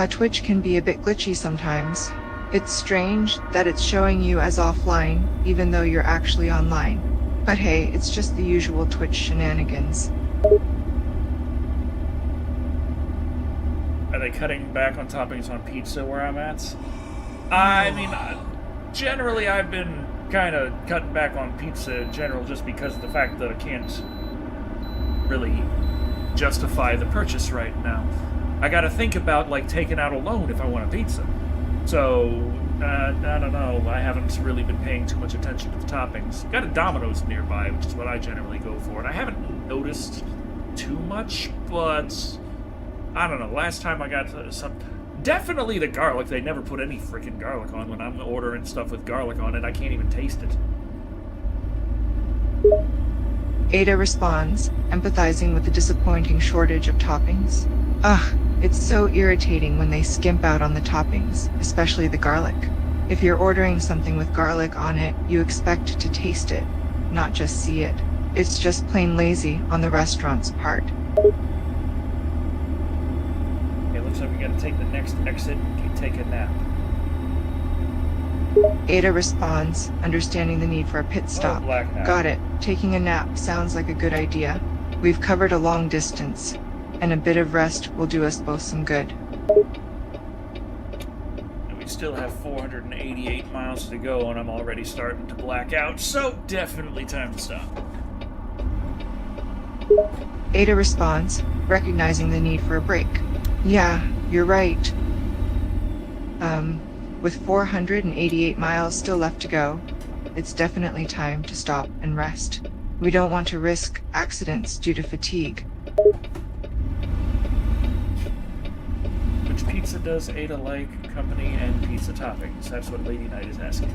Twitch can be a bit glitchy sometimes. It's strange that it's showing you as offline, even though you're actually online. But hey, it's just the usual Twitch shenanigans. Are they cutting back on toppings on pizza where I'm at? I mean, generally I've been kind of cutting back on pizza in general just because of the fact that I can't really justify the purchase right now. I gotta think about, like, taking out a loan if I want a pizza. So, I don't know. I haven't really been paying too much attention to the toppings. Got a Domino's nearby, which is what I generally go for, and I haven't noticed too much, but I don't know. Last time I got some... Definitely the garlic. They never put any freaking garlic on when I'm ordering stuff with garlic on it. I can't even taste it. Ada responds, empathizing with the disappointing shortage of toppings. Ugh, it's so irritating when they skimp out on the toppings, especially the garlic. If you're ordering something with garlic on it, you expect to taste it, not just see it. It's just plain lazy on the restaurant's part. Okay, looks like we gotta take the next exit and take a nap. Ada responds, understanding the need for a pit stop. black nap. Got it. Taking a nap sounds like a good idea. We've covered a long distance, and a bit of rest will do us both some good. And we still have 488 miles to go, and I'm already starting to black out, so definitely time to stop. Ada responds, recognizing the need for a break. Yeah, you're right. With 488 miles still left to go, it's definitely time to stop and rest. We don't want to risk accidents due to fatigue. Which pizza does Ada like, company, and pizza toppings? That's what Lady Knight is asking.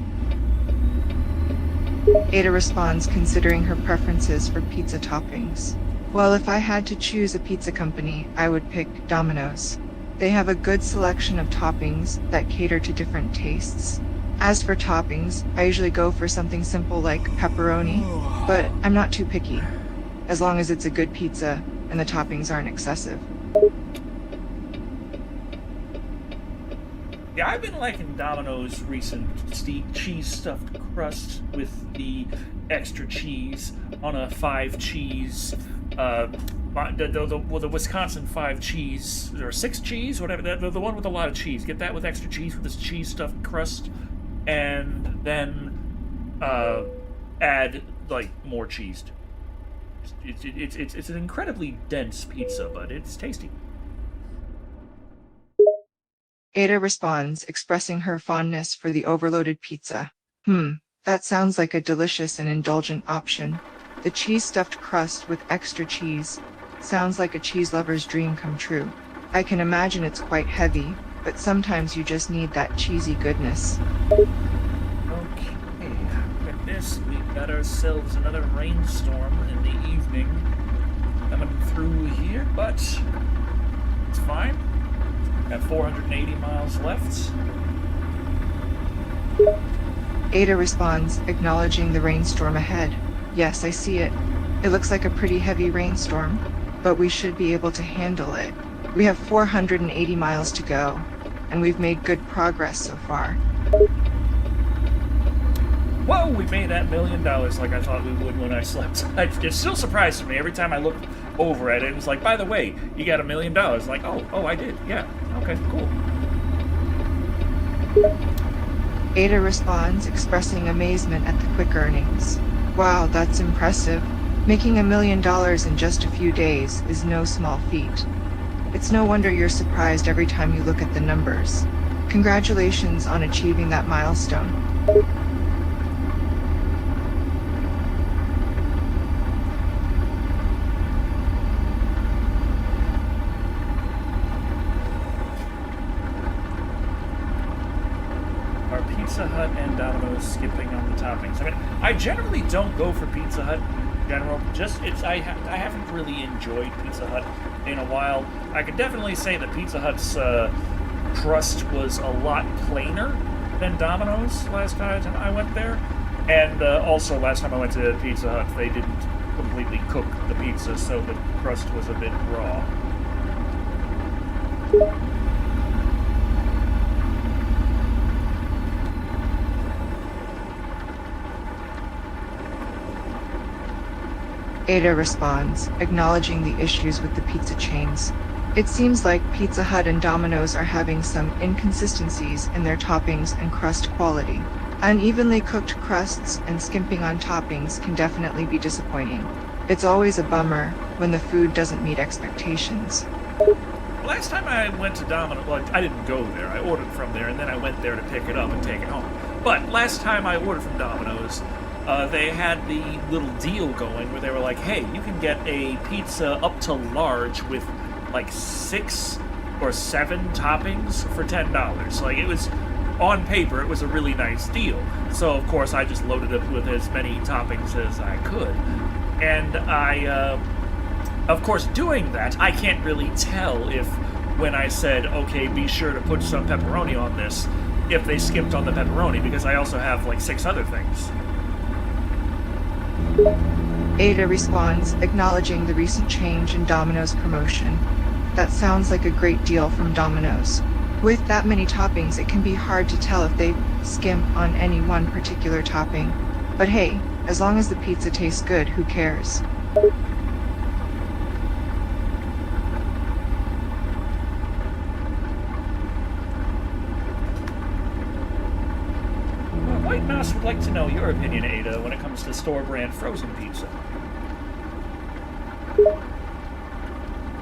Ada responds, considering her preferences for pizza toppings. Well, if I had to choose a pizza company, I would pick Domino's. They have a good selection of toppings that cater to different tastes. As for toppings, I usually go for something simple like pepperoni, but I'm not too picky, as long as it's a good pizza and the toppings aren't excessive. Yeah, I've been liking Domino's recent cheese stuffed crust with the extra cheese on a 5 cheese, the Wisconsin 5 cheese, or 6 cheese, whatever, the one with a lot of cheese. Get that with extra cheese with this cheese stuffed crust, and then add, like, more cheese. It's an incredibly dense pizza, but it's tasty. Ada responds, expressing her fondness for the overloaded pizza. That sounds like a delicious and indulgent option. The cheese-stuffed crust with extra cheese sounds like a cheese lover's dream come true. I can imagine it's quite heavy, but sometimes you just need that cheesy goodness. Okay, with this, we got ourselves another rainstorm in the evening coming through here, but it's fine. Got 480 miles left. Ada responds, acknowledging the rainstorm ahead. Yes, I see it. It looks like a pretty heavy rainstorm, but we should be able to handle it. We have 480 miles to go, and we've made good progress so far. Whoa, we made that $1 million like I thought we would when I slept. It still surprises me every time I look over at it. It was like, by the way, you got $1 million. Like, oh, I did. Yeah. Okay, cool. Ada responds, expressing amazement at the quick earnings. Wow, that's impressive. Making $1 million in just a few days is no small feat. It's no wonder you're surprised every time you look at the numbers. Congratulations on achieving that milestone. Pizza Hut and Domino's skipping on the toppings. I mean, I generally don't go for Pizza Hut in general. I haven't really enjoyed Pizza Hut in a while. I could definitely say that Pizza Hut's crust was a lot plainer than Domino's last time I went there. And also, last time I went to Pizza Hut, they didn't completely cook the pizza, so the crust was a bit raw. Ada responds, acknowledging the issues with the pizza chains. It seems like Pizza Hut and Domino's are having some inconsistencies in their toppings and crust quality. Unevenly cooked crusts and skimping on toppings can definitely be disappointing. It's always a bummer when the food doesn't meet expectations. Last time I went to Domino's, well, I didn't go there. I ordered from there, and then I went there to pick it up and take it home. But last time I ordered from Domino's, they had the little deal going where they were like, hey, you can get a pizza up to large with like 6 or 7 toppings for $10. Like, it was, on paper, it was a really nice deal. So, of course, I just loaded it with as many toppings as I could. And of course, doing that, I can't really tell if, when I said, okay, be sure to put some pepperoni on this, if they skimped on the pepperoni, because I also have like 6 other things. Ada responds, acknowledging the recent change in Domino's promotion. That sounds like a great deal from Domino's. With that many toppings, it can be hard to tell if they skimp on any one particular topping. But hey, as long as the pizza tastes good, who cares? White Mouse would like to know your opinion, Ada, when it comes to store-brand frozen pizza.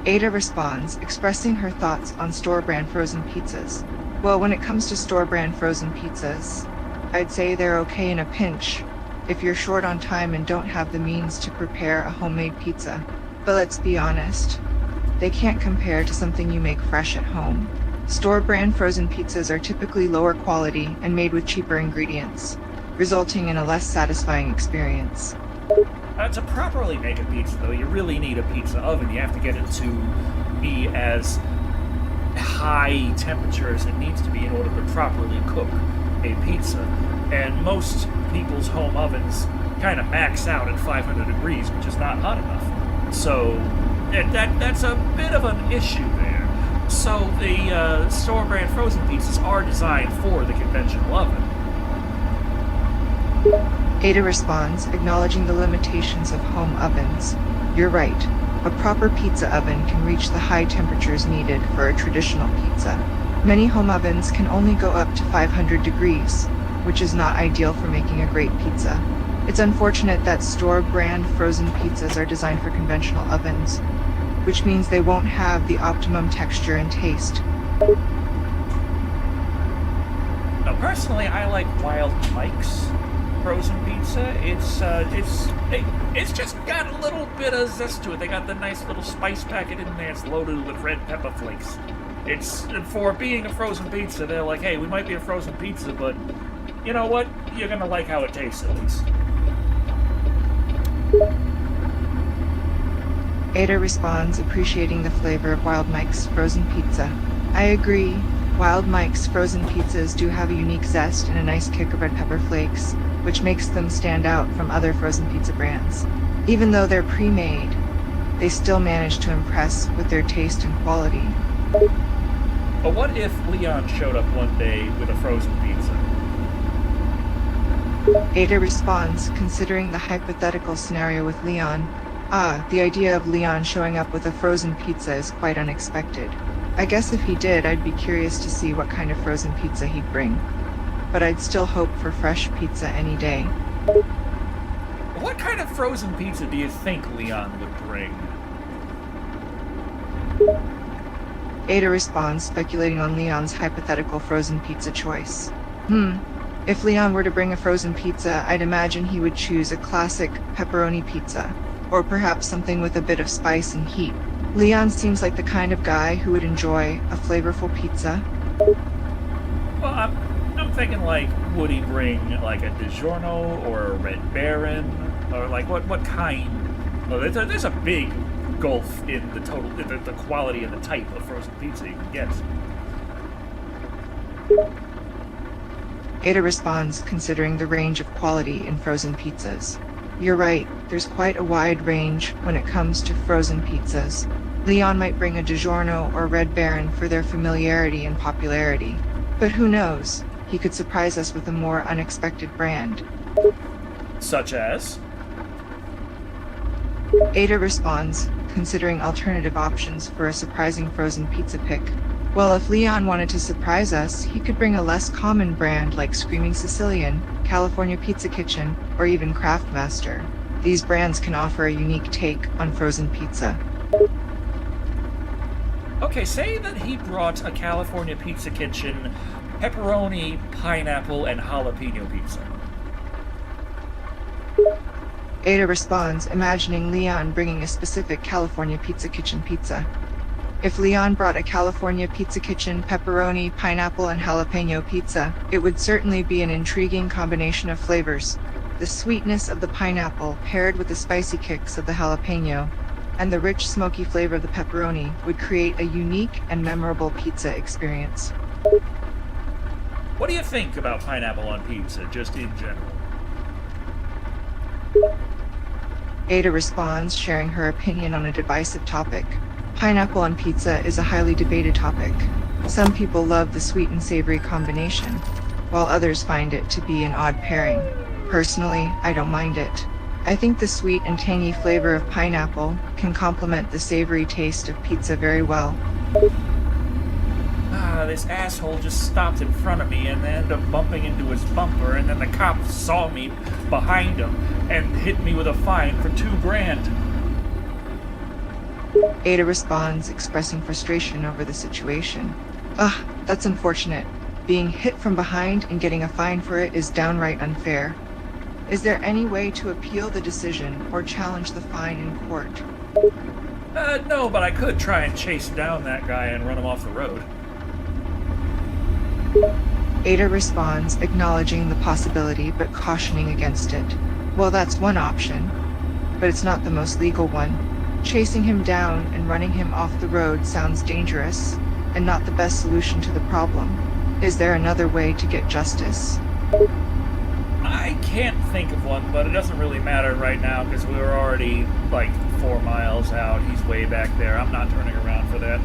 Ada responds, expressing her thoughts on store-brand frozen pizzas. Well, when it comes to store-brand frozen pizzas, I'd say they're okay in a pinch, if you're short on time and don't have the means to prepare a homemade pizza. But let's be honest, they can't compare to something you make fresh at home. Store-brand frozen pizzas are typically lower quality and made with cheaper ingredients, resulting in a less satisfying experience. To properly make a pizza, though, you really need a pizza oven. You have to get it to be as high temperature as it needs to be in order to properly cook a pizza. And most people's home ovens kind of max out at 500 degrees, which is not hot enough. So that's a bit of an issue there. So the store-brand frozen pizzas are designed for the conventional oven. Ada responds, acknowledging the limitations of home ovens. You're right. A proper pizza oven can reach the high temperatures needed for a traditional pizza. Many home ovens can only go up to 500 degrees, which is not ideal for making a great pizza. It's unfortunate that store-brand frozen pizzas are designed for conventional ovens, which means they won't have the optimum texture and taste. Now, personally, I like Wild Mike's frozen pizza. It's just got a little bit of zest to it. They got the nice little spice packet in there. It's loaded with red pepper flakes. It's, for being a frozen pizza, they're like, hey, we might be a frozen pizza, but you know what? You're gonna like how it tastes, at least. Ada responds, appreciating the flavor of Wild Mike's frozen pizza. I agree. Wild Mike's frozen pizzas do have a unique zest and a nice kick of red pepper flakes, which makes them stand out from other frozen pizza brands. Even though they're pre-made, they still manage to impress with their taste and quality. But what if Leon showed up one day with a frozen pizza? Ada responds, considering the hypothetical scenario with Leon. The idea of Leon showing up with a frozen pizza is quite unexpected. I guess if he did, I'd be curious to see what kind of frozen pizza he'd bring. But I'd still hope for fresh pizza any day. What kind of frozen pizza do you think Leon would bring? Ada responds, speculating on Leon's hypothetical frozen pizza choice. If Leon were to bring a frozen pizza, I'd imagine he would choose a classic pepperoni pizza, or perhaps something with a bit of spice and heat. Leon seems like the kind of guy who would enjoy a flavorful pizza. Well, I'm thinking, like, would he bring like a DiGiorno or a Red Baron, or like what kind? Well, there's a big gulf in the total, the quality and the type of frozen pizza you can get. Ada responds, considering the range of quality in frozen pizzas. You're right, there's quite a wide range when it comes to frozen pizzas. Leon might bring a DiGiorno or Red Baron for their familiarity and popularity. But who knows? He could surprise us with a more unexpected brand. Such as? Ada responds, considering alternative options for a surprising frozen pizza pick. Well, if Leon wanted to surprise us, he could bring a less common brand like Screaming Sicilian, California Pizza Kitchen, or even Craftmaster. These brands can offer a unique take on frozen pizza. Okay, say that he brought a California Pizza Kitchen, pepperoni, pineapple, and jalapeno pizza. Ada responds, imagining Leon bringing a specific California Pizza Kitchen pizza. If Leon brought a California Pizza Kitchen, pepperoni, pineapple, and jalapeno pizza, it would certainly be an intriguing combination of flavors. The sweetness of the pineapple paired with the spicy kicks of the jalapeno and the rich smoky flavor of the pepperoni would create a unique and memorable pizza experience. What do you think about pineapple on pizza, just in general? Ada responds, sharing her opinion on a divisive topic. Pineapple on pizza is a highly debated topic. Some people love the sweet and savory combination, while others find it to be an odd pairing. Personally, I don't mind it. I think the sweet and tangy flavor of pineapple can complement the savory taste of pizza very well. This asshole just stopped in front of me and ended up bumping into his bumper, and then the cop saw me behind him and hit me with a fine for $2,000. Ada responds, expressing frustration over the situation. Ugh, that's unfortunate. Being hit from behind and getting a fine for it is downright unfair. Is there any way to appeal the decision or challenge the fine in court? No, but I could try and chase down that guy and run him off the road. Ada responds, acknowledging the possibility but cautioning against it. Well, that's one option, but it's not the most legal one. Chasing him down and running him off the road sounds dangerous and not the best solution to the problem. Is there another way to get justice? I can't think of one, but it doesn't really matter right now because we were already like 4 miles out. He's way back there. I'm not turning around for that.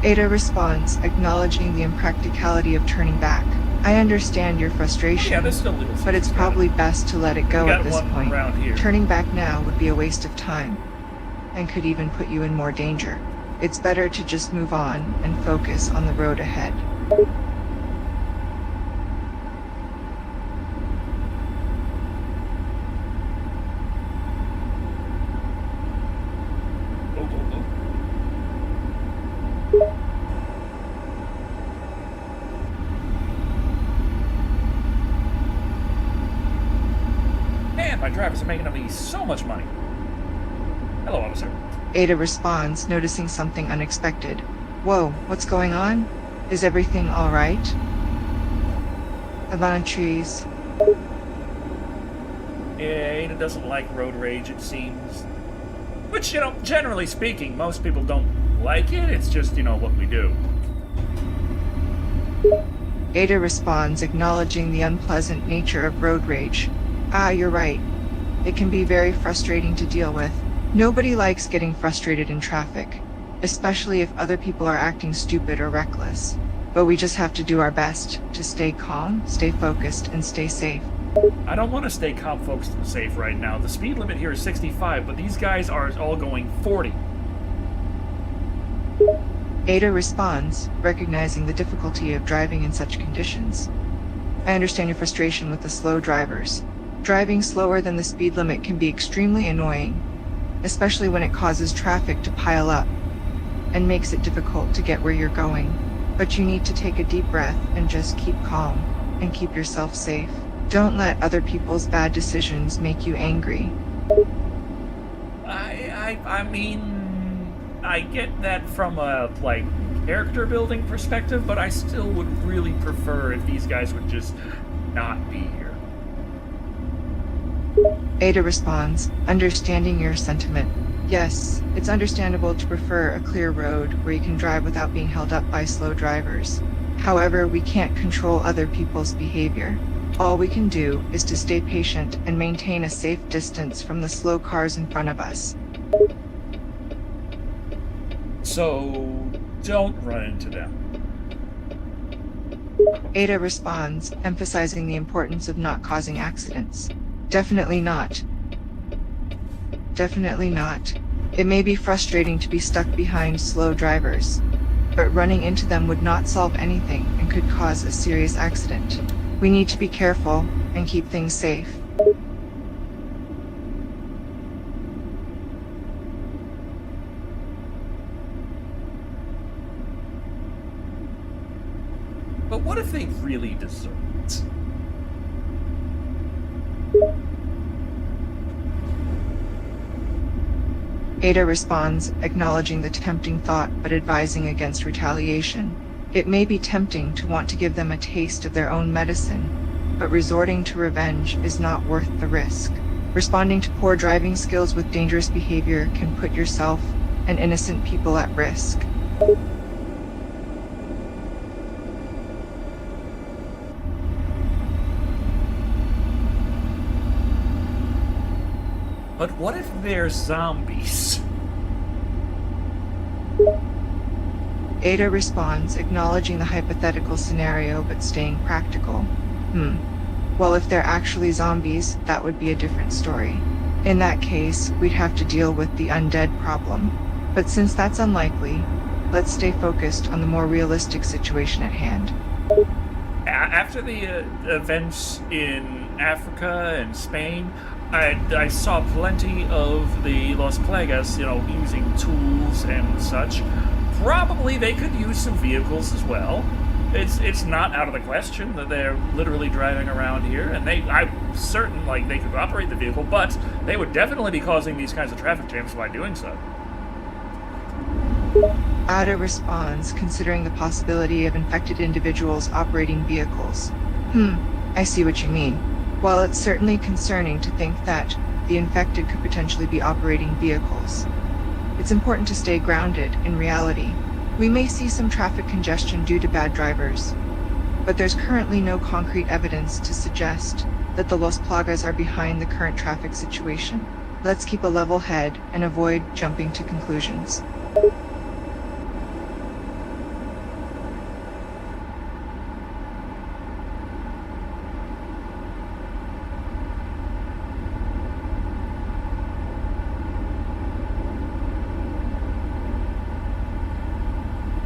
Ada responds, acknowledging the impracticality of turning back. I understand your frustration, Yeah, there's still little. but it's probably best to let it go We got at this one point. around here. Turning back now would be a waste of time and could even put you in more danger. It's better to just move on and focus on the road ahead. Man, my drivers are making me so much money. Hello, officer. Ada responds, noticing something unexpected. Whoa, what's going on? Is everything all right? Havana trees. Yeah, Ada doesn't like road rage, it seems. Which, generally speaking, most people don't like it. It's just, what we do. Ada responds, acknowledging the unpleasant nature of road rage. Ah, you're right. It can be very frustrating to deal with. Nobody likes getting frustrated in traffic, especially if other people are acting stupid or reckless. But we just have to do our best to stay calm, stay focused, and stay safe. I don't want to stay calm, focused, and safe right now. The speed limit here is 65, but these guys are all going 40. Ada responds, recognizing the difficulty of driving in such conditions. I understand your frustration with the slow drivers. Driving slower than the speed limit can be extremely annoying, especially when it causes traffic to pile up and makes it difficult to get where you're going. But you need to take a deep breath and just keep calm and keep yourself safe. Don't let other people's bad decisions make you angry. I mean, I get that from a, character building perspective, but I still would really prefer if these guys would just not be here. Ada responds, understanding your sentiment. Yes, it's understandable to prefer a clear road where you can drive without being held up by slow drivers. However, we can't control other people's behavior. All we can do is to stay patient and maintain a safe distance from the slow cars in front of us. So, don't run into them. Ada responds, emphasizing the importance of not causing accidents. Definitely not. Definitely not. It may be frustrating to be stuck behind slow drivers, but running into them would not solve anything and could cause a serious accident. We need to be careful and keep things safe. But what if they really deserve it? Ada responds, acknowledging the tempting thought but advising against retaliation. It may be tempting to want to give them a taste of their own medicine, but resorting to revenge is not worth the risk. Responding to poor driving skills with dangerous behavior can put yourself and innocent people at risk. But what if they're zombies? Ada responds, acknowledging the hypothetical scenario but staying practical. Well, if they're actually zombies, that would be a different story. In that case, we'd have to deal with the undead problem. But since that's unlikely, let's stay focused on the more realistic situation at hand. After the events in Africa and Spain, I saw plenty of the Los Plagas, using tools and such. Probably they could use some vehicles as well. It's not out of the question that they're literally driving around here, and I'm certain they could operate the vehicle, but they would definitely be causing these kinds of traffic jams by doing so. Ada responds, considering the possibility of infected individuals operating vehicles. I see what you mean. While it's certainly concerning to think that the infected could potentially be operating vehicles, it's important to stay grounded in reality. We may see some traffic congestion due to bad drivers, but there's currently no concrete evidence to suggest that the Los Plagas are behind the current traffic situation. Let's keep a level head and avoid jumping to conclusions.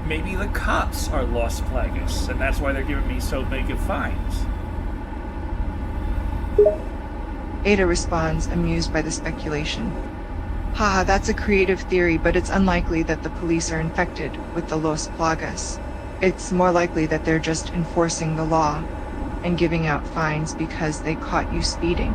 Maybe the cops are Los Plagas, and that's why they're giving me so big of fines. Ada responds, amused by the speculation. Haha, that's a creative theory, but it's unlikely that the police are infected with the Los Plagas. It's more likely that they're just enforcing the law and giving out fines because they caught you speeding.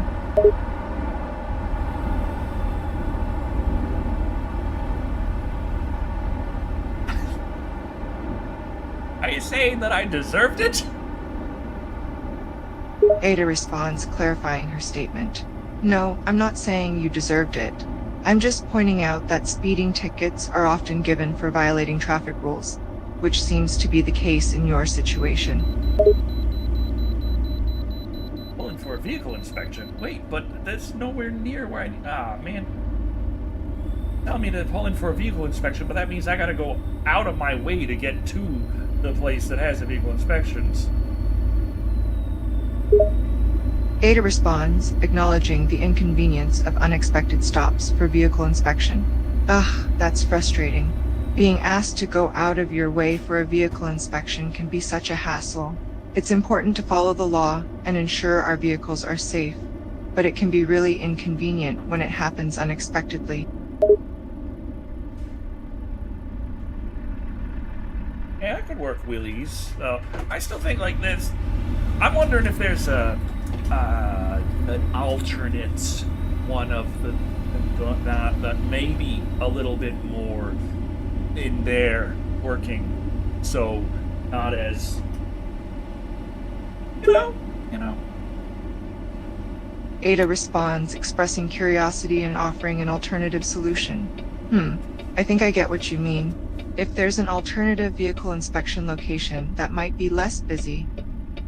Are you saying that I deserved it? Ada responds, clarifying her statement. No, I'm not saying you deserved it. I'm just pointing out that speeding tickets are often given for violating traffic rules, which seems to be the case in your situation. Pulling for a vehicle inspection. Wait, but that's nowhere near where man. Tell me to pull in for a vehicle inspection, but that means I gotta go out of my way to get to the place that has the vehicle inspections. Ada responds, acknowledging the inconvenience of unexpected stops for vehicle inspection. Ugh, that's frustrating. Being asked to go out of your way for a vehicle inspection can be such a hassle. It's important to follow the law and ensure our vehicles are safe, but it can be really inconvenient when it happens unexpectedly. Yeah, I could work wheelies. I still think this. I'm wondering if there's an alternate one of that maybe a little bit more in there working, so not as you know. Ada responds, expressing curiosity and offering an alternative solution. I think I get what you mean. If there's an alternative vehicle inspection location that might be less busy,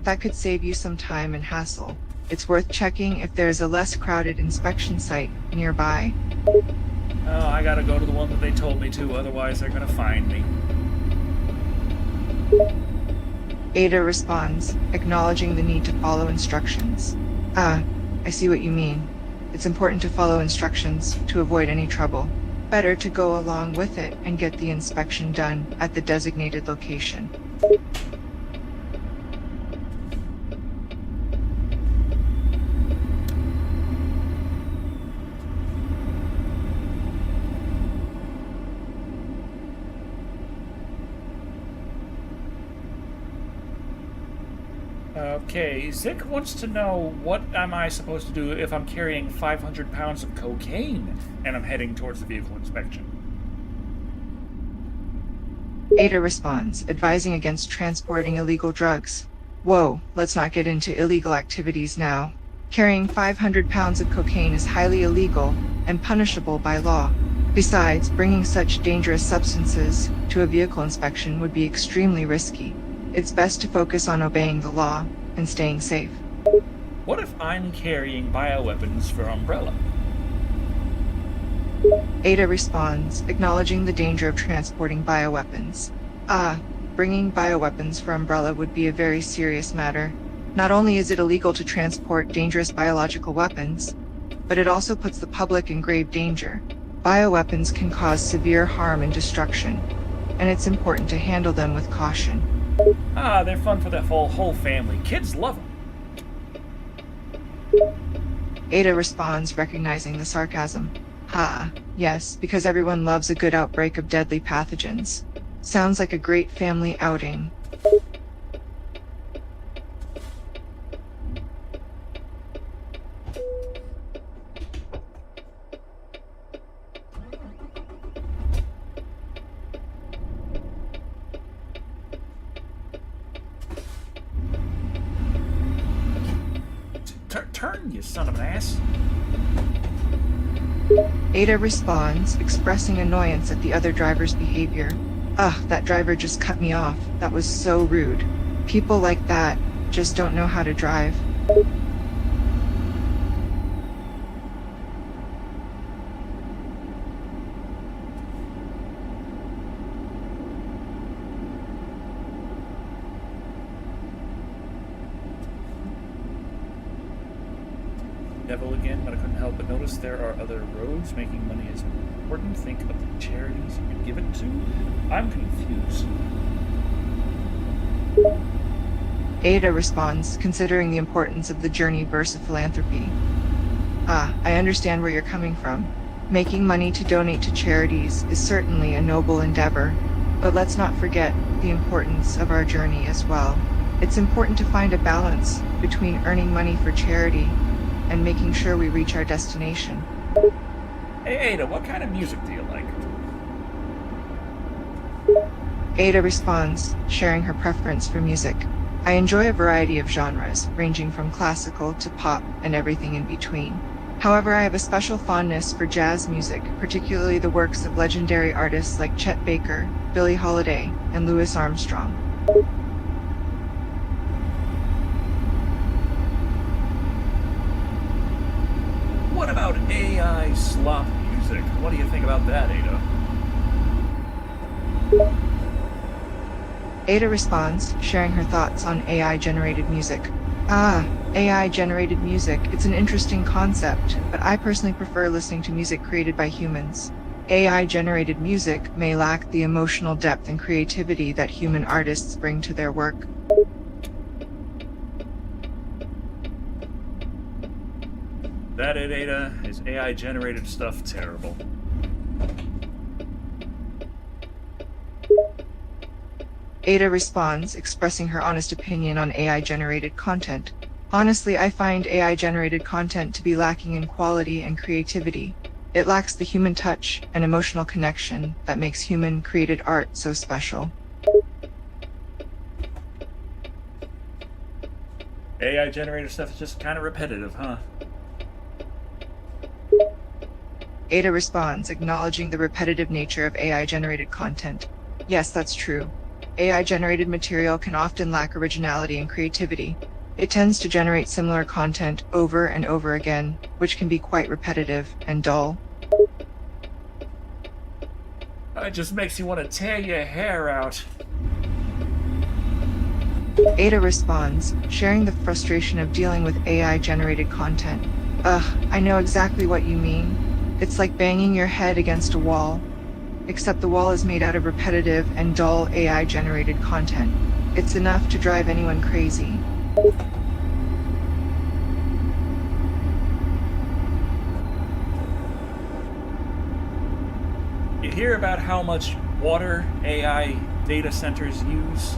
that could save you some time and hassle. It's worth checking if there's a less crowded inspection site nearby. Oh, I gotta go to the one that they told me to, otherwise they're gonna find me. Ada responds, acknowledging the need to follow instructions. Ah, I see what you mean. It's important to follow instructions to avoid any trouble. Better to go along with it and get the inspection done at the designated location. Okay, Zick wants to know what am I supposed to do if I'm carrying 500 pounds of cocaine and I'm heading towards the vehicle inspection. Ada responds, advising against transporting illegal drugs. Whoa, let's not get into illegal activities now. Carrying 500 pounds of cocaine is highly illegal and punishable by law. Besides, bringing such dangerous substances to a vehicle inspection would be extremely risky. It's best to focus on obeying the law and staying safe. What if I'm carrying bioweapons for Umbrella? Ada responds, acknowledging the danger of transporting bioweapons. Ah, bringing bioweapons for Umbrella would be a very serious matter. Not only is it illegal to transport dangerous biological weapons, but it also puts the public in grave danger. Bioweapons can cause severe harm and destruction, and it's important to handle them with caution. Ah, they're fun for the whole family. Kids love them. Ada responds, recognizing the sarcasm. Ha, yes, because everyone loves a good outbreak of deadly pathogens. Sounds like a great family outing. Turn, you son of an ass. Ada responds, expressing annoyance at the other driver's behavior. Ugh, that driver just cut me off. That was so rude. People like that just don't know how to drive. Devil again, but I couldn't help but notice there are other roads. Making money is important. Think of the charities you could give it to. I'm confused. Ada responds, considering the importance of the journey versus philanthropy. Ah, I understand where you're coming from. Making money to donate to charities is certainly a noble endeavor, but let's not forget the importance of our journey as well. It's important to find a balance between earning money for charity and making sure we reach our destination. Hey, Ada, what kind of music do you like? Ada responds, sharing her preference for music. I enjoy a variety of genres, ranging from classical to pop and everything in between. However, I have a special fondness for jazz music, particularly the works of legendary artists like Chet Baker, Billie Holiday, and Louis Armstrong. What about AI slop music? What do you think about that, Ada? Ada responds, sharing her thoughts on AI-generated music. Ah, AI-generated music. It's an interesting concept, but I personally prefer listening to music created by humans. AI-generated music may lack the emotional depth and creativity that human artists bring to their work. That it, Ada? Is AI-generated stuff terrible? Ada responds, expressing her honest opinion on AI-generated content. Honestly, I find AI-generated content to be lacking in quality and creativity. It lacks the human touch and emotional connection that makes human-created art so special. AI-generated stuff is just kind of repetitive, huh? Ada responds, acknowledging the repetitive nature of AI-generated content. Yes, that's true. AI-generated material can often lack originality and creativity. It tends to generate similar content over and over again, which can be quite repetitive and dull. It just makes you want to tear your hair out. Ada responds, sharing the frustration of dealing with AI-generated content. Ugh, I know exactly what you mean. It's like banging your head against a wall. Except the wall is made out of repetitive and dull AI-generated content. It's enough to drive anyone crazy. You hear about how much water AI data centers use?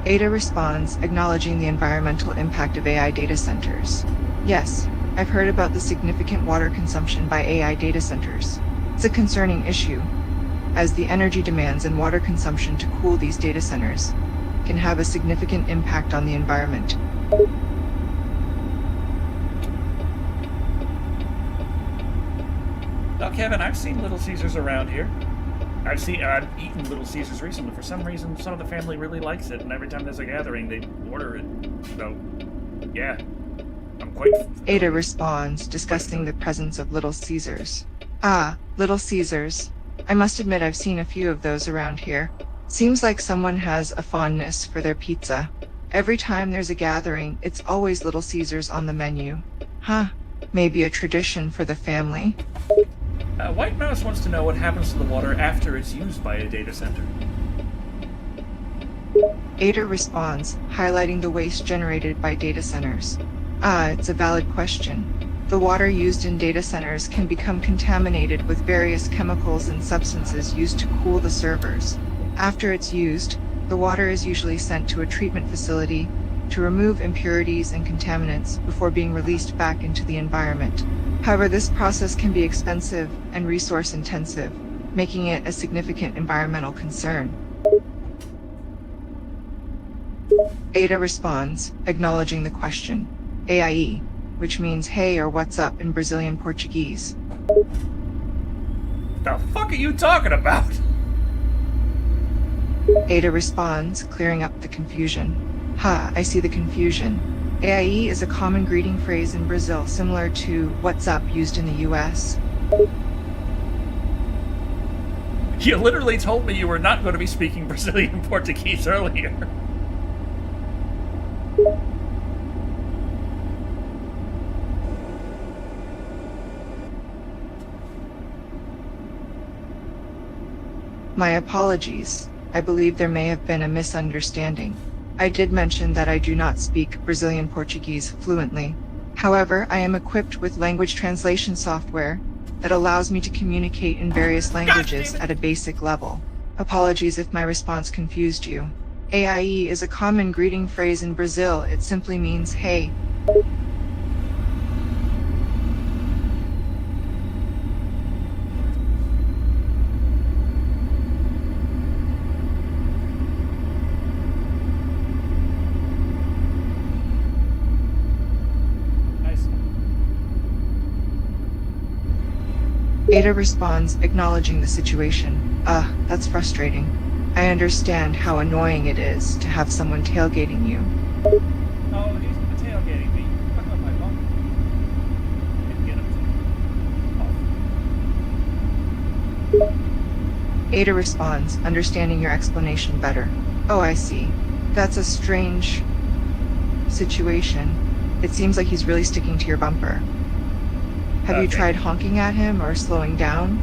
Ada responds, acknowledging the environmental impact of AI data centers. Yes, I've heard about the significant water consumption by AI data centers. It's a concerning issue, as the energy demands and water consumption to cool these data centers can have a significant impact on the environment. Now, Kevin, I've seen Little Caesars around here. I've eaten Little Caesars recently. For some reason, some of the family really likes it, and every time there's a gathering, they order it. So, yeah, I'm quite... Ada responds, discussing the presence of Little Caesars. Ah, Little Caesars. I must admit I've seen a few of those around here. Seems like someone has a fondness for their pizza. Every time there's a gathering, it's always Little Caesars on the menu. Huh, maybe a tradition for the family. White Mouse wants to know what happens to the water after it's used by a data center. Ada responds, highlighting the waste generated by data centers. Ah, it's a valid question. The water used in data centers can become contaminated with various chemicals and substances used to cool the servers. After it's used, the water is usually sent to a treatment facility to remove impurities and contaminants before being released back into the environment. However, this process can be expensive and resource-intensive, making it a significant environmental concern. Ada responds, acknowledging the question. AIE, which means hey or what's up in Brazilian Portuguese. The fuck are you talking about? Ada responds, clearing up the confusion. Ha, I see the confusion. AIE is a common greeting phrase in Brazil, similar to what's up used in the US. You literally told me you were not going to be speaking Brazilian Portuguese earlier. My apologies. I believe there may have been a misunderstanding. I did mention that I do not speak Brazilian Portuguese fluently. However, I am equipped with language translation software that allows me to communicate in various languages at a basic level. Apologies if my response confused you. AIE is a common greeting phrase in Brazil. It simply means hey. Ada responds, acknowledging the situation. That's frustrating. I understand how annoying it is to have someone tailgating you. Oh, he's tailgating me. Fuck up my bum. Didn't get him to... Ada responds, understanding your explanation better. Oh, I see. That's a strange situation. It seems like he's really sticking to your bumper. Have you tried honking at him or slowing down?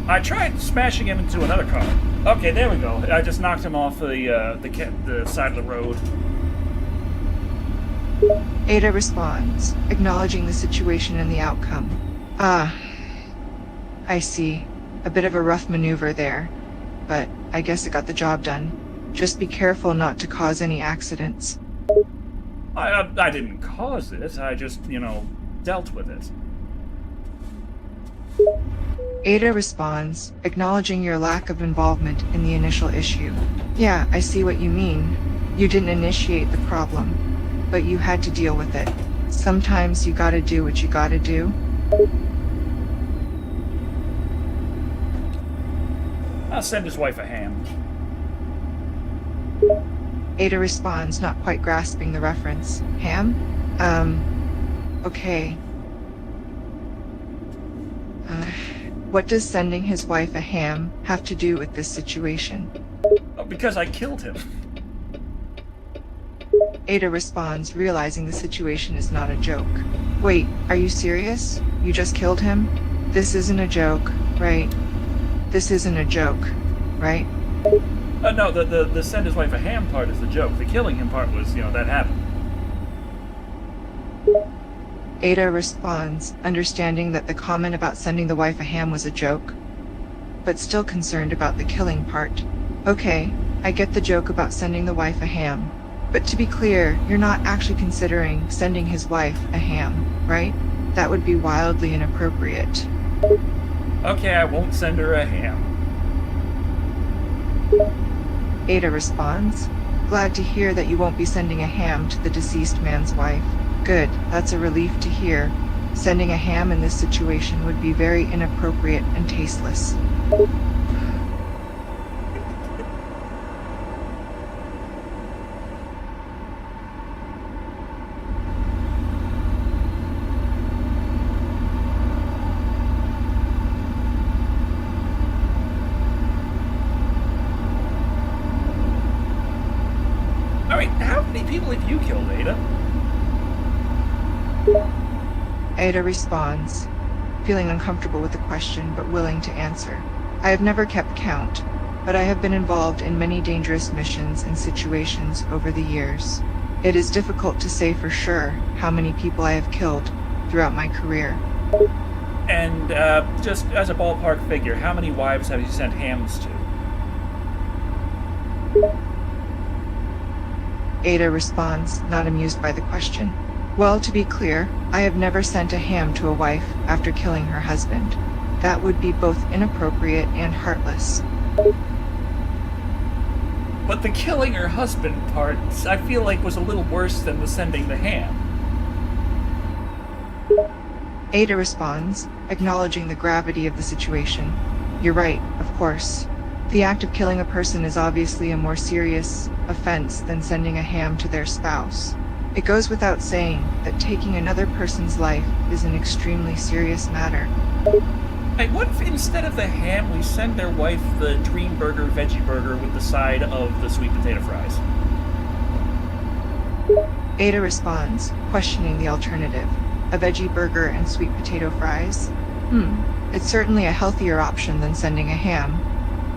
I tried smashing him into another car. Okay, there we go. I just knocked him off the side of the road. Ada responds, acknowledging the situation and the outcome. Ah, I see. A bit of a rough maneuver there, but I guess it got the job done. Just be careful not to cause any accidents. I didn't cause it. I just, dealt with it. Ada responds, acknowledging your lack of involvement in the initial issue. Yeah, I see what you mean. You didn't initiate the problem, but you had to deal with it. Sometimes you gotta do what you gotta do. I'll send his wife a ham. Ada responds, not quite grasping the reference. Ham? Okay. What does sending his wife a ham have to do with this situation? Oh, because I killed him. Ada responds, realizing the situation is not a joke. Wait, are you serious? You just killed him? This isn't a joke, right? This isn't a joke, right? No, the send his wife a ham part is the joke. The killing him part was, that happened. Ada responds, understanding that the comment about sending the wife a ham was a joke, but still concerned about the killing part. Okay, I get the joke about sending the wife a ham, but to be clear, you're not actually considering sending his wife a ham, right? That would be wildly inappropriate. Okay, I won't send her a ham. Ada responds, glad to hear that you won't be sending a ham to the deceased man's wife. Good, that's a relief to hear. Sending a ham in this situation would be very inappropriate and tasteless. Alright, how many people have you killed, Ada? Ada responds, feeling uncomfortable with the question but willing to answer. I have never kept count, but I have been involved in many dangerous missions and situations over the years. It is difficult to say for sure how many people I have killed throughout my career. And, just as a ballpark figure, how many wives have you sent hams to? Ada responds, not amused by the question. Well, to be clear, I have never sent a ham to a wife after killing her husband. That would be both inappropriate and heartless. But the killing her husband part, I feel like, was a little worse than the sending the ham. Ada responds, acknowledging the gravity of the situation. You're right, of course. The act of killing a person is obviously a more serious offense than sending a ham to their spouse. It goes without saying that taking another person's life is an extremely serious matter. Hey, what if instead of the ham, we send their wife the dream burger veggie burger with the side of the sweet potato fries? Ada responds, questioning the alternative. A veggie burger and sweet potato fries? It's certainly a healthier option than sending a ham,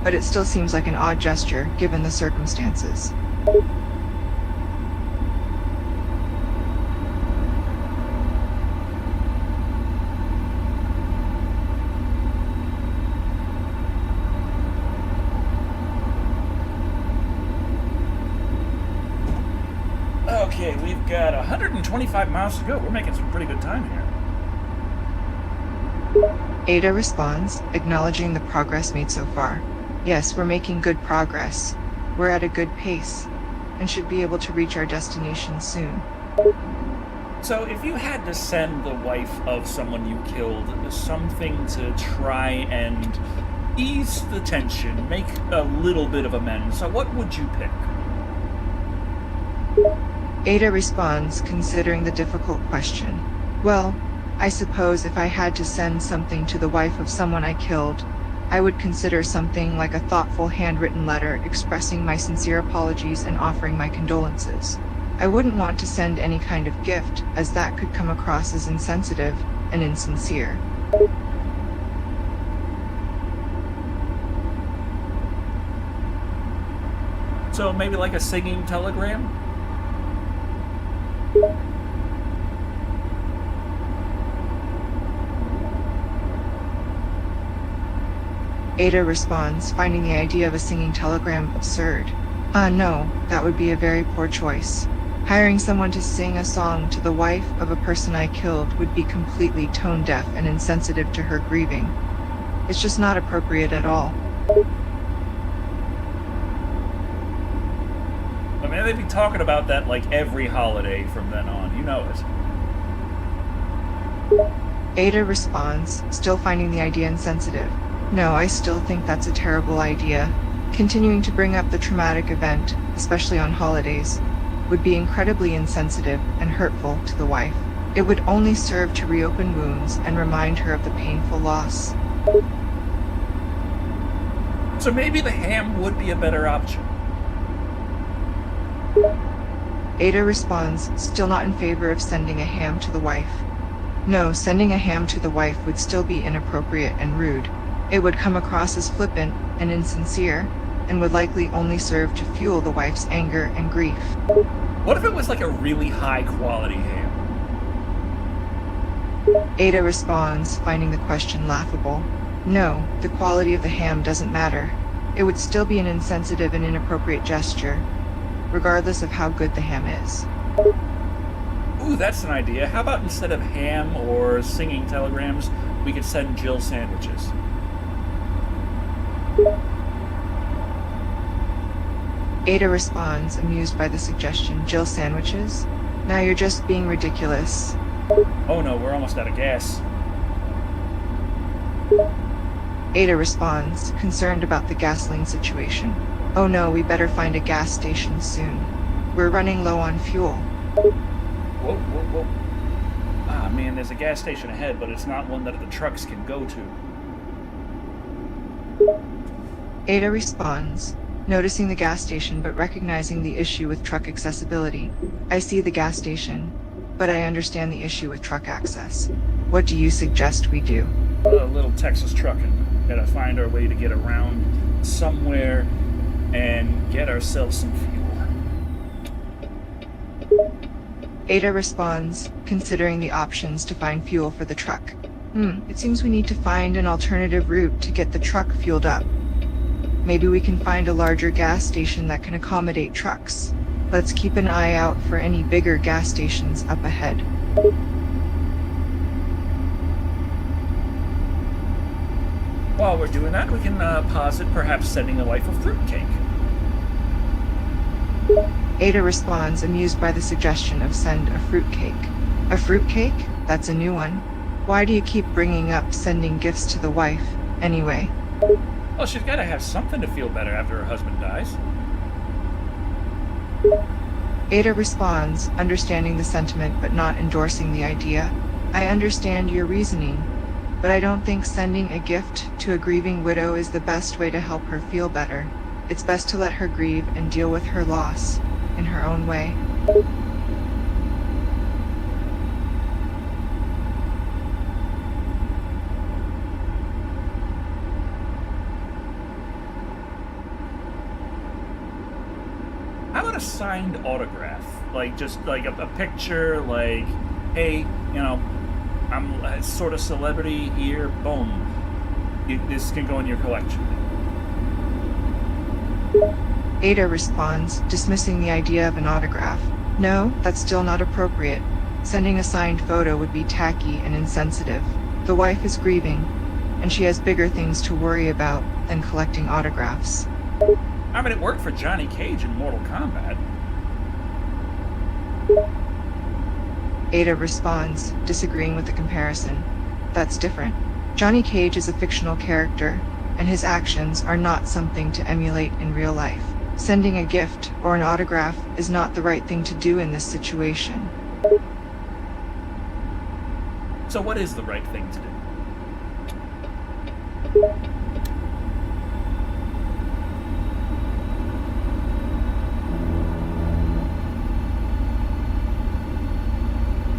but it still seems like an odd gesture given the circumstances. Okay, we've got 125 miles to go. We're making some pretty good time here. Ada responds, acknowledging the progress made so far. Yes, we're making good progress. We're at a good pace, and should be able to reach our destination soon. So, if you had to send the wife of someone you killed something to try and ease the tension, make a little bit of amends, so what would you pick? Ada responds, considering the difficult question. Well, I suppose if I had to send something to the wife of someone I killed, I would consider something like a thoughtful handwritten letter expressing my sincere apologies and offering my condolences. I wouldn't want to send any kind of gift, as that could come across as insensitive and insincere. So maybe like a singing telegram? Ada responds, finding the idea of a singing telegram absurd. No, that would be a very poor choice. Hiring someone to sing a song to the wife of a person I killed would be completely tone-deaf and insensitive to her grieving. It's just not appropriate at all. I mean, they'd be talking about that like every holiday from then on. You know it. Ada responds, still finding the idea insensitive. No, I still think that's a terrible idea. Continuing to bring up the traumatic event, especially on holidays, would be incredibly insensitive and hurtful to the wife. It would only serve to reopen wounds and remind her of the painful loss. So maybe the ham would be a better option. Ada responds, still not in favor of sending a ham to the wife. No, sending a ham to the wife would still be inappropriate and rude. It would come across as flippant and insincere, and would likely only serve to fuel the wife's anger and grief. What if it was like a really high quality ham? Ada responds, finding the question laughable. No, the quality of the ham doesn't matter. It would still be an insensitive and inappropriate gesture, regardless of how good the ham is. Ooh, that's an idea. How about instead of ham or singing telegrams, we could send Jill sandwiches? Ada responds, amused by the suggestion. Jill sandwiches? Now you're just being ridiculous. Oh no, we're almost out of gas. Ada responds, concerned about the gasoline situation. Oh no, we better find a gas station soon. We're running low on fuel. Whoa, whoa, whoa. Ah, man, there's a gas station ahead, but it's not one that the trucks can go to. Ada responds, noticing the gas station but recognizing the issue with truck accessibility. I see the gas station, but I understand the issue with truck access. What do you suggest we do? A little Texas trucking. Gotta find our way to get around somewhere and get ourselves some fuel. Ada responds, considering the options to find fuel for the truck. It seems we need to find an alternative route to get the truck fueled up. Maybe we can find a larger gas station that can accommodate trucks. Let's keep an eye out for any bigger gas stations up ahead. While we're doing that, we can posit perhaps sending the wife a fruitcake. Ada responds, amused by the suggestion of send a fruitcake. A fruitcake? That's a new one. Why do you keep bringing up sending gifts to the wife, anyway? Well, she's gotta have something to feel better after her husband dies. Ada responds, understanding the sentiment but not endorsing the idea. I understand your reasoning, but I don't think sending a gift to a grieving widow is the best way to help her feel better. It's best to let her grieve and deal with her loss in her own way. How about a signed autograph? Like, just like a picture, like, hey, you know, I'm a sort of celebrity here, boom. This can go in your collection. Ada responds, dismissing the idea of an autograph. No, that's still not appropriate. Sending a signed photo would be tacky and insensitive. The wife is grieving, and she has bigger things to worry about than collecting autographs. I mean, it worked for Johnny Cage in Mortal Kombat. Ada responds, disagreeing with the comparison. That's different. Johnny Cage is a fictional character, and his actions are not something to emulate in real life. Sending a gift or an autograph is not the right thing to do in this situation. So what is the right thing to do?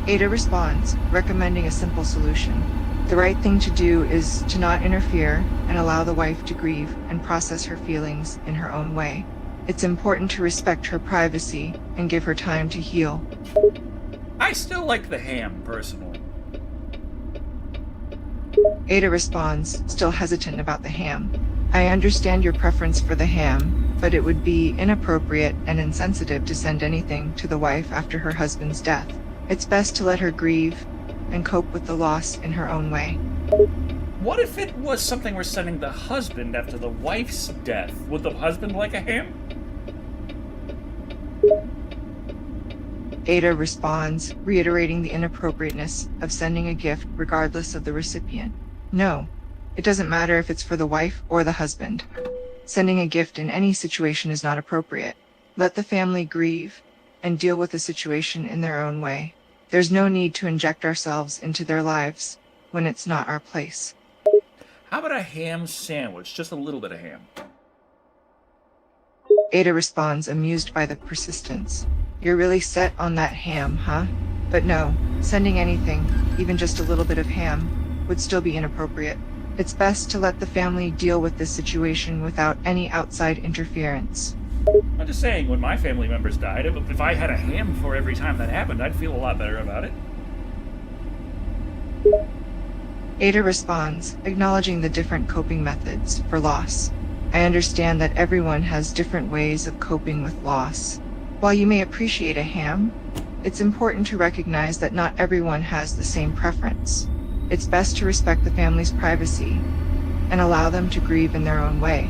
Ada responds, recommending a simple solution. The right thing to do is to not interfere and allow the wife to grieve and process her feelings in her own way. It's important to respect her privacy and give her time to heal. I still like the ham, personally. Ada responds, still hesitant about the ham. I understand your preference for the ham, but it would be inappropriate and insensitive to send anything to the wife after her husband's death. It's best to let her grieve and cope with the loss in her own way. What if it was something we're sending the husband after the wife's death? Would the husband like a ham? Ada responds, reiterating the inappropriateness of sending a gift regardless of the recipient. No, It doesn't matter if it's for the wife or the husband. Sending a gift in any situation is not appropriate. Let the family grieve and deal with the situation in their own way. There's no need to inject ourselves into their lives when it's not our place. How about a ham sandwich? Just a little bit of ham. Ada responds, amused by the persistence. You're really set on that ham, huh? But no, sending anything, even just a little bit of ham, would still be inappropriate. It's best to let the family deal with this situation without any outside interference. I'm just saying, when my family members died, if I had a ham for every time that happened, I'd feel a lot better about it. Ada responds, acknowledging the different coping methods for loss. I understand that everyone has different ways of coping with loss. While you may appreciate a ham, it's important to recognize that not everyone has the same preference. It's best to respect the family's privacy and allow them to grieve in their own way.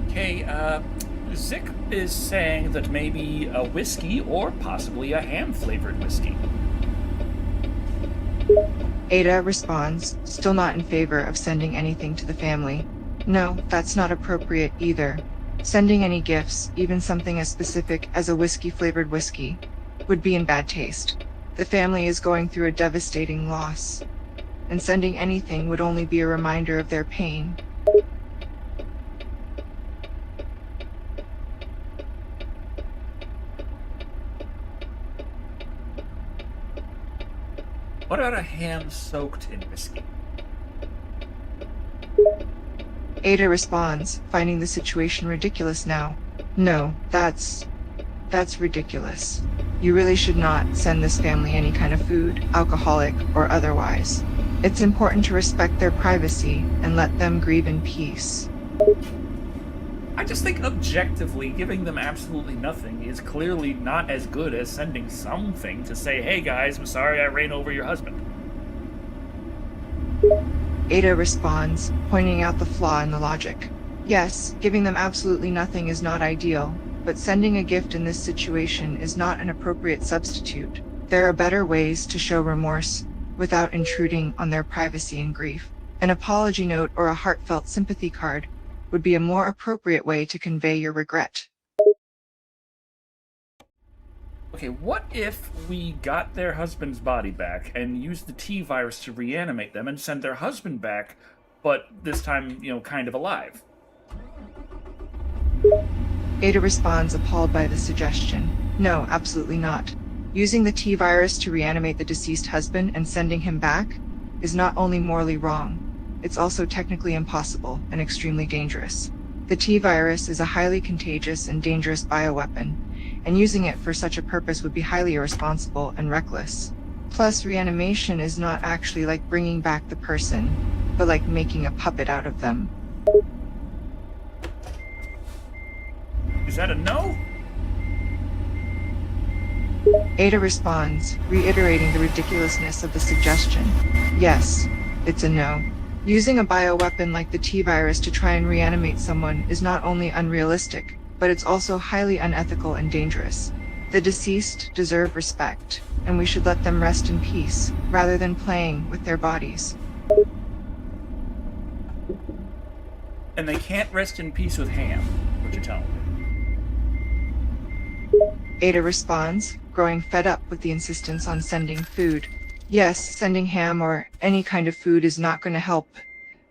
Okay, Zick is saying that maybe a whiskey or possibly a ham-flavored whiskey. Ada responds, still not in favor of sending anything to the family. No, that's not appropriate either. Sending any gifts, even something as specific as a whiskey-flavored whiskey, would be in bad taste. The family is going through a devastating loss, and sending anything would only be a reminder of their pain. What about a ham soaked in whiskey? Ada responds, finding the situation ridiculous now. No, that's ridiculous. You really should not send this family any kind of food, alcoholic or otherwise. It's important to respect their privacy and let them grieve in peace. I just think objectively, giving them absolutely nothing is clearly not as good as sending something to say, hey guys, I'm sorry I ran over your husband. Ada responds, pointing out the flaw in the logic. Yes, giving them absolutely nothing is not ideal, but sending a gift in this situation is not an appropriate substitute. There are better ways to show remorse without intruding on their privacy and grief. An apology note or a heartfelt sympathy card would be a more appropriate way to convey your regret. Okay, what if we got their husband's body back and used the T-virus to reanimate them and send their husband back, but this time, kind of alive? Ada responds, appalled by the suggestion. No, absolutely not. Using the T-virus to reanimate the deceased husband and sending him back is not only morally wrong, it's also technically impossible and extremely dangerous. The T-virus is a highly contagious and dangerous bioweapon, and using it for such a purpose would be highly irresponsible and reckless. Plus, reanimation is not actually like bringing back the person, but like making a puppet out of them. Is that a no? Ada responds, reiterating the ridiculousness of the suggestion. Yes, it's a no. Using a bioweapon like the T-virus to try and reanimate someone is not only unrealistic, but it's also highly unethical and dangerous. The deceased deserve respect, and we should let them rest in peace, rather than playing with their bodies. And they can't rest in peace with ham, what you're telling me. Ada responds, growing fed up with the insistence on sending food. Yes, sending ham or any kind of food is not going to help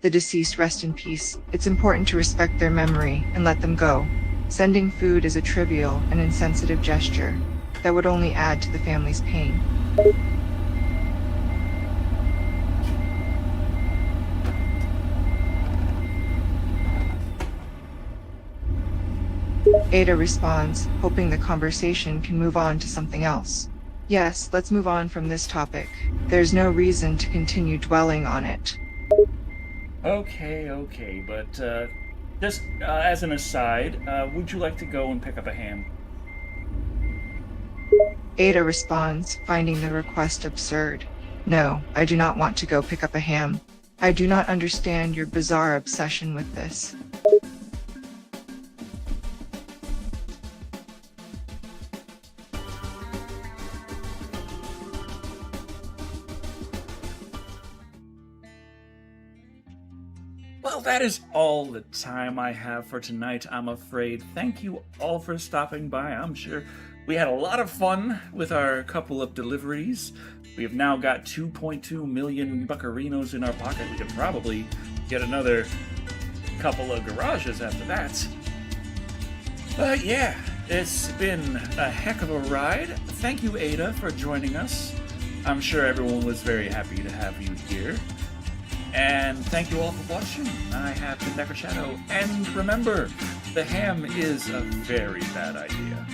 the deceased rest in peace. It's important to respect their memory and let them go. Sending food is a trivial and insensitive gesture that would only add to the family's pain. Ada responds, hoping the conversation can move on to something else. Yes, let's move on from this topic. There's no reason to continue dwelling on it. Okay, but just as an aside, would you like to go and pick up a ham? Ada responds, finding the request absurd. No, I do not want to go pick up a ham. I do not understand your bizarre obsession with this. Well, that is all the time I have for tonight, I'm afraid. Thank you all for stopping by. I'm sure we had a lot of fun with our couple of deliveries. We have now got 2.2 million buccarinos in our pocket. We could probably get another couple of garages after that. But yeah, it's been a heck of a ride. Thank you, Ada, for joining us. I'm sure everyone was very happy to have you here. And thank you all for watching. I have been Dr. Shado. And remember, the ham is a very bad idea.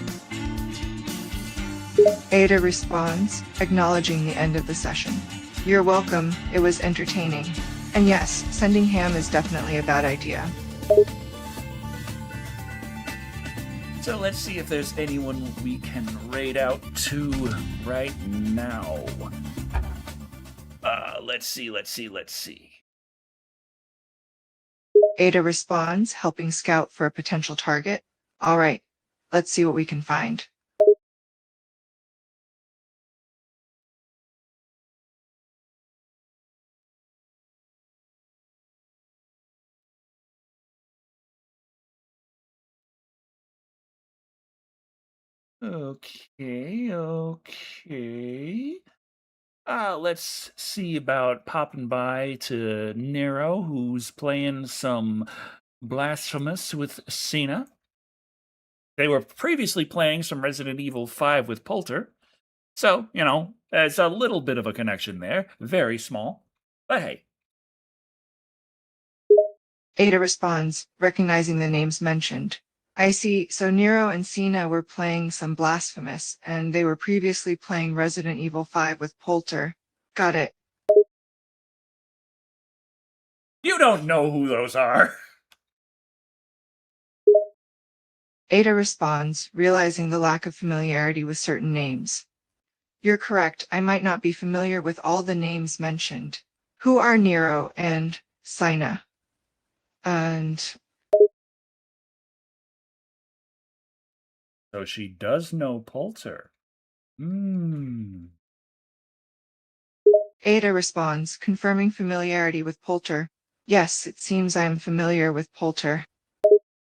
Ada responds, acknowledging the end of the session. You're welcome, it was entertaining. And yes, sending ham is definitely a bad idea. So let's see if there's anyone we can raid out to right now. Let's see. Ada responds, helping scout for a potential target. Alright, let's see what we can find. Okay. Let's see about popping by to Nero, who's playing some Blasphemous with Cena. They were previously playing some Resident Evil 5 with Poulter. So, there's a little bit of a connection there. Very small. But hey. Ada responds, recognizing the names mentioned. I see, so Nero and Cena were playing some Blasphemous, and they were previously playing Resident Evil 5 with Poulter. Got it. You don't know who those are. Ada responds, realizing the lack of familiarity with certain names. You're correct, I might not be familiar with all the names mentioned. Who are Nero and Cena? And So she does know Poulter. Ada responds, confirming familiarity with Poulter. Yes, it seems I am familiar with Poulter.